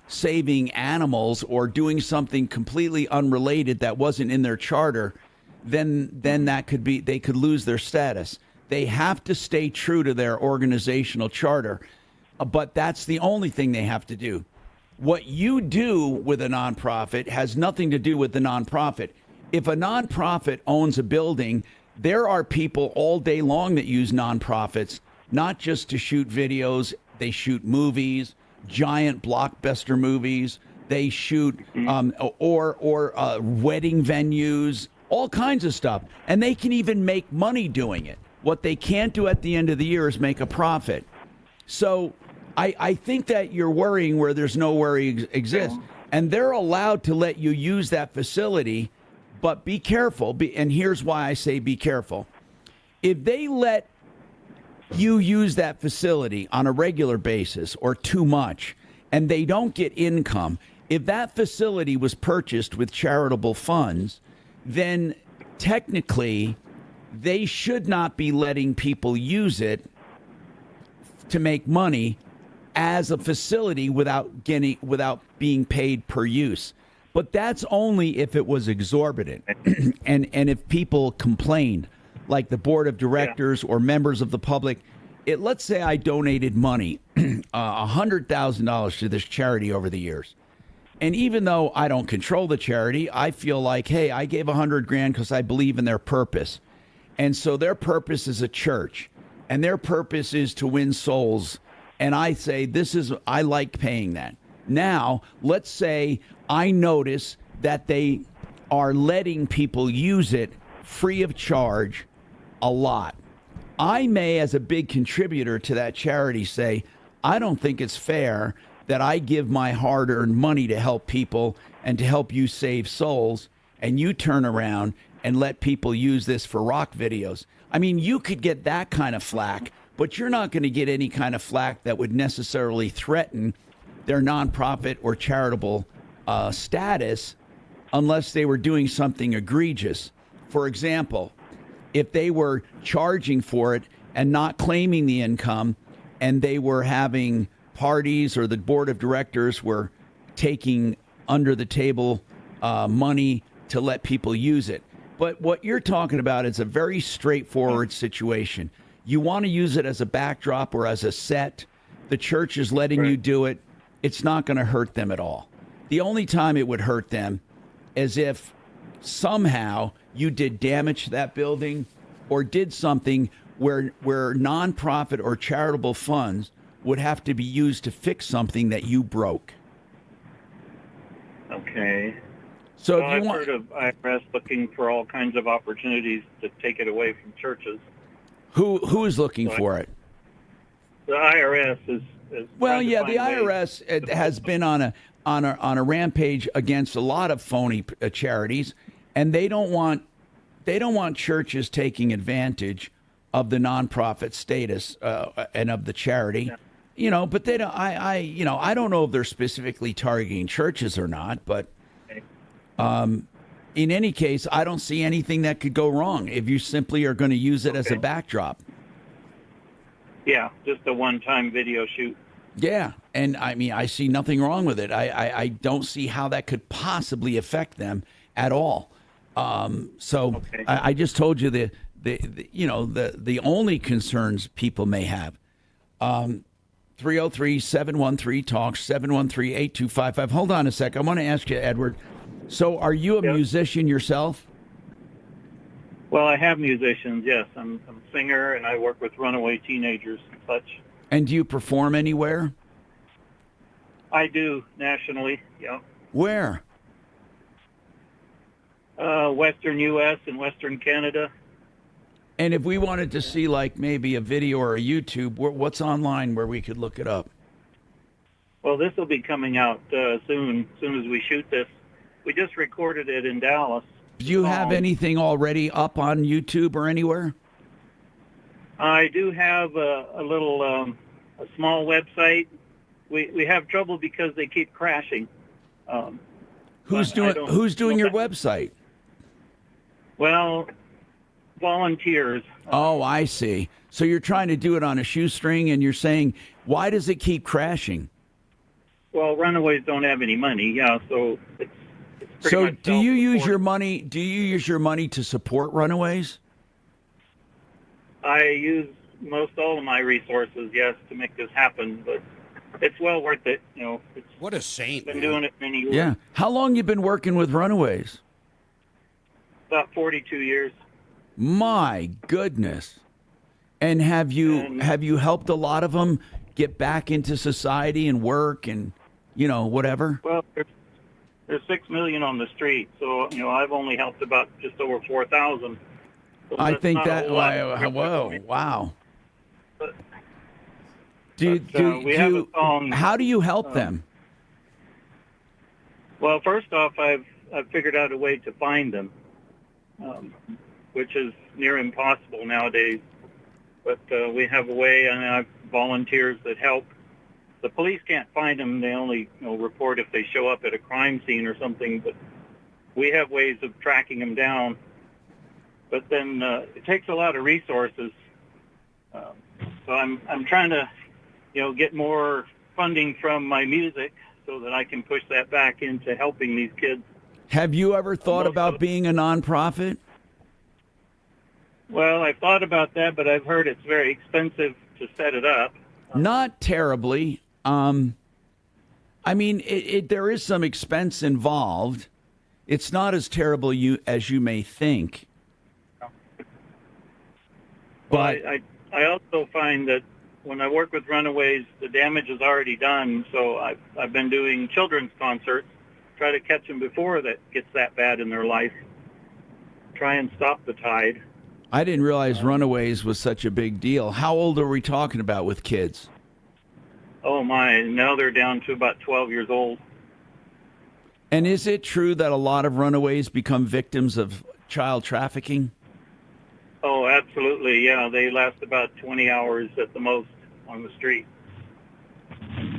saving animals or doing something completely unrelated that wasn't in their charter, then they could lose their status. They have to stay true to their organizational charter, but that's the only thing they have to do. What you do with a nonprofit has nothing to do with the nonprofit. If a nonprofit owns a building, there are people all day long that use nonprofits, not just to shoot videos. They shoot movies, giant blockbuster movies. They shoot wedding venues, all kinds of stuff. And they can even make money doing it. What they can't do at the end of the year is make a profit. So I think that you're worrying where there's no worry exists. And they're allowed to let you use that facility, but be careful. And here's why I say be careful. If they let you use that facility on a regular basis or too much, and they don't get income, if that facility was purchased with charitable funds, then technically they should not be letting people use it to make money as a facility without being paid per use. But that's only if it was exorbitant and if people complained, like the board of directors or members of the public. Let's say I donated money, $100,000 to this charity over the years. And even though I don't control the charity, I feel like, hey, I gave $100,000 because I believe in their purpose. And so their purpose is a church, and their purpose is to win souls. And I say, I like paying that. Now, let's say I notice that they are letting people use it free of charge a lot. I may, as a big contributor to that charity, say, I don't think it's fair that I give my hard-earned money to help people and to help you save souls, and you turn around and let people use this for rock videos. I mean, you could get that kind of flack, but you're not going to get any kind of flack that would necessarily threaten their nonprofit or charitable status unless they were doing something egregious. For example, if they were charging for it and not claiming the income, and they were having parties, or the board of directors were taking under the table money to let people use it. But what you're talking about is a very straightforward situation. You want to use it as a backdrop or as a set. The church is letting you do it. It's not going to hurt them at all. The only time it would hurt them is if somehow you did damage to that building or did something where nonprofit or charitable funds would have to be used to fix something that you broke. Okay. So I've heard of IRS looking for all kinds of opportunities to take it away from churches. Who is looking for it? The IRS is well, yeah, the IRS has been on a rampage against a lot of phony charities, and they don't want churches taking advantage of the nonprofit status and of the charity. Yeah. But they don't. I don't know if they're specifically targeting churches or not, but in any case, I don't see anything that could go wrong if you simply are going to use it as a backdrop. Yeah, just a one-time video shoot. Yeah, and I mean, I see nothing wrong with it. I don't see how that could possibly affect them at all. I just told you the only concerns people may have. 303-713-TALK, 713-8255. Hold on a sec. I want to ask you, Edward. So are you a musician yourself? Well, I have musicians, yes. I'm a singer, and I work with runaway teenagers and such. And do you perform anywhere? I do, nationally, yeah. Where? Western U.S. and Western Canada. And if we wanted to see, like, maybe a video or a YouTube, what's online where we could look it up? Well, this will be coming out soon as we shoot this. We just recorded it in Dallas. Do you have anything already up on YouTube or anywhere? I do have a little, a small website. We have trouble because they keep crashing. Who's but I doing don't Who's doing know your that- website? Well, volunteers. Oh, I see. So you're trying to do it on a shoestring, and you're saying, why does it keep crashing? Well, runaways don't have any money. Yeah, so it's pretty So much do you use your money? Do you use your money to support runaways? I use most all of my resources, yes, to make this happen, but it's well worth it. You know, it's What a saint. been man. doing it many years. Yeah. How long you been working with runaways? About 42 years. My goodness. And have you helped a lot of them get back into society and work and, whatever? Well, there's 6 million on the street, so I've only helped about just over 4,000. So I that's think not a that. whole lot. Whoa! Wow. But- Do we have a song. How do you help them? Well, first off, I've figured out a way to find them, which is near impossible nowadays. But we have a way, and I have volunteers that help. The police can't find them; they only report if they show up at a crime scene or something. But we have ways of tracking them down. But then it takes a lot of resources. So I'm trying to get more funding from my music so that I can push that back into helping these kids. Have you ever thought about being a nonprofit? Well, I've thought about that, but I've heard it's very expensive to set it up. Not terribly. I mean, there is some expense involved. It's not as terrible as you may think. But I also find that when I work with runaways, the damage is already done. So I've been doing children's concerts, try to catch them before that gets that bad in their life. Try and stop the tide. I didn't realize runaways was such a big deal. How old are we talking about with kids? Oh my! Now they're down to about 12 years old. And is it true that a lot of runaways become victims of child trafficking? Oh, absolutely. Yeah, they last about 20 hours at the most on the street.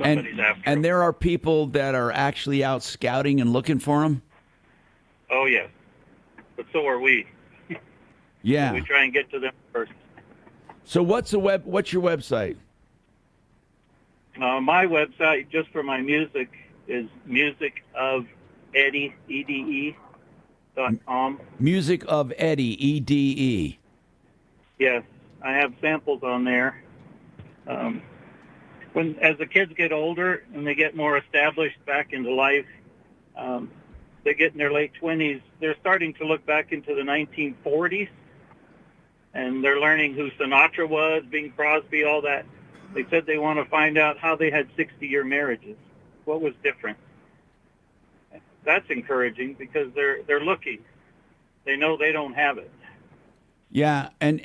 Somebody's after And there are people that are actually out scouting and looking for them? Oh, yes. But so are we. Yeah. We try and get to them first. So what's your website? My website, just for my music, is musicofeddie, EDE.com. Music of Eddie, EDE. Yes, I have samples on there. As the kids get older and they get more established back into life, they get in their late 20s, they're starting to look back into the 1940s, and they're learning who Sinatra was, Bing Crosby, all that. They said they want to find out how they had 60-year marriages. What was different? That's encouraging because they're looking. They know they don't have it. Yeah, and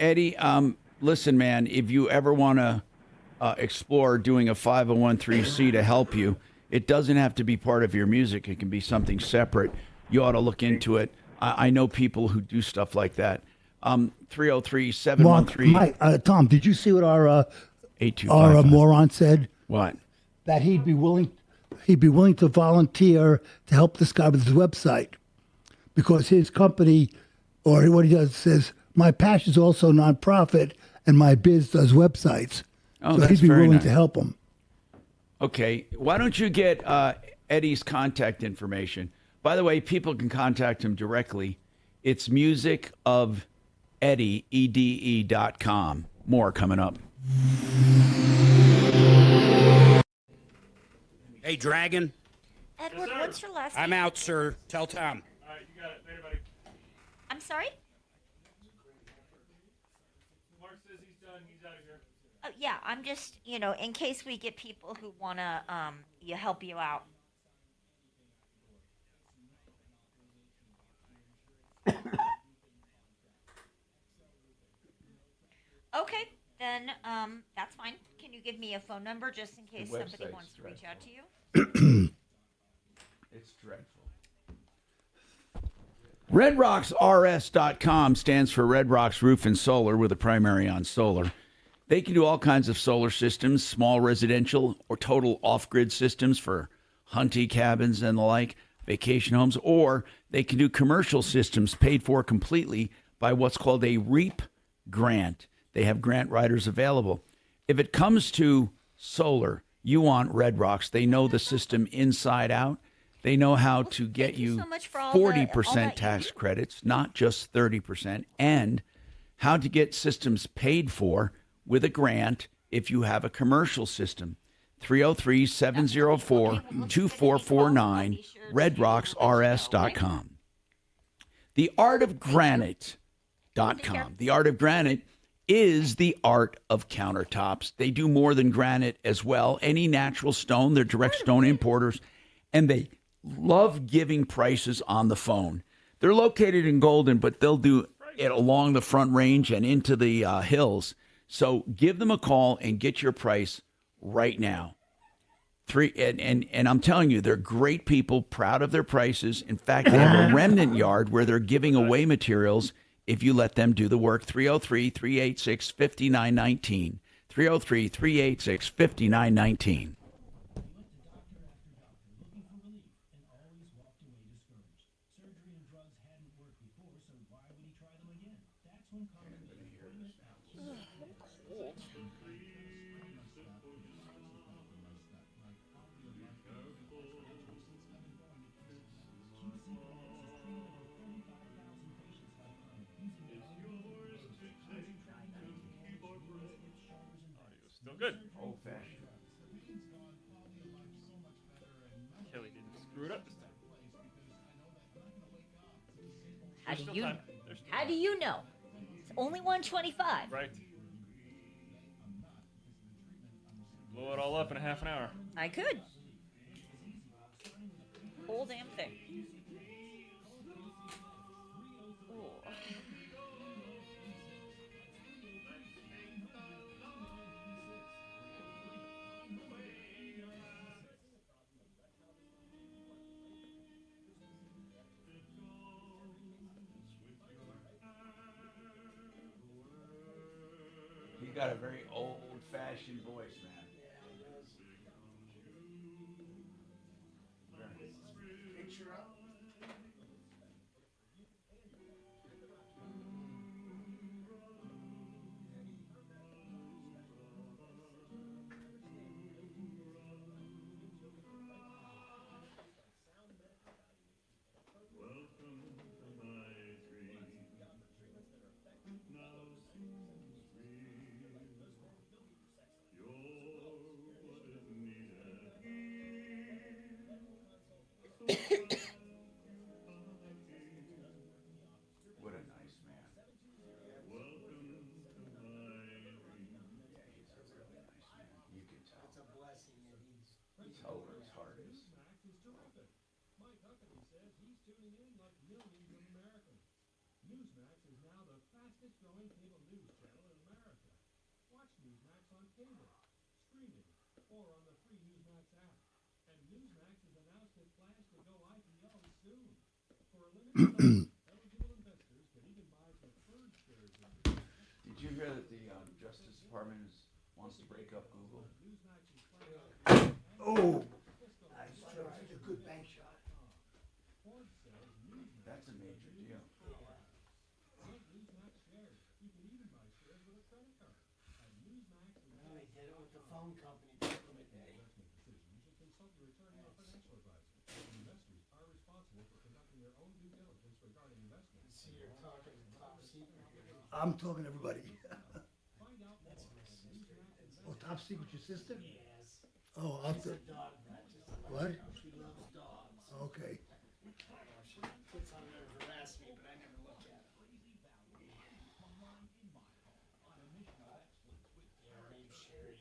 Eddie, listen, man, if you ever want to explore doing a 501(c) to help you, it doesn't have to be part of your music. It can be something separate. You ought to look into it. I know people who do stuff like that. 303-713. Tom, did you see what our 8255. moron said? What? That he'd be willing to volunteer to help this guy with his website because his company, or what he does, says, my passion is also nonprofit and my biz does websites. Oh, so that's he'd be very willing nice. to help him. Okay. Why don't you get Eddie's contact information? By the way, people can contact him directly. It's musicofeddie, EDE.com. More coming up. Hey, Dragon. Edward, what's your last name? I'm out, sir. Tell Tom. All right, you got it. Later, buddy. I'm sorry? Mark says he's done. He's out of here. Oh, yeah, I'm just, in case we get people who want to help you out. Okay, then that's fine. Can you give me a phone number just in case somebody wants to reach out to you? It's dreadful. RedRocksRS.com stands for Red Rocks Roof and Solar with a primary on solar. They can do all kinds of solar systems, small residential or total off-grid systems for Hunty cabins and the like, vacation homes, or they can do commercial systems paid for completely by what's called a REAP grant. They have grant writers available. If it comes to solar, you want Red Rocks. They know the system inside out. They know how to get you so much for all 40% that tax credits, not just 30%, and how to get systems paid for with a grant if you have a commercial system. 303-704-2449, redrocksrs.com. theartofgranite.com. The Art of Granite is the art of countertops. They do more than granite as well. Any natural stone, they're direct stone importers, and they love giving prices on the phone. They're located in Golden, but they'll do it along the Front Range and into the hills. So give them a call and get your price right now. And I'm telling you, they're great people, proud of their prices. In fact, they have a remnant yard where they're giving away materials if you let them do the work. 303-386-5919. 303-386-5919. Still good. Old fashioned. Kelly didn't screw it up this time. How do you know? It's only 125. Right. Blow it all up in a half an hour. I could. Whole damn thing. Ooh. You got a very old-fashioned voice, man. Picture up. What a nice man. You can tell. It's a blessing that he's Tell where his heart is. Mike Huckabee says he's tuning in like millions of Americans. Newsmax is now the fastest growing cable news channel in America. Watch Newsmax on cable, streaming, or on the free Newsmax app. And Newsmax has announced it plans to go IPO soon. For a limited time, eligible investors can even buy preferred shares in Newsmax. Did you hear that the Justice Department wants to break up Google? Oh, nice. That's a good bank shot. That's a major deal. Newsmax shares. You can even buy shares with a credit card. And Newsmax is Well, they did it with the phone company back in the day. investment decision. You should consult your attorney or financial advisor. Investors are responsible for conducting their own due diligence regarding investment. See, you're talking top secret here. I'm talking to everybody. That's my sister. Oh, top secret, your sister? Yes. Oh, I'll She's a do. dog practice. What? She loves dogs. Okay. She puts on there to harass me, but I never look at her. Yeah, her name's Sherry.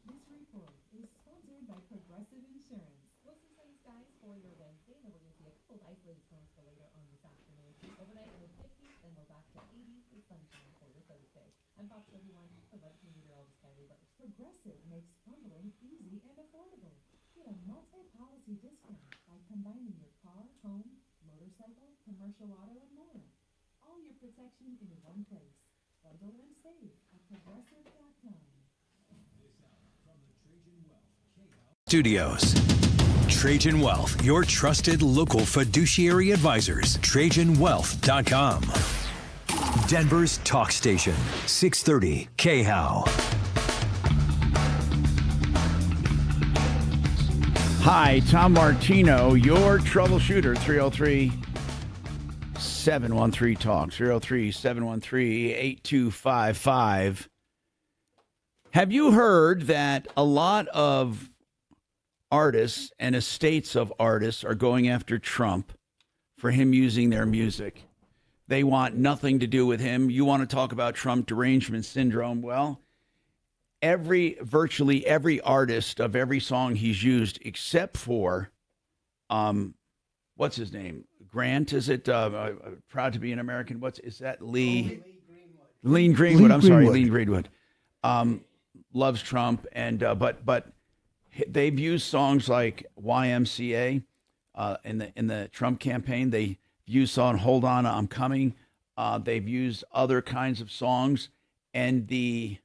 This report is sponsored by Progressive Insurance. We'll see sunny skies for your Wednesday, and then we're going to see a couple of isolated storms for later on this afternoon. Overnight in the 50s, then we're back to 80s with sunshine for your Thursday. I'm Fox 31, the Weather Meteorologist Kylie Burke. Progressive makes bundling easy and affordable. Get a month section in one place. Bundle and save at progressive.com. Studios. Trajan Wealth, your trusted local fiduciary advisors. TrajanWealth.com. Denver's talk station, 630 KHOW. Hi, Tom Martino, your troubleshooter, 303-713-TALK, 303-713-8255. Have you heard that a lot of artists and estates of artists are going after Trump for him using their music? They want nothing to do with him. You want to talk about Trump derangement syndrome? Well, virtually every artist of every song he's used, except for, what's his name? Grant, is it? Proud to be an American. Is that Lee? Lee Greenwood. I'm sorry, Lee Greenwood. Loves Trump, and but they've used songs like YMCA in the Trump campaign. They used song "Hold On, I'm Coming." They've used other kinds of songs, and the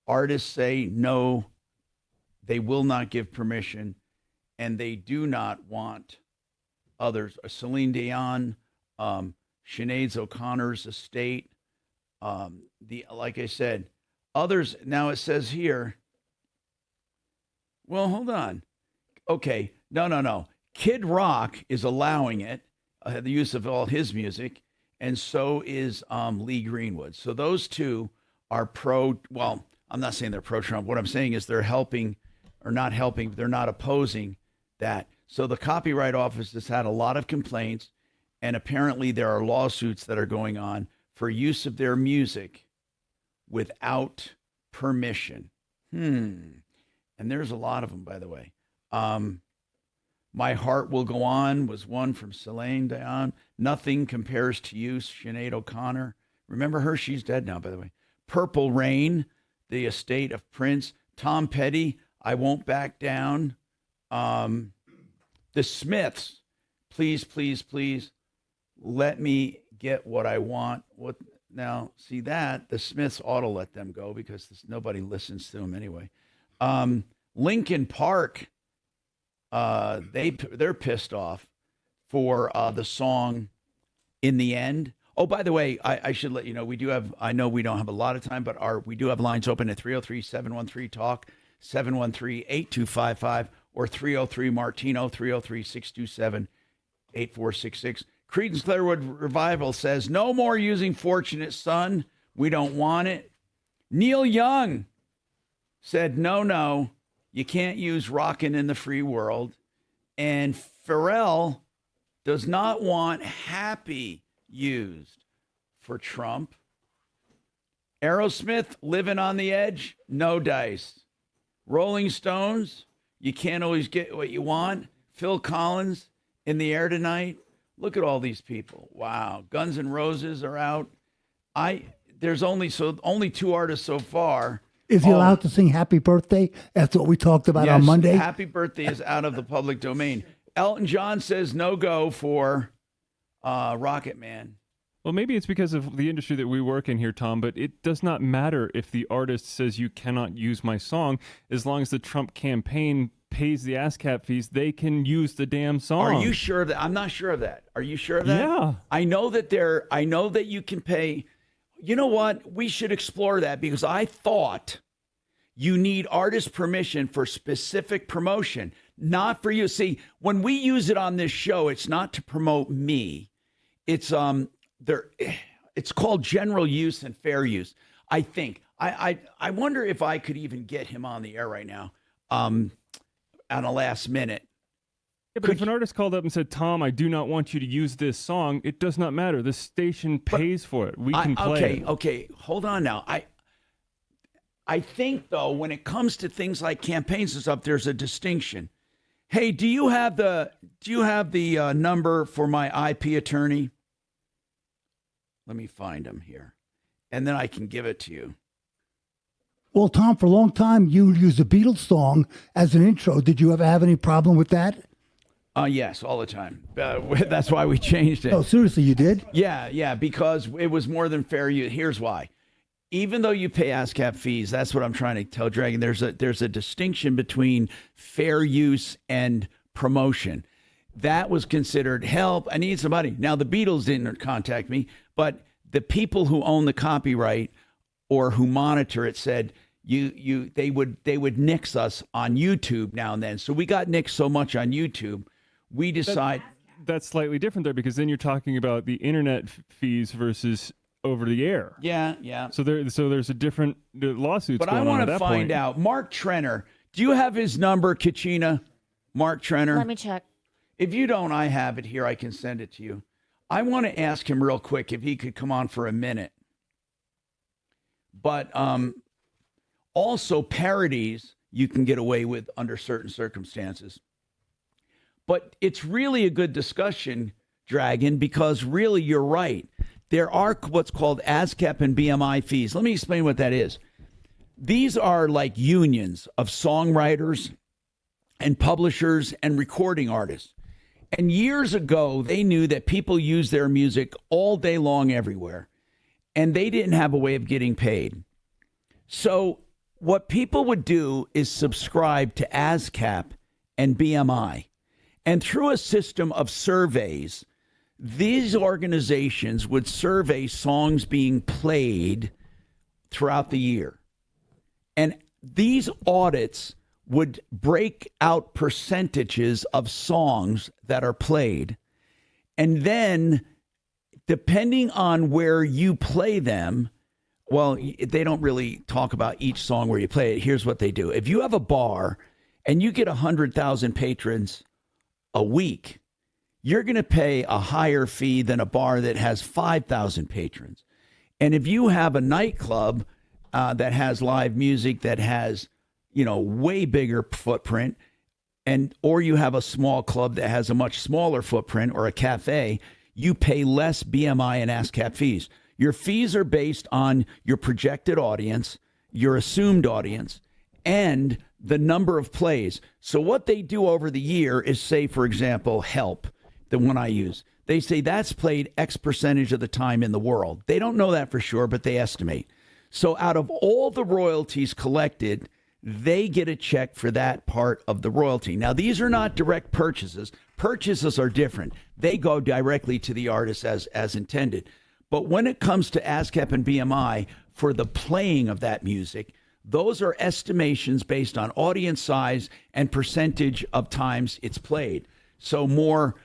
artists say no, they will not give permission, and they do not want others. Celine Dion, Sinead O'Connor's estate, like I said, others. Now it says here. Well, hold on. Okay, no. Kid Rock is allowing it, the use of all his music, and so is Lee Greenwood. So those two are pro. Well, I'm not saying they're pro-Trump. What I'm saying is they're helping, or not helping. They're not opposing that. So the Copyright Office has had a lot of complaints, and apparently there are lawsuits that are going on for use of their music without permission. And there's a lot of them, by the way. My Heart Will Go On was one from Celine Dion. Nothing Compares to You, Sinead O'Connor. Remember her? She's dead now, by the way. Purple Rain, the estate of Prince. Tom Petty, I Won't Back Down. The Smiths, Please, Please, Please, Let Me Get What I Want. What now? See that? The Smiths ought to let them go because nobody listens to them anyway. Linkin Park, they're pissed off for the song In the End. Oh, by the way, I should let you know, I know we don't have a lot of time, but we do have lines open at 303-713-TALK, 713-8255, or 303-MARTINO, 303-627-8466. Creedence Clearwood Revival says, no more using Fortunate Son. We don't want it. Neil Young said, no, you can't use Rockin' in the Free World. And Pharrell does not want Happy used for Trump. Aerosmith, Living on the Edge, no dice. Rolling Stones, you can't always get what you want. Phil Collins, In the Air Tonight. Look at all these people. Wow. Guns N' Roses are out. There's only two artists so far. Is he allowed to sing Happy Birthday? That's what we talked about on Monday. Happy Birthday is out of the public domain. Elton John says no go for Rocket Man. Well, maybe it's because of the industry that we work in here, Tom, but it does not matter if the artist says you cannot use my song. As long as the Trump campaign pays the ASCAP fees, they can use the damn song. Are you sure of that? I'm not sure of that. Are you sure of that? Yeah. I know that you can pay. You know what? We should explore that because I thought you need artist permission for specific promotion, not for you. See, when we use it on this show, it's not to promote me. It's it's called general use and fair use. I think. I wonder if I could even get him on the air right now, on a last minute. Yeah, but if an artist called up and said, Tom, I do not want you to use this song, it does not matter. The station pays for it. We can play it. Okay, hold on now. I think, though, when it comes to things like campaigns and stuff, there's a distinction. Hey, do you have the number for my IP attorney? Let me find him here, and then I can give it to you. Well, Tom, for a long time, you used a Beatles song as an intro. Did you ever have any problem with that? Yes, all the time. That's why we changed it. Oh, seriously, you did? Yeah, because it was more than fair use. Here's why. Even though you pay ASCAP fees, that's what I'm trying to tell Dragon. There's a distinction between fair use and promotion. That was considered help. I need some money. Now the Beatles didn't contact me, but the people who own the copyright or who monitor it said they would nix us on YouTube now and then. So we got nixed so much on YouTube, we decide that's slightly different there, because then you're talking about the internet fees versus over the air. Yeah. So there's a different lawsuits. But I want to find out. Mark Trenner, do you have his number, Kachina? Mark Trenner. Let me check. If you don't, I have it here. I can send it to you. I want to ask him real quick if he could come on for a minute. But also parodies you can get away with under certain circumstances. But it's really a good discussion, Dragon, because really you're right. There are what's called ASCAP and BMI fees. Let me explain what that is. These are like unions of songwriters and publishers and recording artists. And years ago, they knew that people use their music all day long everywhere, and they didn't have a way of getting paid. So what people would do is subscribe to ASCAP and BMI. And through a system of surveys, these organizations would survey songs being played throughout the year. And these audits would break out percentages of songs that are played. And then, depending on where you play them, well, they don't really talk about each song where you play it. Here's what they do. If you have a bar and you get 100,000 patrons a week, you're going to pay a higher fee than a bar that has 5,000 patrons. And if you have a nightclub that has live music that has, way bigger footprint, or you have a small club that has a much smaller footprint, or a cafe, you pay less BMI and ASCAP fees. Your fees are based on your projected audience, your assumed audience, and the number of plays. So what they do over the year is say, for example, Help, the one I use. They say that's played X percentage of the time in the world. They don't know that for sure, but they estimate. So out of all the royalties collected, they get a check for that part of the royalty. Now, these are not direct purchases. Purchases are different. They go directly to the artist as intended. But when it comes to ASCAP and BMI, for the playing of that music, those are estimations based on audience size and percentage of times it's played. So more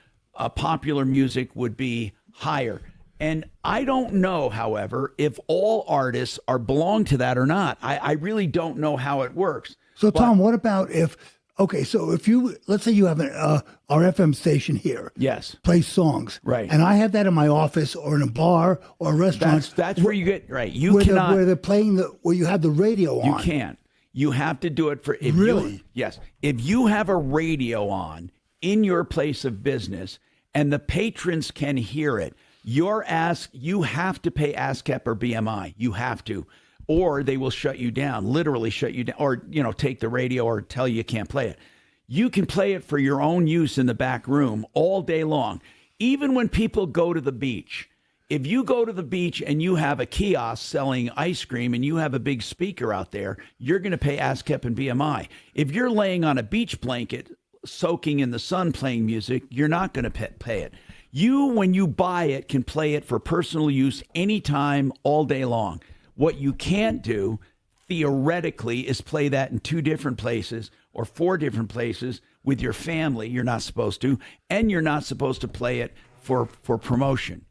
popular music would be higher. And I don't know, however, if all artists belong to that or not. I really don't know how it works. So, Tom, what about if let's say you have our FM station here. Yes. Plays songs. Right. And I have that in my office or in a bar or a restaurant. That's where you get, right. You where cannot. Where they're playing where you have the radio on. You can't. You have to do it for. Really? Yes. If you have a radio on in your place of business and the patrons can hear it, you have to pay ASCAP or BMI. You have to. Or they will shut you down, literally shut you down, or, take the radio or tell you can't play it. You can play it for your own use in the back room all day long. Even when people go to the beach, if you go to the beach and you have a kiosk selling ice cream and you have a big speaker out there, you're going to pay ASCAP and BMI. If you're laying on a beach blanket, soaking in the sun playing music, you're not going to pay it. You, when you buy it, can play it for personal use anytime, all day long. What you can't do, theoretically, is play that in 2 different places or 4 different places with your family. You're not supposed to. And you're not supposed to play it for promotion.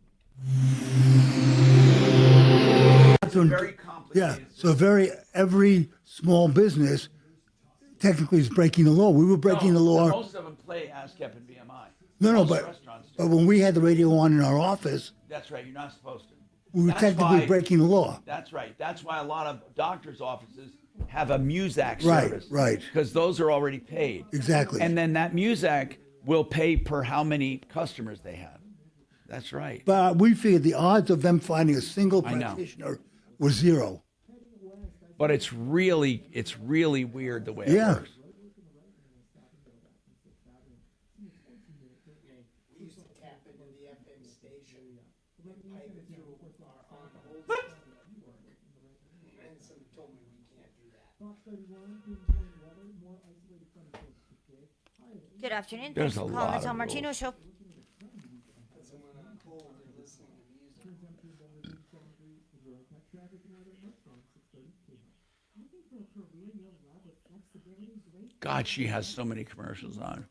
It's very complicated. Yeah, so every small business technically is breaking the law. We were breaking the law. Most of them play ASCAP and BMI. No, but when we had the radio on in our office. That's right, you're not supposed to. We were technically breaking the law. That's right. That's why a lot of doctors' offices have a Muzak Right, service. right. Because those are already paid. Exactly. And then that Muzak will pay per how many customers they have. That's right. But we figured the odds of them finding a single practitioner was 0. But it's really weird the way it works. pipe it through our old system that we work. And somebody told me we can't do that. Good afternoon. There's Thanks for a calling lot the Tom of Martino rules. Show. But someone on hold and listening to music. God, she has so many commercials on.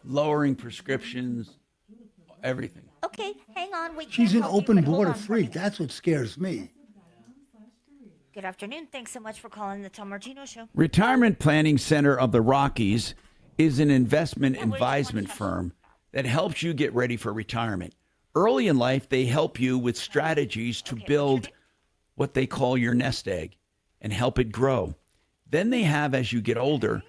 Lowering prescriptions, everything. Okay, hang on. We She's can't an help you, open but hold border on for a freak. minute. That's what scares me. Good afternoon. Thanks so much for calling the Tom Martino Show. Retirement Planning Center of the Rockies is an investment advisement firm that helps you get ready for retirement. Early in life, they help you with strategies to build what they call your nest egg and help it grow. Then they have, as you get older,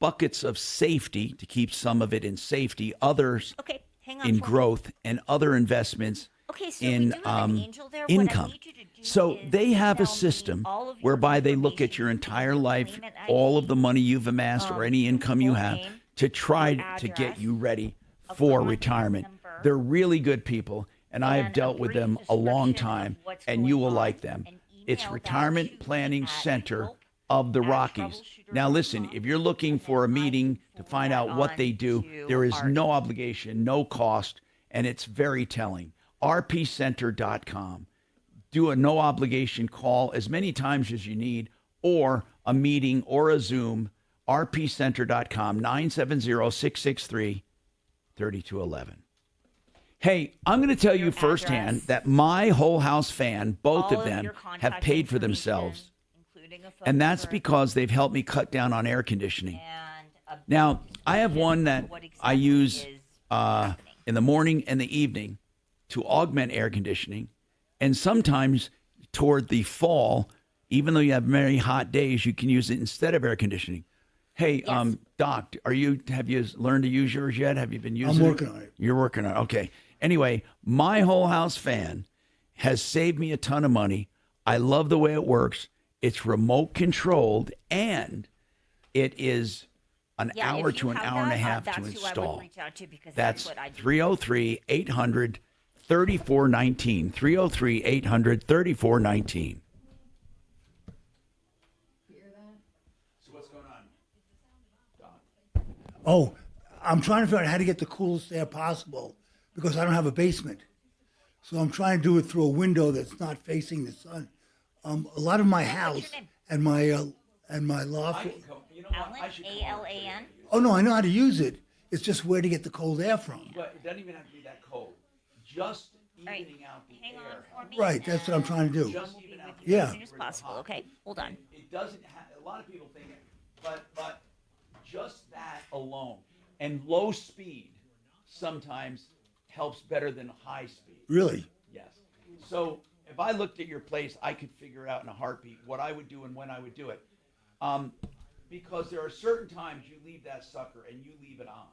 buckets of safety to keep some of it in safety, others hang on in for a growth, and other investments Okay, so in we do have an angel there. What I income. need you to do So is they have a email me system all of your whereby they look at your entire life, all of the money you've amassed or any income you have, to try to get you ready for retirement. They're really good people, and I have dealt with them a long time, and you will like them. It's Retirement Planning Center of the Rockies. Now listen, if you're looking for a meeting to find out what they do, there is no obligation, no cost, and it's very telling. rpcenter.com. Do a no obligation call as many times as you need, or a meeting or a Zoom. rpcenter.com, 970-663-3211. Hey, I'm going to tell you firsthand that my whole house fan, both of them, have paid for themselves. And that's because they've helped me cut down on air conditioning. Now, I have one that I use in the morning and the evening to augment air conditioning. And sometimes toward the fall, even though you have very hot days, you can use it instead of air conditioning. Hey, Doc, have you learned to use yours yet? Have you been using it? I'm working on it. You're working on it. Okay. Anyway, my whole house fan has saved me a ton of money. I love the way it works. It's remote controlled, and it is an hour to an hour and a half to install. That's 303-800-3419. 303-800-3419. So what's going on? Oh, I'm trying to figure out how to get the coolest air possible because I don't have a basement. So I'm trying to do it through a window that's not facing the sun. A lot of my house and my loft. Alan, A-L-A-N. Oh no, I know how to use it. It's just where to get the cold air from. But it doesn't even have to be that cold. Just evening out the air. Right, that's what I'm trying to do. Just even out the Yeah. As soon as possible. Okay, hold on. It doesn't have, a lot of people think it, but just that alone. And low speed sometimes helps better than high speed. Really? Yes. So if I looked at your place, I could figure out in a heartbeat what I would do and when I would do it. Because there are certain times you leave that sucker and you leave it on.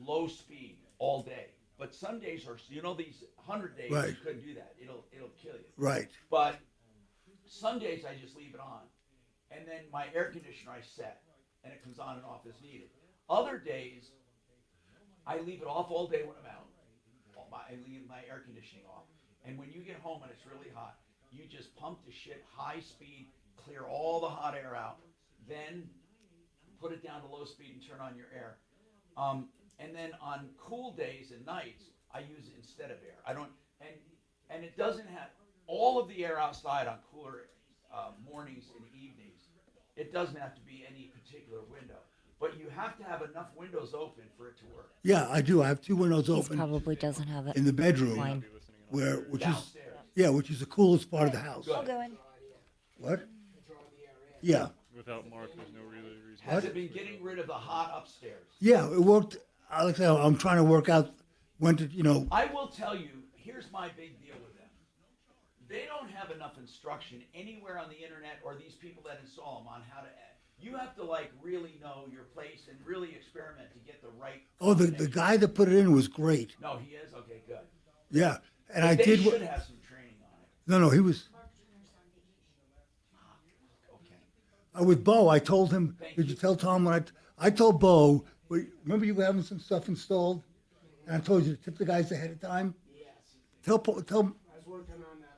Low speed all day. But some days are, these 100 days, Right. you couldn't do that. It'll kill you. Right. But some days I just leave it on. And then my air conditioner I set, and it comes on and off as needed. Other days, I leave it off all day when I'm out. I leave my air conditioning off. And when you get home and it's really hot, you just pump the shit high speed, clear all the hot air out, then put it down to low speed and turn on your air. And then on cool days and nights, I use it instead of air. I don't, and it doesn't have all of the air outside on cooler mornings and evenings. It doesn't have to be any particular window, but you have to have enough windows open for it to work. Yeah, I do. I have two windows open Probably doesn't have it. in the bedroom, Fine. which Downstairs. which is the coolest part of the house. I'll go in. What? Yeah. Without Mark, there's no really reason. Has it been getting rid of the hot upstairs? Yeah, it worked. Alex, I'm trying to work out when to, I will tell you, here's my big deal with them. They don't have enough instruction anywhere on the internet or these people that install them on how to. You have to really know your place and really experiment to get the right. Oh, the guy that put it in was great. No, he is? Okay, good. Yeah, and But I they did. should have some training on it. No, he was. With Bo, I told him. Did you tell Tom when I told Bo? Remember you were having some stuff installed, And I told you to tip the guys ahead of time. Yes. Tell. I was working on the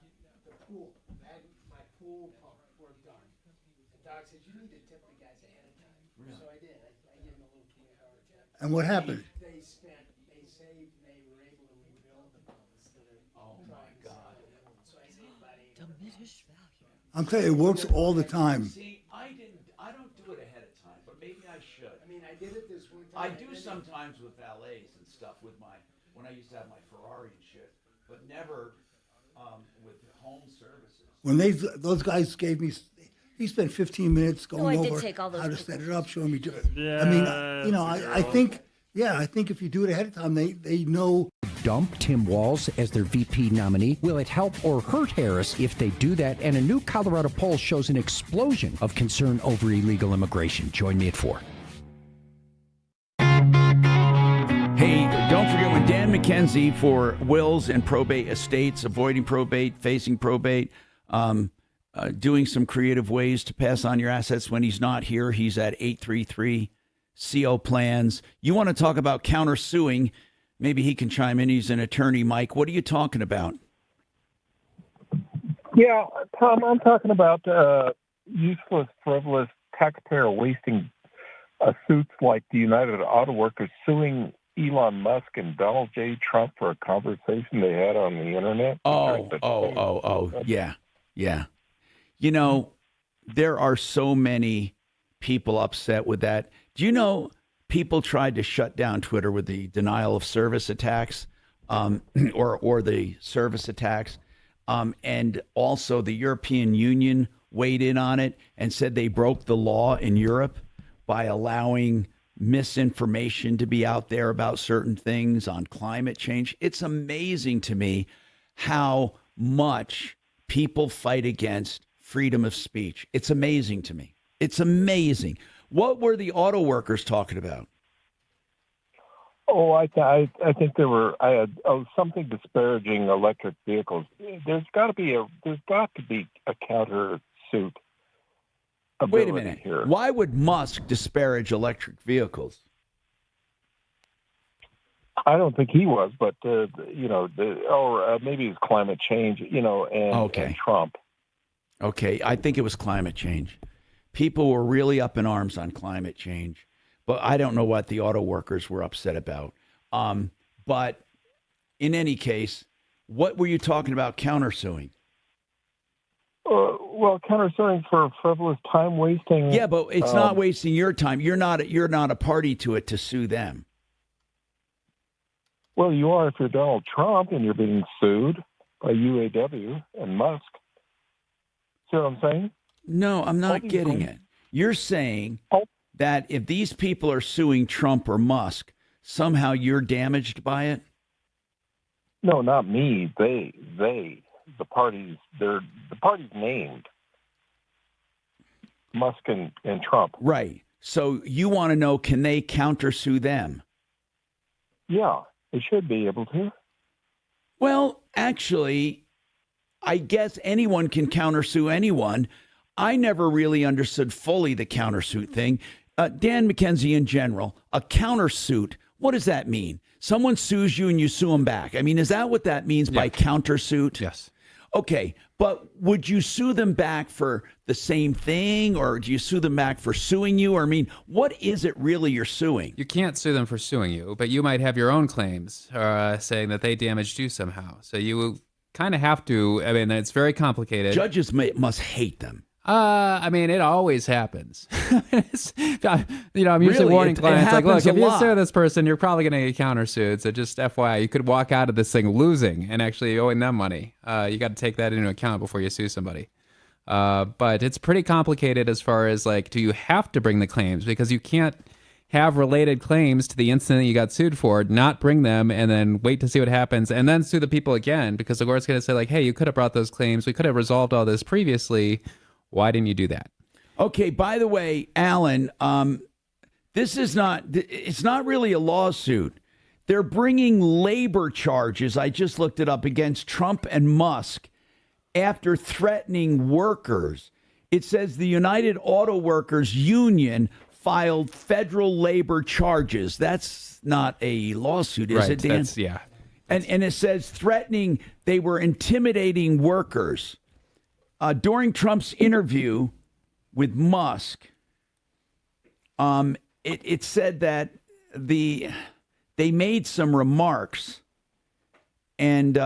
pool. I had my pool pump work done. And Doc said, you need to tip the guys ahead of time. So I did. I gave them a little $20 tip. And what happened? They saved, they were able to rebuild the pump instead of trying to sell it. So I saved about $800. I'm telling you, it works all the time. See, I don't do it ahead of time, but maybe I should. I mean, I did it this one time. I do sometimes with valets and stuff when I used to have my Ferrari and shit, but never with home services. When those guys gave me, he spent 15 minutes going I did over take all those how to pictures. set it up, showing me. I mean, I think if you do it ahead of time, they know. Dump Tim Walz as their VP nominee? Will it help or hurt Harris if they do that? And a new Colorado poll shows an explosion of concern over illegal immigration. Join me at 4. Hey, don't forget when Dan McKenzie for wills and probate estates, avoiding probate, facing probate, doing some creative ways to pass on your assets when he's not here. He's at 833 CO Plans. You want to talk about countersuing? Maybe he can chime in. He's an attorney. Mike, what are you talking about? Yeah, Tom, I'm talking about useless, frivolous, taxpayer wasting suits like the United Auto Workers suing Elon Musk and Donald J. Trump for a conversation they had on the internet. Yeah. You know, there are so many people upset with that. Do you know people tried to shut down Twitter with the denial of service attacks, or the service attacks, and also the European Union weighed in on it and said they broke the law in Europe by allowing misinformation to be out there about certain things on climate change. It's amazing to me how much people fight against freedom of speech. It's amazing to me. It's amazing. What were the auto workers talking about? Oh, I think there were something disparaging electric vehicles. There's got to be a counter suit. Wait a minute. Here. Why would Musk disparage electric vehicles? I don't think he was, but maybe it's climate change. And Trump. Okay, I think it was climate change. People were really up in arms on climate change, but I don't know what the auto workers were upset about. But in any case, what were you talking about countersuing? Well, countersuing for frivolous time wasting. Yeah, but it's not wasting your time. You're not a party to it to sue them. Well, you are if you're Donald Trump and you're being sued by UAW and Musk. See what I'm saying? No, I'm not getting it. You're saying that if these people are suing Trump or Musk, somehow you're damaged by it? No, not me. They, the parties, the parties named Musk and Trump. Right. So you want to know, can they countersue them? Yeah, they should be able to. Well, actually, I guess anyone can countersue anyone. I never really understood fully the countersuit thing. Dan McKenzie, in general, a countersuit, what does that mean? Someone sues you and you sue them back. I mean, is that what that means by countersuit? Yes. Okay, but would you sue them back for the same thing, or do you sue them back for suing you? Or, I mean, what is it really you're suing? You can't sue them for suing you, but you might have your own claims saying that they damaged you somehow. So you kind of have to, I mean, it's very complicated. Judges must hate them. I mean, it always happens. I'm usually warning clients, like, look, if you sue this person, you're probably going to get countersued. So just FYI, you could walk out of this thing losing and actually owing them money. You got to take that into account before you sue somebody. But it's pretty complicated as far as, like, do you have to bring the claims? Because you can't have related claims to the incident you got sued for, not bring them, and then wait to see what happens, and then sue the people again, because the court's going to say, like, hey, you could have brought those claims. We could have resolved all this previously. Why didn't you do that? Okay, by the way, Alan, it's not really a lawsuit. They're bringing labor charges, I just looked it up, against Trump and Musk after threatening workers. It says the United Auto Workers Union filed federal labor charges. That's not a lawsuit, is Right, it, Dan? that's- yeah. And it says threatening, they were intimidating workers. During Trump's interview with Musk, it said that they made some remarks and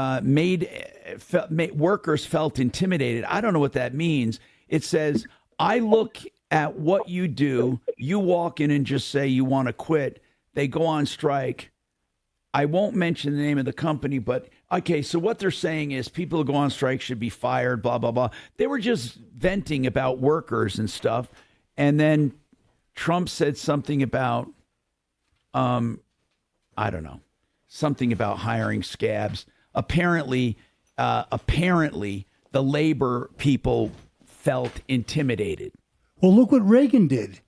workers felt intimidated. I don't know what that means. It says, I look at what you do. You walk in and just say you want to quit. They go on strike. I won't mention the name of the company, but okay, so what they're saying is people who go on strike should be fired, blah, blah, blah. They were just venting about workers and stuff. And then Trump said something about, I don't know, something about hiring scabs. Apparently, the labor people felt intimidated. Well, look what Reagan did.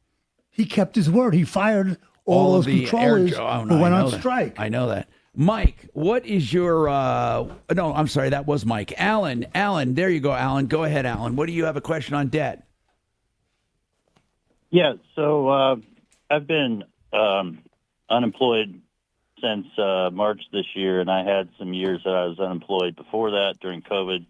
He kept his word. He fired all those the controllers who went on that. strike. I know that. Mike, what is your no, I'm sorry, that was Mike. Alan, there you go, Alan. Go ahead, Alan. What do you have a question on debt? Yeah, so I've been unemployed since March this year, and I had some years that I was unemployed before that during COVID,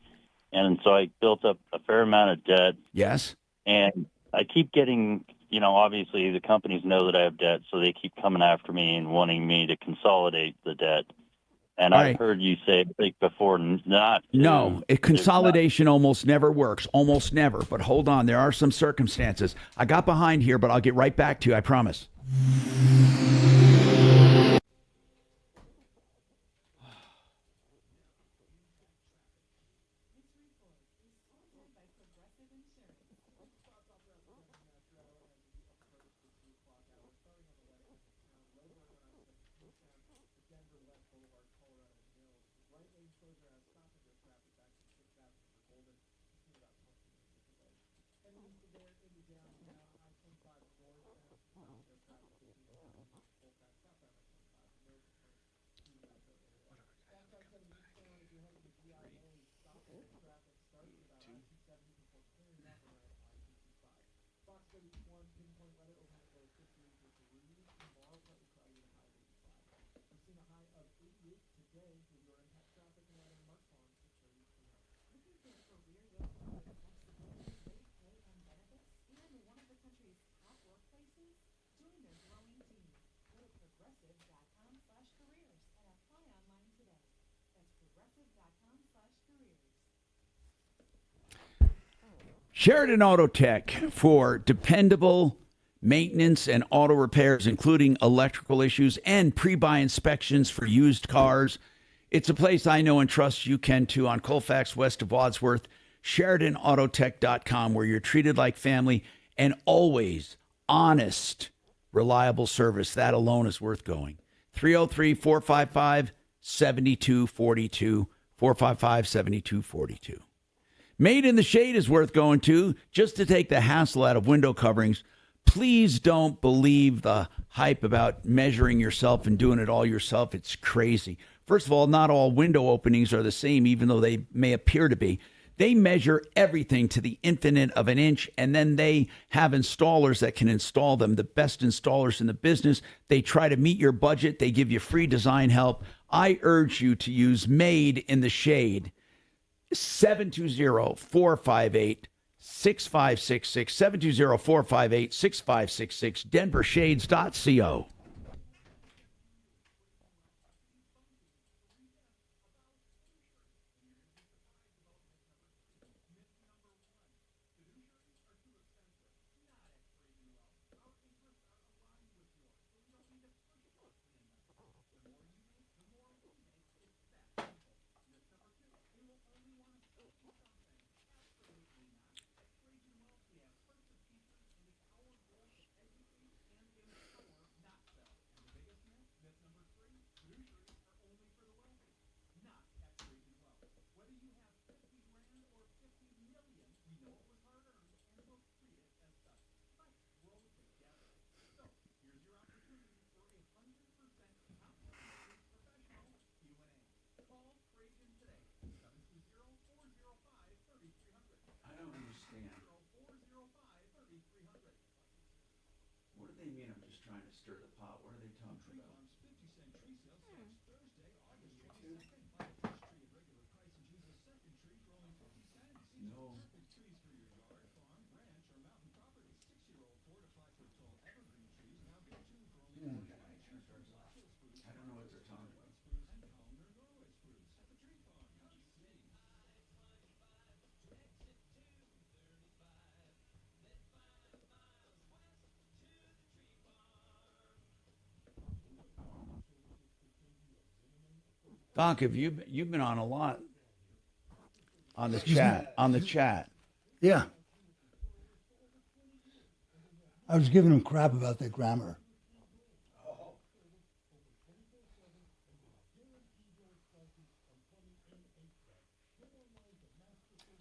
and so I built up a fair amount of debt. Yes. And I keep getting, obviously the companies know that I have debt, so they keep coming after me and wanting me to consolidate the debt. And All I've right. heard you say, I think before, not to. No, consolidation almost never works. Almost never. But hold on, there are some circumstances. I got behind here, but I'll get right back to you, I promise. Sheridan Auto Tech for dependable maintenance and auto repairs, including electrical issues and pre-buy inspections for used cars. It's a place I know and trust you can too, on Colfax, west of Wadsworth. SheridanAutotech.com, where you're treated like family and always honest, reliable service. That alone is worth going. 303-455-7242, 455-7242. Made in the Shade is worth going to, just to take the hassle out of window coverings. Please don't believe the hype about measuring yourself and doing it all yourself. It's crazy. First of all, not all window openings are the same, even though they may appear to be. They measure everything to the infinite of an inch, and then they have installers that can install them, the best installers in the business. They try to meet your budget. They give you free design help. I urge you to use Made in the Shade. 720-458-6566, 720-458-6566, denvershades.co. trying to stir the pot. What are they talking about? No. I don't know what they're talking about. Doc, have you've been on a lot on the chat. Yeah. I was giving him crap about their grammar.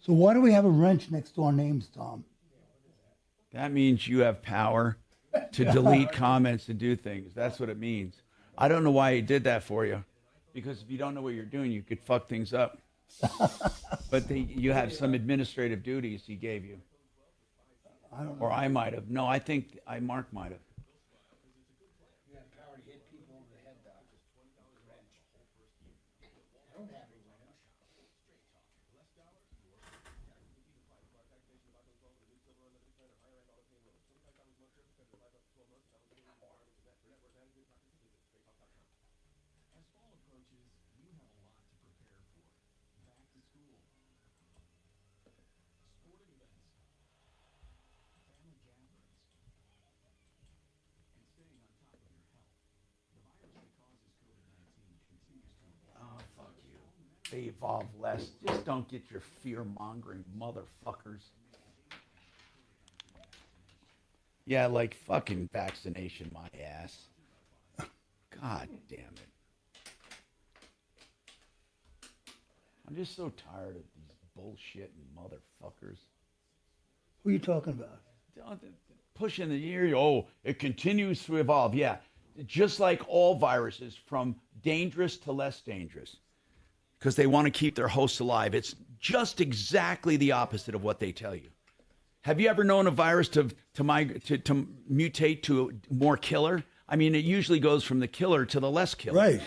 So why do we have a wrench next to our names, Tom? That means you have power to delete comments and do things. That's what it means. I don't know why he did that for you. Because if you don't know what you're doing, you could fuck things up. But you have some administrative duties he gave you. I don't know. Or I might have. No, I think Mark might have. You have power to hit people over the head, Doc. Wrench. I don't have any wrench. As fall approaches, you have a lot to prepare for. Back to school, sporting events, family gatherings, and staying on top of your health. The virus that causes COVID-19 continues to evolve. Oh, fuck you. They evolve less. Just don't get your fear-mongering motherfuckers. Yeah, like fucking vaccination my ass. God damn it. I'm just so tired of these bullshit motherfuckers. Who are you talking about? Pushing the ear, oh, it continues to evolve. Yeah, just like all viruses, from dangerous to less dangerous, because they want to keep their hosts alive. It's just exactly the opposite of what they tell you. Have you ever known a virus to mutate to a more killer? I mean, it usually goes from the killer to the less killer. Right.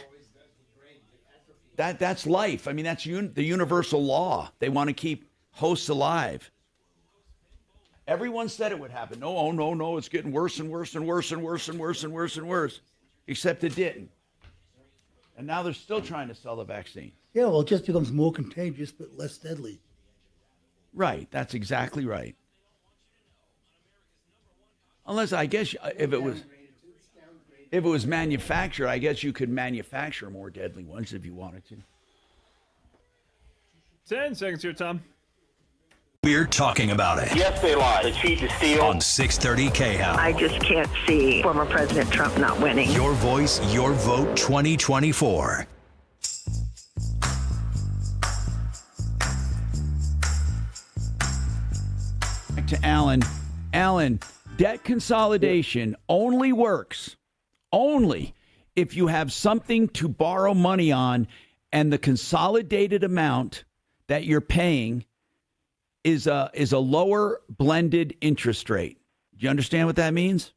That's life. I mean, that's the universal law. They want to keep hosts alive. Everyone said it would happen. No, oh, no, it's getting worse and worse and worse and worse and worse and worse and worse. Except it didn't. And now they're still trying to sell the vaccine. Yeah, well, it just becomes more contagious but less deadly. Right. That's exactly right. Unless, I guess, if it was manufactured, I guess you could manufacture more deadly ones if you wanted to. 10 seconds here, Tom. We're talking about it. Yes, they lie. They cheat to steal. On 630 KHOW. I just can't see former President Trump not winning. Your voice, your vote 2024. Back to Alan. Alan, debt consolidation only works if you have something to borrow money on and the consolidated amount that you're paying is a lower blended interest rate. Do you understand what that means?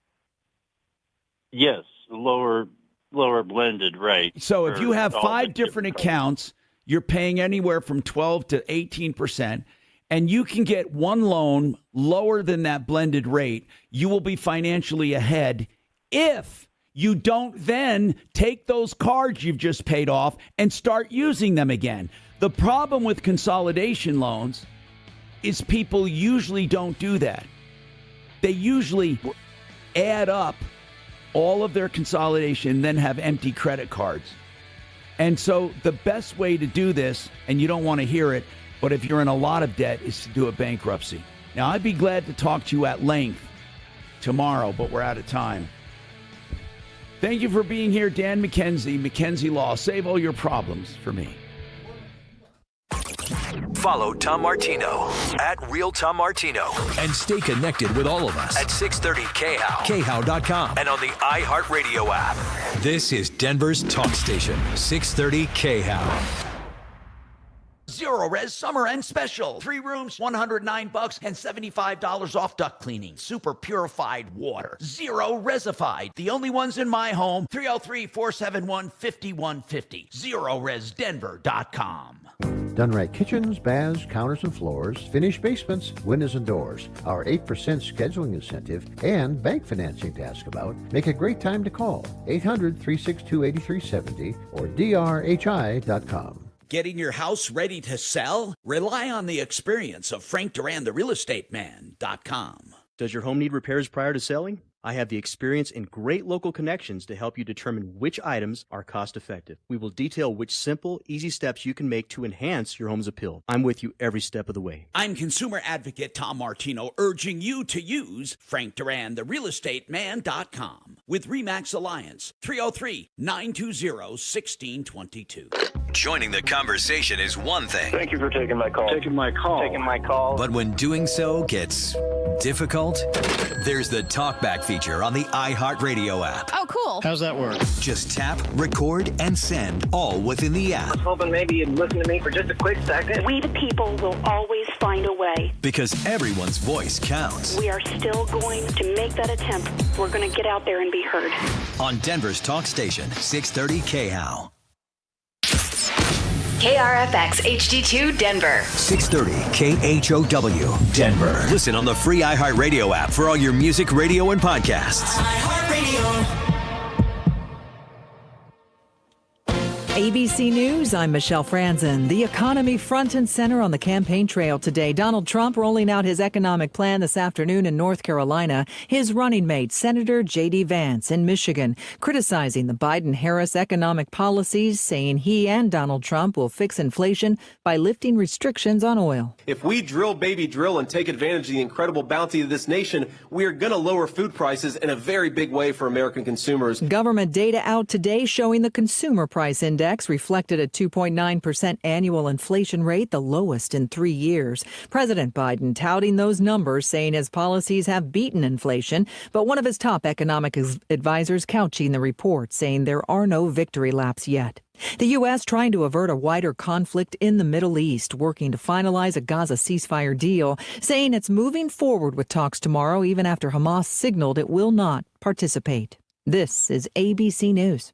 Yes, lower blended rate. So if you have 5 different accounts, you're paying anywhere from 12 to 18%, and you can get one loan lower than that blended rate, you will be financially ahead if you don't then take those cards you've just paid off and start using them again. The problem with consolidation loans is people usually don't do that. They usually add up all of their consolidation and then have empty credit cards. And so the best way to do this, and you don't want to hear it, but if you're in a lot of debt, is to do a bankruptcy. Now, I'd be glad to talk to you at length tomorrow, but we're out of time. Thank you for being here, Dan McKenzie, McKenzie Law. Save all your problems for me. Follow Tom Martino at Real Tom Martino and stay connected with all of us at 630 KHOW, KHOW.com, and on the iHeartRadio app. This is Denver's talk station, 630 KHOW. 0 Zero Res Summer End Special. 3 rooms, $109 and $75 off duct cleaning. Super purified water. Zero Resified. The only ones in my home. 303-471-5150. ZeroResDenver.com. Done right kitchens, baths, counters and floors, finished basements, windows and doors. Our 8% scheduling incentive and bank financing to ask about make a great time to call. 800-362-8370 or drhi.com. Getting your house ready to sell? Rely on the experience of Frank Duran, the realestateman.com. Does your home need repairs prior to selling? I have the experience and great local connections to help you determine which items are cost effective. We will detail which simple, easy steps you can make to enhance your home's appeal. I'm with you every step of the way. I'm consumer advocate Tom Martino, urging you to use Frank Duran, the realestateman.com with RE/MAX Alliance, 303-920-1622. Joining the conversation is one thing. Thank you for taking my call. Taking my call. But when doing so gets difficult, there's the talkback feature on the iHeartRadio app. Oh, cool. How's that work? Just tap, record, and send all within the app. I was hoping maybe you'd listen to me for just a quick second. We the people will always find a way. Because everyone's voice counts. We are still going to make that attempt. We're going to get out there and be heard. On Denver's talk station, 630 KHOW. KRFX HD2 Denver. 630 KHOW Denver. Listen on the free iHeartRadio app for all your music, radio, and podcasts. iHeartRadio. ABC News, I'm Michelle Franzen. The economy front and center on the campaign trail today. Donald Trump rolling out his economic plan this afternoon in North Carolina. His running mate, Senator J.D. Vance in Michigan, criticizing the Biden-Harris economic policies, saying he and Donald Trump will fix inflation by lifting restrictions on oil. If we drill, baby, drill and take advantage of the incredible bounty of this nation, we are going to lower food prices in a very big way for American consumers. Government data out today showing the consumer price index reflected a 2.9% annual inflation rate, the lowest in 3 years. President Biden touting those numbers, saying his policies have beaten inflation, but one of his top economic advisors couching the report, saying there are no victory laps yet. The U.S. trying to avert a wider conflict in the Middle East, working to finalize a Gaza ceasefire deal, saying it's moving forward with talks tomorrow, even after Hamas signaled it will not participate. This is ABC News.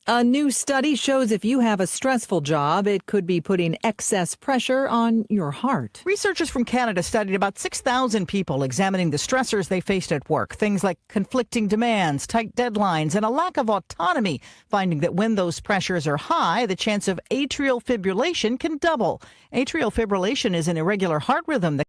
A new study shows if you have a stressful job, it could be putting excess pressure on your heart. Researchers from Canada studied about 6,000 people, examining the stressors they faced at work. Things like conflicting demands, tight deadlines, and a lack of autonomy, finding that when those pressures are high, the chance of atrial fibrillation can double. Atrial fibrillation is an irregular heart rhythm that